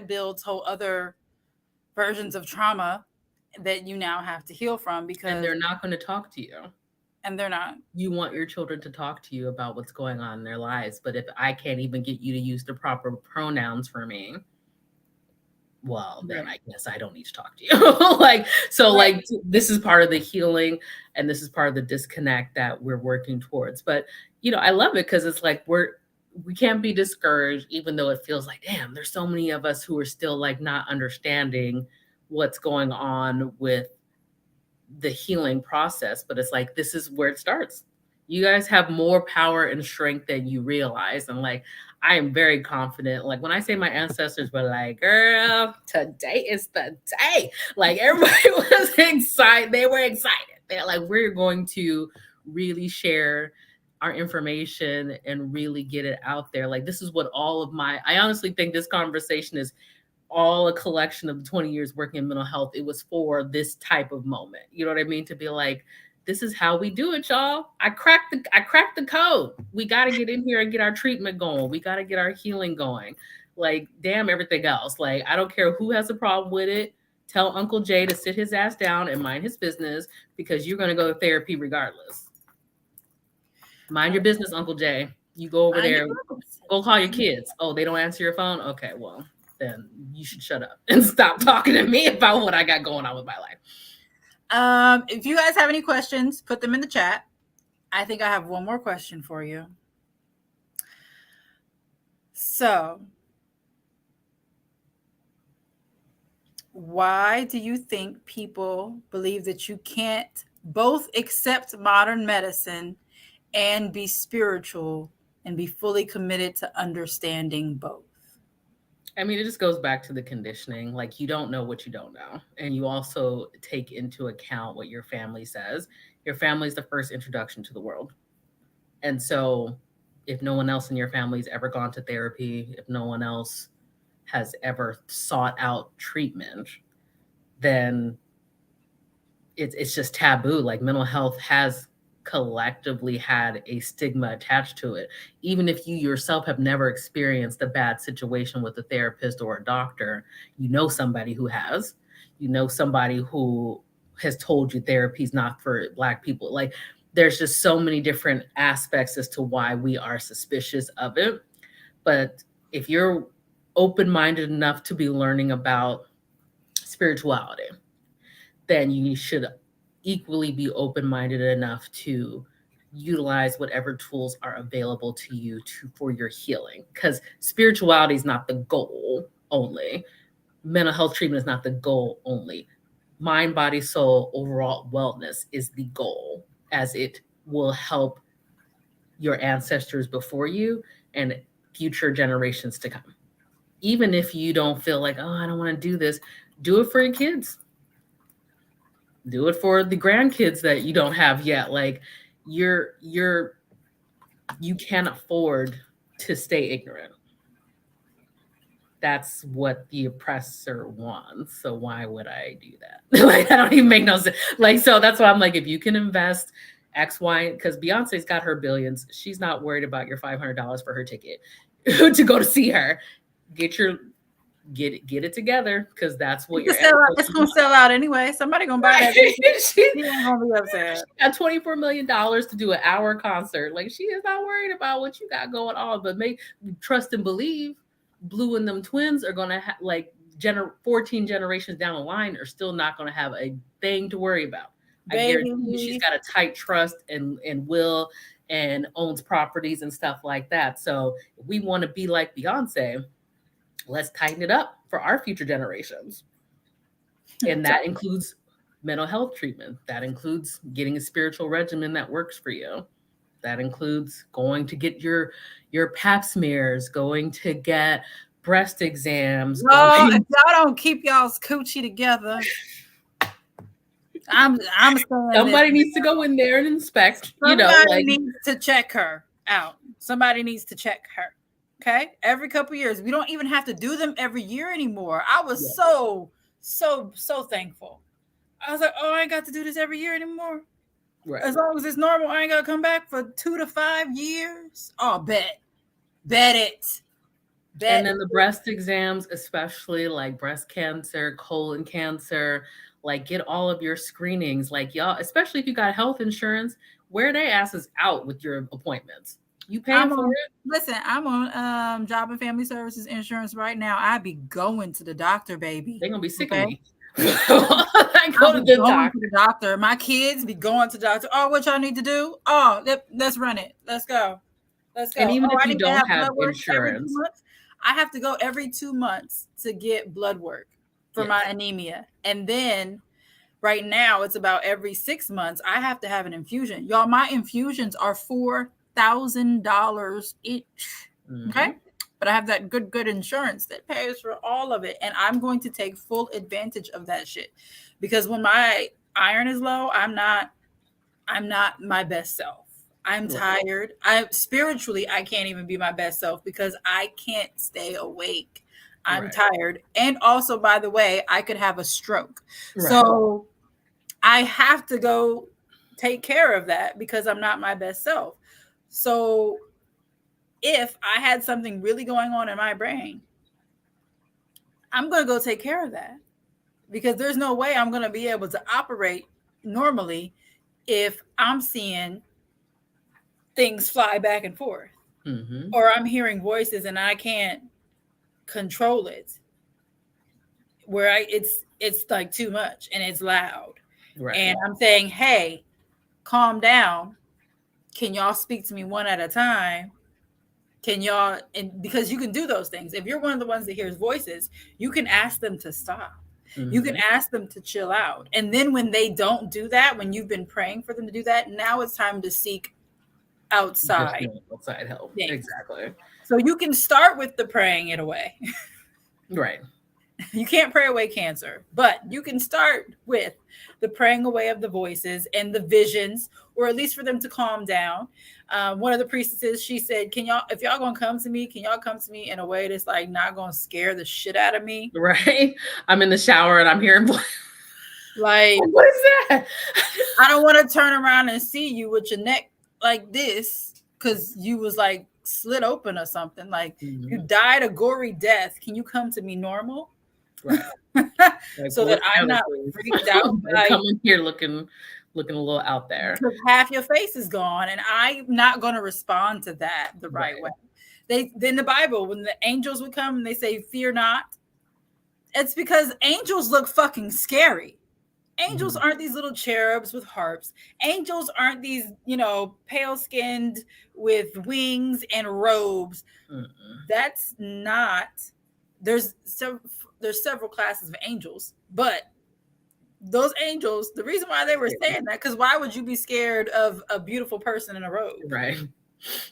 builds whole other versions of trauma that you now have to heal from, And because they're not going to talk to you. and they're not. You want your children to talk to you about what's going on in their lives. But if I can't even get you to use the proper pronouns for me, well, then I guess I don't need to talk to you. Like, so Right. like this is part of the healing and this is part of the disconnect that we're working towards. But I love it because it's like we can't be discouraged, even though it feels like, damn, there's so many of us who are still like not understanding what's going on with the healing process. But it's like this is where it starts. You guys have more power and strength than you realize. And like I am very confident. Like when I say my ancestors were like, girl, today is the day. Like everybody was excited. They were excited. They're like, we're going to really share our information and really get it out there. Like this is what I honestly think this conversation is all a collection of 20 years working in mental health. It was for this type of moment. You know what I mean? To be like, this is how we do it, y'all. I cracked the code. We got to get in here and get our treatment going. We got to get our healing going. Like, damn everything else. Like, I don't care who has a problem with it. Tell Uncle Jay to sit his ass down and mind his business because you're going to go to therapy regardless. Mind your business, Uncle Jay. You go over there, go call your kids. Oh, they don't answer your phone? Okay, well, then you should shut up and stop talking to me about what I got going on with my life. If you guys have any questions, put them in the chat. I think I have one more question for you. So, why do you think people believe that you can't both accept modern medicine and be spiritual and be fully committed to understanding both? I mean, it just goes back to the conditioning. Like, you don't know what you don't know. And you also take into account what your family says. Your family is the first introduction to the world. And so, if no one else in your family's ever gone to therapy, if no one else has ever sought out treatment, then it's just taboo. Like, mental health has collectively had a stigma attached to it. Even if you yourself have never experienced a bad situation with a therapist or a doctor, you know somebody who has. You know somebody who has told you therapy is not for Black people. Like there's just so many different aspects as to why we are suspicious of it. But if you're open-minded enough to be learning about spirituality, then you should equally be open-minded enough to utilize whatever tools are available to you for your healing, because spirituality is not the goal only. Mental health treatment is not the goal only. Mind, body, soul, overall wellness is the goal, as it will help your ancestors before you and future generations to come. Even if you don't feel like, oh, I don't want to do this, do it for your kids. Do it for the grandkids that you don't have yet. Like you can't afford to stay ignorant. That's what the oppressor wants. So why would I do that? Like that don't even make no sense. Like, so that's why I'm like, if you can invest X, Y, because Beyonce's got her billions. She's not worried about your $500 for her ticket to go to see her. Get your get it together because that's what It's your gonna sell out. ancestors It's gonna sell out anyway. Somebody gonna buy that. right. she, She ain't gonna be upset. she got $24 million to do an hour concert. Like she is not worried about what you got going on, but make trust and believe Blue and them twins are gonna like 14 generations down the line are still not gonna have a thing to worry about. I guarantee you she's Baby, got a tight trust and will and owns properties and stuff like that. So if we want to be like Beyonce, let's tighten it up for our future generations. And that includes mental health treatment. That includes getting a spiritual regimen that works for you. That includes going to get your pap smears, going to get breast exams, y'all, if going y'all don't keep y'all's coochie together, I'm saying this. somebody needs to go in there and inspect, Somebody like needs to check her out. Somebody needs to check her. Okay, every couple years. We don't even have to do them every year anymore. I was yeah, so thankful. I was like, oh, I ain't got to do this every year anymore. right. As long as it's normal, I ain't gotta come back for 2 to 5 years. Oh, bet it, And bet. then the breast exams, especially like breast cancer, colon cancer, like get all of your screenings. Like y'all, especially if you got health insurance, wear their asses out with your appointments. You paying I'm for on. it? Listen, I'm on Job and Family Services insurance right now. I be going to the doctor, baby. They're gonna be sick of Okay, me. I I go to be the going to doctor. the doctor. My kids be going to the doctor. Oh, what y'all need to do? Oh, let's run it. Let's go. Let's And go. even Oh, if I you need to don't have have blood work every two insurance, months. I have to go every 2 months to get blood work for my yes. anemia. And then right now it's about every 6 months. I have to have an infusion. Y'all, my infusions are $4,000 each. Okay. Hmm. But I have that good insurance that pays for all of it. And I'm going to take full advantage of that shit. Because when my iron is low, I'm not my best self. I'm Right. tired. I spiritually I can't even be my best self because I can't stay awake. I'm Right. tired. And also, by the way, I could have a stroke. Right. So I have to go take care of that because I'm not my best self. So if I had something really going on in my brain, I'm going to go take care of that because there's no way I'm going to be able to operate normally if I'm seeing things fly back and forth Hmm. or I'm hearing voices and I can't control it where it's like too much and it's loud Right. and I'm saying, "Hey, calm down. Can y'all speak to me one at a time? Can y'all?" And because you can do those things. If you're one of the ones that hears voices, you can ask them to stop. You can Hmm. ask them to chill out. And then when they don't do that, when you've been praying for them to do that, now it's time to seek outside Additional outside help. things. Exactly. So you can start with the praying it away. Right. You can't pray away cancer, but you can start with the praying away of the voices and the visions, or at least for them to calm down. One of the priestesses, she said, "Can y'all, if y'all gonna come to me, can y'all come to me in a way that's like not gonna scare the shit out of me? Right. I'm in the shower and I'm hearing Like, what is that? I don't want to turn around and see you with your neck like this because you was like slit open or something. Like you Mhm. died a gory death. Can you come to me normal?" Right. Like So pull that it I'm together, not please. freaked out Don't by come in here looking a little out there. because half your face is gone, and I'm not going to respond to that the right way. Right. They in the Bible, when the angels would come and they say, "Fear not," it's because angels look fucking scary. Angels Mhm. aren't these little cherubs with harps. Angels aren't these, pale skinned with wings and robes. Mm-mm. That's not. There's there's several classes of angels, but those angels, the reason why they were Scary. saying that, because why would you be scared of a beautiful person in a robe? Right.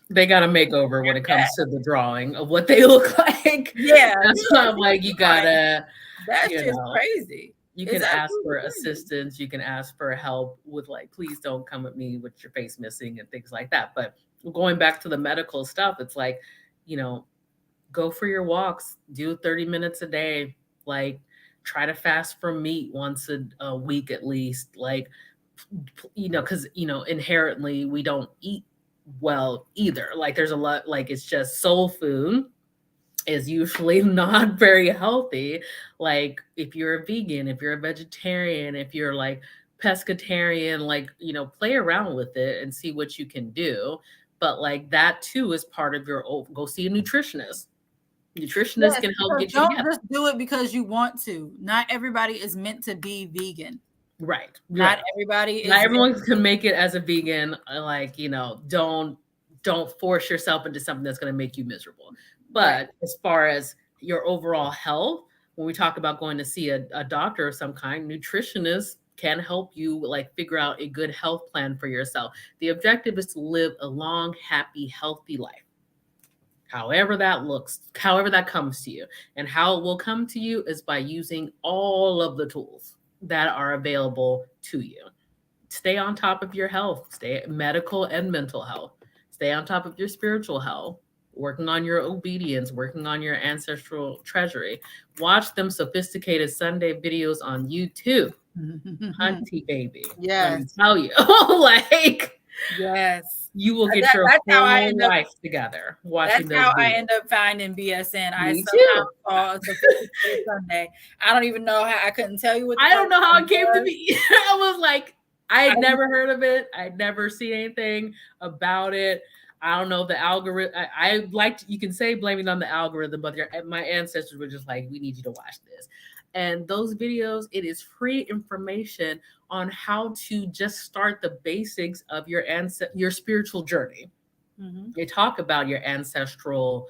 They got a makeover when it comes to the drawing of what they look like. Yeah, That's you're why like, I'm what are like, you you doing? gotta, That you shit's know, crazy. you It's can ask absolutely for crazy. assistance. You can ask for help with like, please don't come at me with your face missing and things like that. But going back to the medical stuff, it's like, you know, go for your walks, do 30 minutes a day, like try to fast from meat once a week at least. Like, because inherently we don't eat well either. Like there's a lot, like it's just soul food is usually not very healthy. Like if you're a vegan, if you're a vegetarian, if you're like pescatarian, like, play around with it and see what you can do. But like that too is part of your, go see a nutritionist. Nutritionists Yes, can help because get you don't together. just do it because you want to. Not everybody is meant to be vegan. Right. Not Right. everybody Not is meant everyone to can be. make it as a vegan. Like, don't force yourself into something that's going to make you miserable. Right. But as far as your overall health, when we talk about going to see a doctor of some kind, nutritionists can help you like figure out a good health plan for yourself. The objective is to live a long, happy, healthy life. However that looks, however that comes to you. And how it will come to you is by using all of the tools that are available to you. Stay on top of your health, stay medical and mental health, stay on top of your spiritual health, working on your obedience, working on your ancestral treasury. Watch them sophisticated Sunday videos on YouTube. Hunty baby, let Yes. me tell you, like Yes. you will get your That's how I whole end up. life together watching That's those how I videos. end up finding BSN. I Me somehow too. saw a sophisticated Sunday. I don't even know how. I couldn't tell you what the I don't know how program it came to was. me. I was like, I I, had never heard of it. I'd never seen anything about it. I don't know the algorithm. I liked. You can say blaming on the algorithm, but my ancestors were just like, we need you to watch this. And those videos, it is free information on how to just start the basics of your spiritual journey. Mhm. They talk about your ancestral,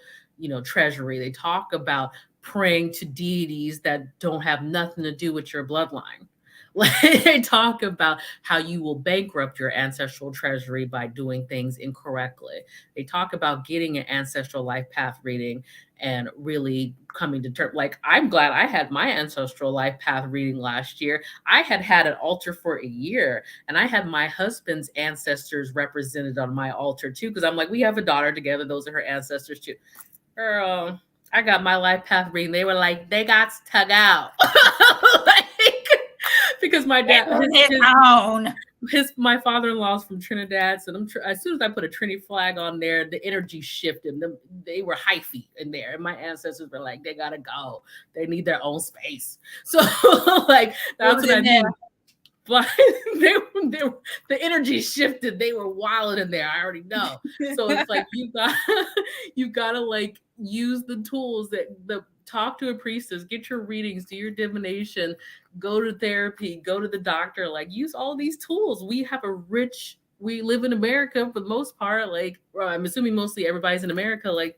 treasury. They talk about praying to deities that don't have nothing to do with your bloodline. Like they talk about how you will bankrupt your ancestral treasury by doing things incorrectly. They talk about getting an ancestral life path reading and really coming to terms. Like I'm glad I had my ancestral life path reading last year. I had had an altar for a year, and I had my husband's ancestors represented on my altar too, because I'm like, we have a daughter together. Those are her ancestors too. Girl, I got my life path reading. They were like, they got to go. Like, because my dad, On his own. my father-in-law's from Trinidad, so as soon as I put a Trini flag on there, the energy shifted. They were hyphy in there, and my ancestors were like, they gotta go. They need their own space. So, like, What that's was what I in there? mean. But the energy shifted. They were wild in there. I already know. So it's like you gotta like use the tools that the talk to a priestess, get your readings, do your divination, go to therapy, go to the doctor. Like use all these tools. We live in America for the most part. Like I'm assuming mostly everybody's in America. Like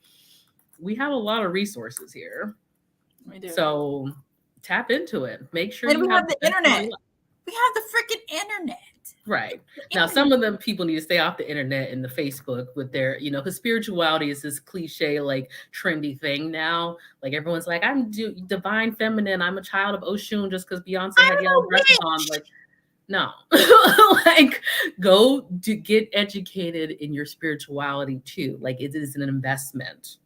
we have a lot of resources here. We do. So tap into it. Make sure And you we have have the the best of your internet. life. We have the freaking internet. Right. The Now, internet. some of them people need to stay off the internet and the Facebook with their, because spirituality is this cliche, like trendy thing now. Like everyone's like, I'm divine feminine. I'm a child of Oshun just because Beyonce I'm had a yellow dresses on. witch. Like, no. Like, go to get educated in your spirituality too. Like, it is an investment.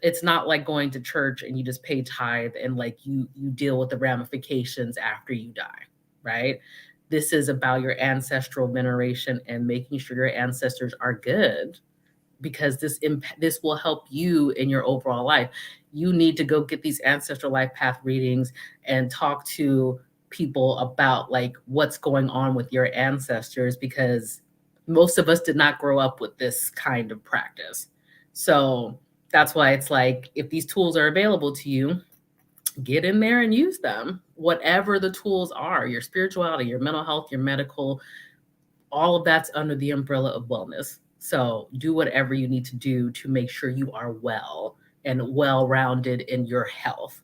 It's not like going to church and you just pay tithe and like you deal with the ramifications after you die, right? This is about your ancestral veneration and making sure your ancestors are good, because this will help you in your overall life. You need to go get these ancestral life path readings and talk to people about like what's going on with your ancestors, because most of us did not grow up with this kind of practice. So that's why it's like if these tools are available to you, get in there and use them. Whatever the tools are, your spirituality, your mental health, your medical, all of that's under the umbrella of wellness. So do whatever you need to do to make sure you are well and well rounded in your health.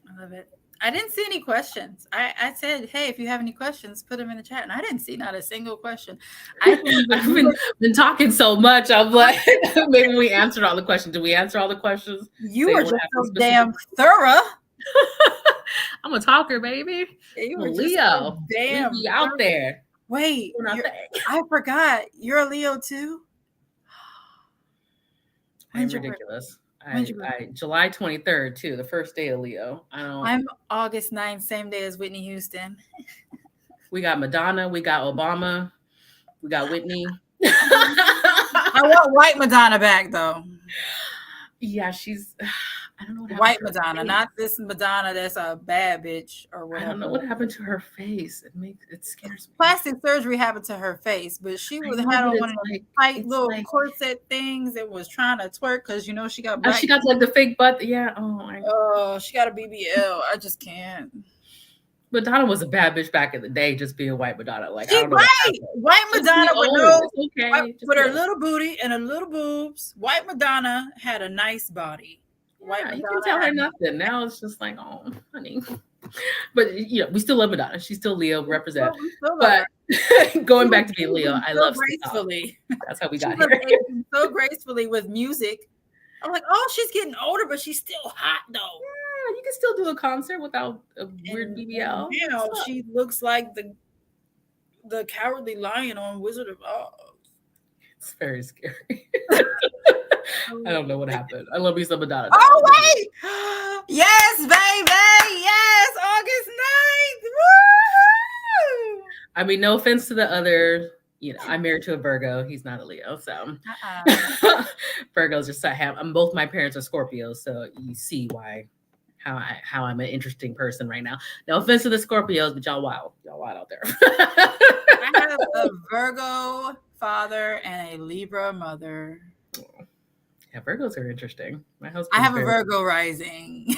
I love it. I didn't see any questions. I said, hey, if you have any questions, put them in the chat. And I didn't see not a single question. I think that I've been talking so much. I'm like, maybe we answered all the questions. Did we answer all the questions? you So were you just have so specific. damn thorough. I'm a talker, baby. You I'm a were just so Leo. damn We be out thorough. there. Wait, Doing our thing. I forgot. You're a Leo too? I'm When's your birthday? ridiculous. When's your birthday? July 23rd too, the first day of Leo. I'm August 9th, same day as Whitney Houston. We got Madonna, we got Obama, we got Whitney. I want white Madonna back though. Yeah, she's. I don't know what happened White to her Madonna, face. not this Madonna that's a bad bitch or I don't know whatever. what happened to her face. It scares me. Plastic surgery happened to her face, but she I would know, had but on one of them tight it's little like corset things and was trying to twerk because she got black. she got like the fake butt. Yeah. Oh, Oh, she got a BBL. I just can't. Madonna was a bad bitch back in the day, just being white Madonna. Like I She don't know what right, happened. white Just be Madonna with old. no, It's okay. Just with be her old. little booty and her little boobs. White Madonna had a nice body. White Yeah, you can Madonna tell had. her nothing. Now it's just like, oh, honey. But we still love Madonna. She's still Leo represent. We still love But her. going back to being Leo, Aging I so love skin tone. gracefully. That's how we She got was here. aging so gracefully with music. I'm like, oh, she's getting older, but she's still hot though. Yeah, you can still do a concert without a weird And BBL. now she looks like the cowardly lion on Wizard of Oz. It's very scary. I don't know what happened. I love me some Madonna Oh though. wait, yes, baby, yes, August 9th. Woo! I mean, no offense to the other. I'm married to a Virgo. He's not a Leo, so Virgos are so have. Both my parents are Scorpios, so you see why how I'm an interesting person right now. No offense to the Scorpios, but y'all wild out there. I have a Virgo father and a Libra mother. Yeah, Virgos are interesting. My I husband. have a Virgo rising.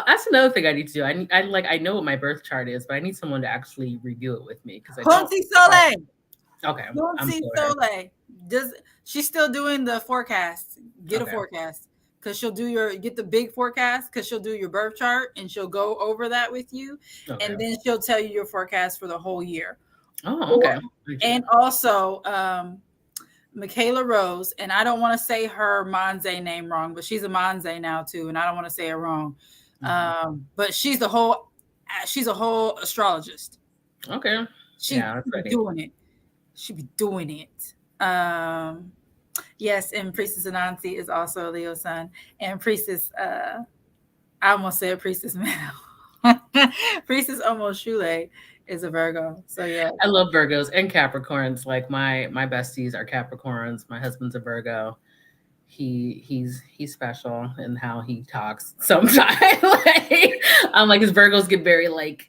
That's another thing I need to do. I know what my birth chart is, but I need someone to actually review it with me because I don't. Ponzi Soleil. Okay, I'm Ponzi for her. Soleil. She's still doing the forecast? Get a Okay. forecast because she'll get the big forecast because she'll do your birth chart and she'll go over that with you, Okay. and then she'll tell you your forecast for the whole year. Oh, okay. And also, Michaela Rose, and I don't want to say her Monze name wrong, but she's a Monze now too, and I don't want to say it wrong. But she's a whole astrologist. Okay. She's that's doing it. She be doing it. Yes, and Priestess Anansi is also a Leo sun, and Priestess I almost said Priestess Mel. Priestess Almost Shule is a Virgo. So yeah. I love Virgos and Capricorns. Like my besties are Capricorns. My husband's a Virgo. He's special in how he talks sometimes. I'm like his Virgos get very like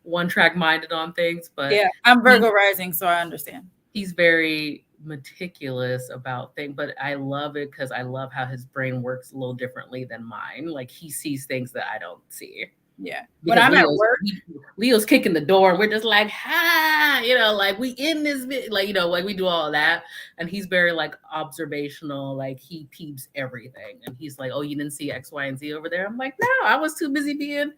one track minded on things, but yeah, I'm Virgo rising, so I understand. He's very meticulous about things, but I love it because I love how his brain works a little differently than mine. Like he sees things that I don't see. Yeah. Because when I'm at work, Leo's kicking the door and we're just like, like we in this like like we do all of that. And he's very like observational, like he peeps everything. And he's like, oh, you didn't see X, Y, and Z over there? I'm like, no, I was too busy being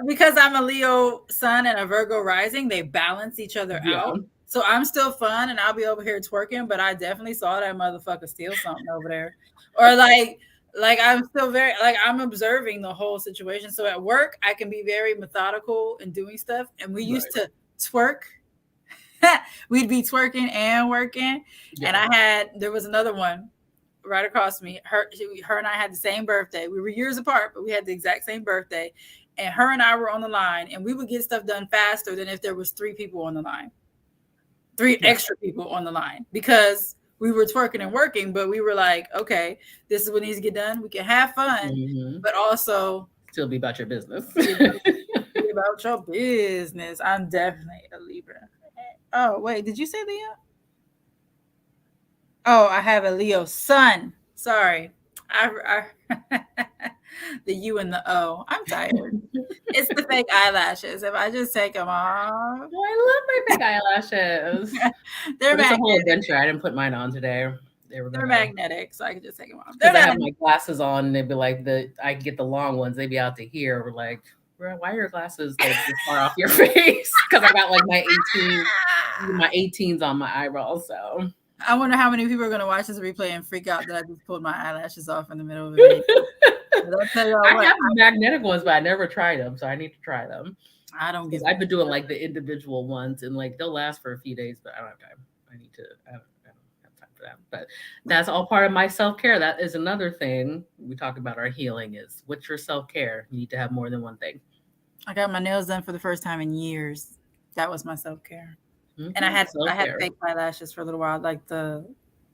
because I'm a Leo sun and a Virgo rising, they balance each other out. So I'm still fun and I'll be over here twerking, but I definitely saw that motherfucker steal something over there. Or like I'm still very I'm observing the whole situation. So at work, I can be very methodical in doing stuff. And we used to twerk. We'd be twerking and working. Yeah. And there was another one right across me. Her and I had the same birthday. We were years apart, but we had the exact same birthday. And her and I were on the line, and we would get stuff done faster than if there was 3 people on the line. 3 extra people on the line, because we were twerking and working, but we were like, okay, this is what needs to get done. We can have fun, but also still be about your business. Be about your business. I'm definitely a Libra. Oh, wait, did you say Leo? Oh, I have a Leo sun. Sorry. The U and the O. I'm tired. It's the fake eyelashes. If I just take them off. Oh, I love my fake eyelashes. They're a whole adventure. I didn't put mine on today. They're magnetic, so I can just take them off. Because I have my glasses on, and they'd be like I get the long ones. They'd be out to here. We're like, why are your glasses like this far off your face? Because I got like my 18s on my eyebrows. So I wonder how many people are going to watch this replay and freak out that I just pulled my eyelashes off in the middle of the video. I have magnetic ones, but I never tried them, so I need to try them. I don't get. I've been doing like the individual ones, and like they'll last for a few days, but I don't have time. I don't have time for that. But that's all part of my self-care. That is another thing we talk about. Our healing is what's your self-care. You need to have more than one thing. I got my nails done for the first time in years. That was my self-care. And I Self had care. fake eyelashes for a little while, like the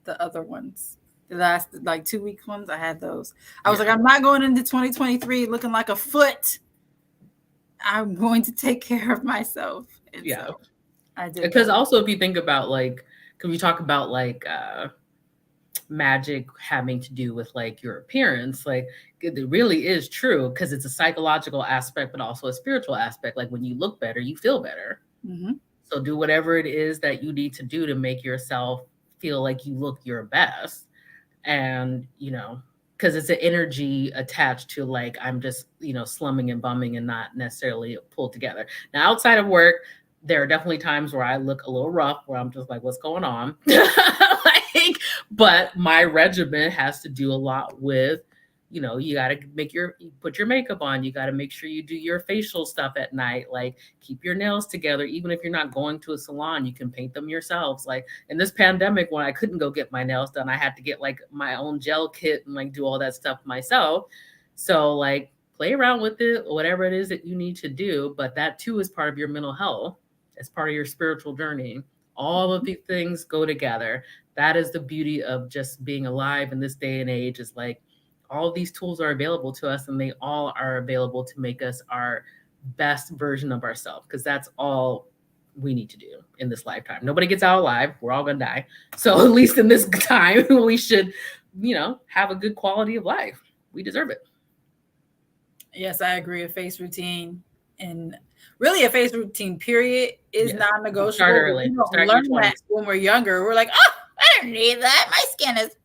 other ones. The last like 2 week ones, I had those. I was like, Yeah. I'm not going into 2023 looking like a foot. I'm going to take care of myself. And Yeah. so I did Because that. also, if you think about like, can we talk about like magic having to do with like your appearance? Like, it really is true because it's a psychological aspect, but also a spiritual aspect. Like, when you look better, you feel better. Mm-hmm. So do whatever it is that you need to do to make yourself feel like you look your best. And, because it's an energy attached to like, I'm just, slumming and bumming and not necessarily pulled together. Now, outside of work, there are definitely times where I look a little rough, where I'm just like, what's going on? Like, but my regimen has to do a lot with, you got to put your makeup on. You got to make sure you do your facial stuff at night. Like, keep your nails together. Even if you're not going to a salon, you can paint them yourselves. Like, in this pandemic, when I couldn't go get my nails done, I had to get like my own gel kit and like do all that stuff myself. So like, play around with it, whatever it is that you need to do. But that too is part of your mental health. It's part of your spiritual journey. All of these things go together. That is the beauty of just being alive in this day and age, is like, all of these tools are available to us, and they all are available to make us our best version of ourselves, because that's all we need to do in this lifetime. Nobody gets out alive. We're all gonna die. So at least in this time, we should, have a good quality of life. We deserve it. Yes, I agree. A face routine and really a face routine period is Yes. non-negotiable. Start But early. we don't Start in your learn that 20s. when we're younger. We're like, oh, I don't need that. My skin is perfect.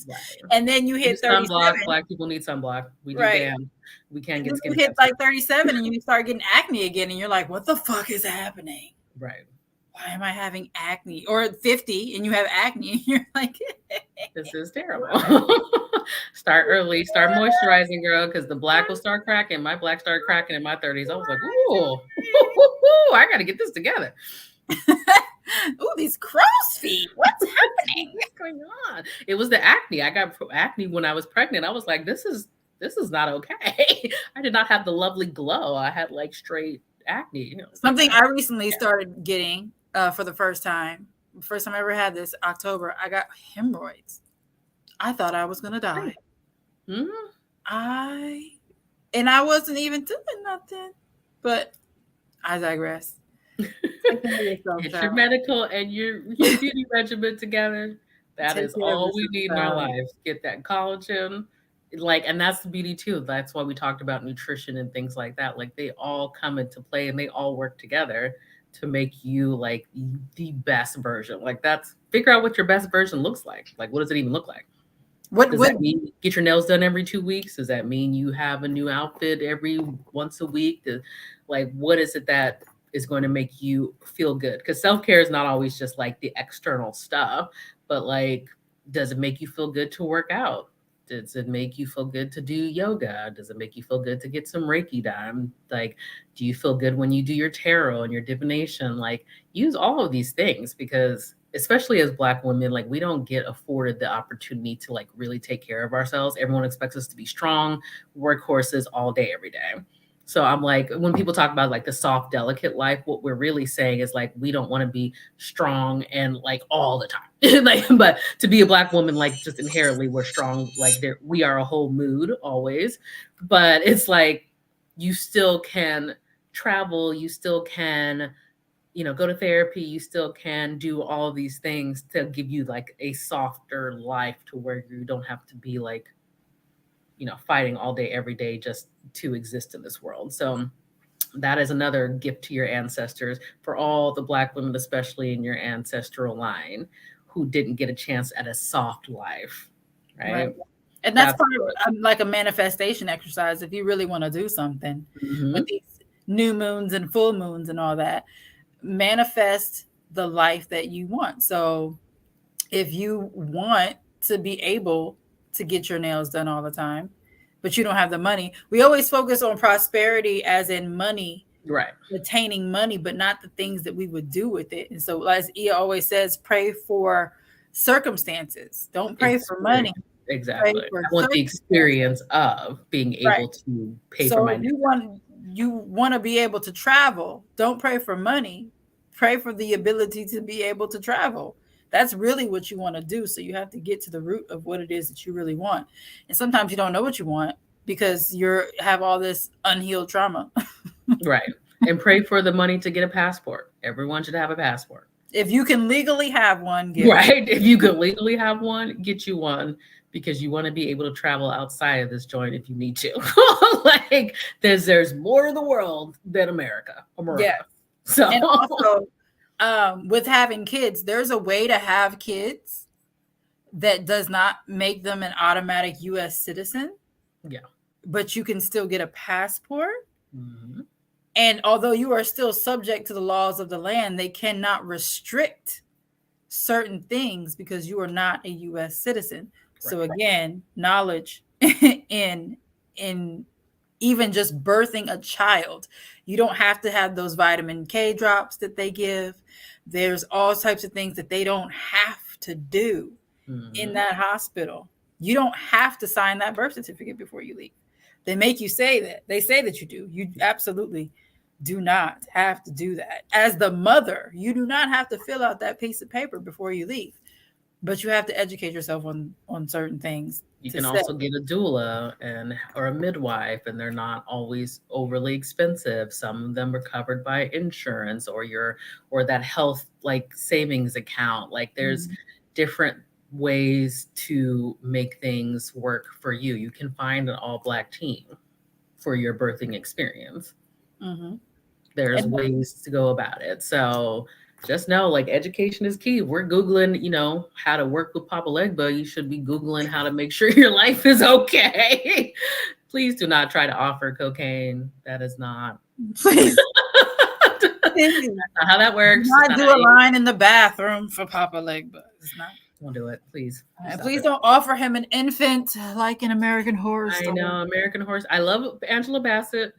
Right. And then you hit Use sunblock. 37, Black people need sunblock. We do right? damn. We can't And get then skin you hit cancer. like 37 and you start getting acne again, and you're like, what the fuck is happening? Right. Why am I having acne? Or at 50 and you have acne, and you're like, This is terrible. Start early. Start moisturizing, girl, because the black will start cracking. My black started cracking in my 30s. I was like, ooh, I got to get this together. ooh, these crow's feet. What's happening? What's going on? It was the acne. I got acne when I was pregnant. I was like, this is not okay. I did not have the lovely glow. I had like straight acne. Something I recently started getting for the first time. First time I ever had this, October, I got hemorrhoids. I thought I was gonna die. Mm-hmm. I wasn't even doing nothing. But I digress. Take care of yourself, Get your child. medical and your beauty regimen together. That Take is care of all we yourself, need in our child. lives. Get that collagen. Like, and that's the beauty too. That's why we talked about nutrition and things like that. Like, they all come into play and they all work together to make you like the best version. Like, that's, figure out what your best version looks like. Like, what does it even look like? What Does what that mean get your nails done every 2 weeks? Does that mean you have a new outfit every once a week? Like, what is it that is going to make you feel good? Because self-care is not always just like the external stuff, but like, does it make you feel good to work out? Does it make you feel good to do yoga? Does it make you feel good to get some Reiki done? Like, do you feel good when you do your tarot and your divination? Like, use all of these things, because especially as Black women, like, we don't get afforded the opportunity to like really take care of ourselves. Everyone expects us to be strong workhorses all day every day. So I'm like, when people talk about like the soft delicate life, what we're really saying is like, we don't want to be strong and like all the time. Like, but to be a Black woman, like, just inherently we're strong. Like, there, we are a whole mood always. But it's like, you still can travel, you still can, go to therapy, you still can do all of these things to give you like a softer life, to where you don't have to be like, fighting all day every day just to exist in this world. So that is another gift to your ancestors, for all the Black women, especially in your ancestral line, who didn't get a chance at a soft life, right? right? And that's That's part of like a manifestation exercise if you really want to do something with mm-hmm. these new moons and full moons and all that. Manifest the life that you want. So if you want to be able to get your nails done all the time, but you don't have the money, we always focus on prosperity as in money, Right. attaining money, but not the things that we would do with it. And so, as Ia always says, pray for circumstances. Don't pray for money. Pray Exactly. for I want the circumstances. experience of being Right. able to pay for So my if nails. you want to be able to travel, don't pray for money. pray for the ability to be able to travel. That's really what you want to do. So you have to get to the root of what it is that you really want. And sometimes you don't know what you want because you're have all this unhealed trauma. Right. And pray for the money to get a passport. Everyone should have a passport. If you can legally have one, get one. Right. If you could legally have one, get you one because you want to be able to travel outside of this joint if you need to. Like there's more to the world than Yeah. America. So And also, with having kids, there's a way to have kids that does not make them an automatic US citizen. Yeah. But you can still get a passport. Mm-hmm. And although you are still subject to the laws of the land, they cannot restrict certain things because you are not a US citizen. So Right. again, knowledge in even just birthing a child. You don't have to have those vitamin K drops that they give. There's all types of things that they don't have to do in that hospital. You don't have to sign that birth certificate before you leave. They make you say that. They say that you do. You absolutely do not have to do that. As the mother, you do not have to fill out that piece of paper before you leave. But you have to educate yourself on certain things. You To can say. also get a doula and or a midwife, and they're not always overly expensive. Some of them are covered by insurance or that health like savings account. Like there's different ways to make things work for you. You can find an all Black team for your birthing experience. Mm-hmm. There's ways to go about it. So just know like education is key. If we're Googling, how to work with Papa Legba, you should be Googling how to make sure your life is okay. Please do not try to offer cocaine. That is not Please. That's not how that works. Do not do a line in the bathroom for Papa Legba. It's not. Don't do it, please. And please don't offer him an infant like in American Horror Story. I know American Horror. I love Angela Bassett,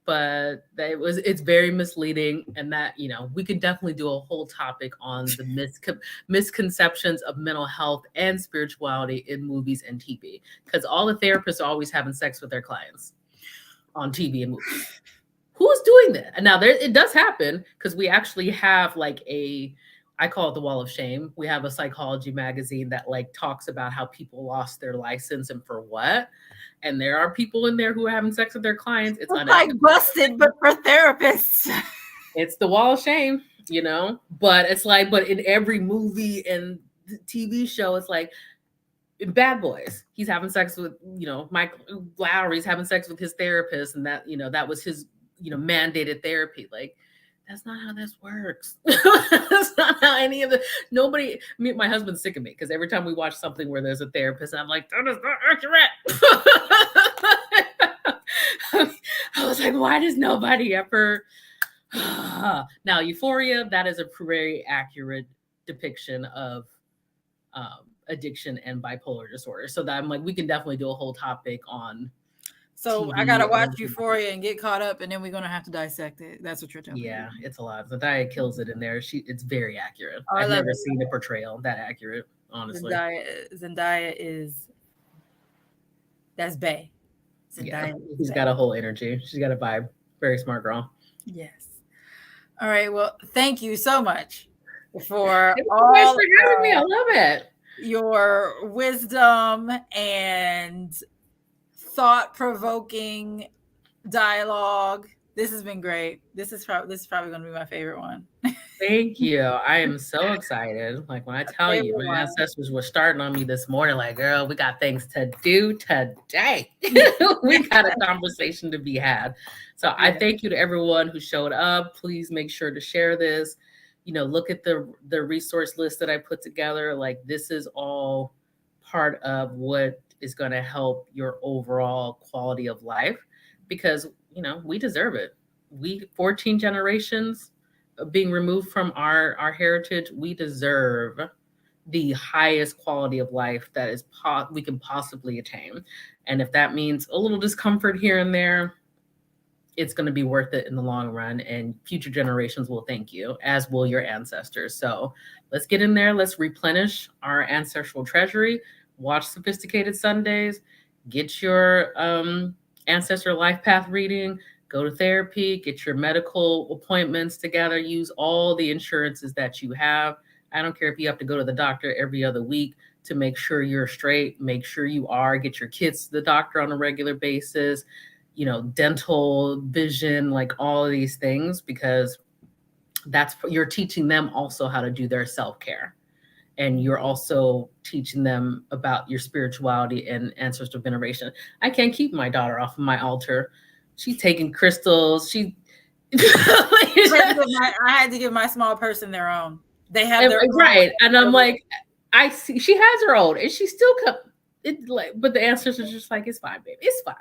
but it's very misleading, and that we could definitely do a whole topic on the misconceptions of mental health and spirituality in movies and TV, because all the therapists are always having sex with their clients on TV and movies. Who's doing that? And now it does happen because we actually have like I call it the wall of shame. We have a psychology magazine that like talks about how people lost their license and for what. And there are people in there who are having sex with their clients. It's like busted, but for therapists. It's the wall of shame, But it's like, but in every movie and TV show, it's like in Bad Boys, he's having sex with, Mike Lowry's having sex with his therapist, and that, that was his, mandated therapy. Like, that's not how this works. That's not how any of my husband's sick of me because every time we watch something where there's a therapist, I'm like, that is not accurate. I was like, why does nobody ever? Now, Euphoria, that is a very accurate depiction of addiction and bipolar disorder. So that I'm like, we can definitely do a whole topic on. So TV I gotta watch Euphoria and get caught up, and then we're gonna have to dissect it. That's what you're telling me. Yeah, it's a lot. Zendaya kills it in there. It's very accurate. I've never seen a portrayal that accurate, honestly. Zendaya that's Bae. Zendaya. She's got a whole energy. She's got a vibe. Very smart girl. Yes. All right. Well, thank you so much for having me. I love it. Your wisdom and thought-provoking dialogue. This has been great. This is probably going to be my favorite one. Thank you. I am so excited. Like when I tell you, my ancestors were starting on me this morning, like, girl, we got things to do today. We got a conversation to be had. So I thank you to everyone who showed up. Please make sure to share this. Look at the resource list that I put together. Like this is all part of what is going to help your overall quality of life because, we deserve it. We 14 generations being removed from our heritage, we deserve the highest quality of life that is we can possibly attain. And if that means a little discomfort here and there, it's going to be worth it in the long run, and future generations will thank you, as will your ancestors. So let's get in there. Let's replenish our ancestral treasury, watch Sophisticated Sundays, get your ancestor life path reading, go to therapy, get your medical appointments together, use all the insurances that you have. I don't care if you have to go to the doctor every other week to make sure you're straight, make sure you are, get your kids to the doctor on a regular basis, dental, vision, like all of these things, because you're teaching them also how to do their self-care. And you're also teaching them about your spirituality and ancestral veneration. I can't keep my daughter off of my altar. She's taking crystals. I had to give my small person their own. They have their own. Right. And I'm like, I see she has her own, and she still but the answers are just like, it's fine, baby. It's fine,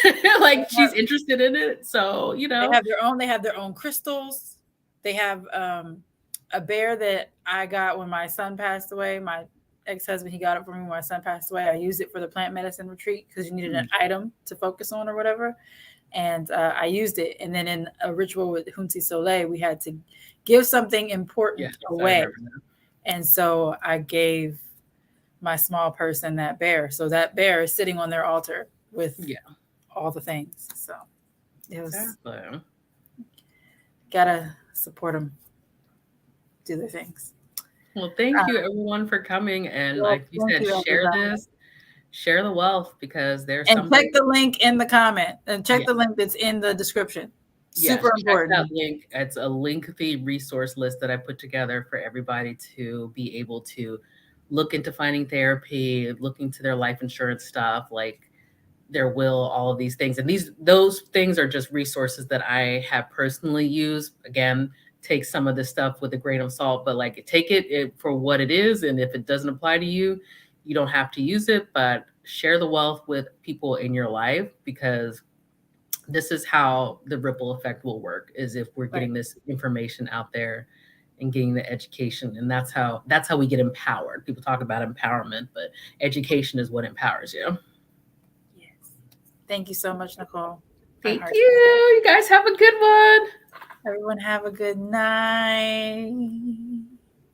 baby. Like she's interested in it. So, they have their own. They have their own crystals. They have a bear that I got when my son passed away. My ex-husband, he got it for me when my son passed away. I used it for the plant medicine retreat because you needed an item to focus on or whatever. And I used it. And then in a ritual with Hunti Soleil, we had to give something important away. And so I gave my small person that bear. So that bear is sitting on their altar with all the things. So it was gotta support them, do their things. Well, thank you everyone for coming. And like you said, share the wealth, because there's check the link in the comment and check the link that's in the description. Super important. That link. It's a lengthy resource list that I put together for everybody to be able to look into finding therapy, look into their life insurance stuff, like their will, all of these things. And those things are just resources that I have personally used. Again, take some of this stuff with a grain of salt, but like take it for what it is. And if it doesn't apply to you, you don't have to use it, but share the wealth with people in your life, because this is how the ripple effect will work, is if we're getting this information out there and getting the education. And that's how we get empowered. People talk about empowerment, but education is what empowers you. Yes. Thank you so much, Nicole. Thank you. You guys have a good one. Everyone have a good night.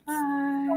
Bye.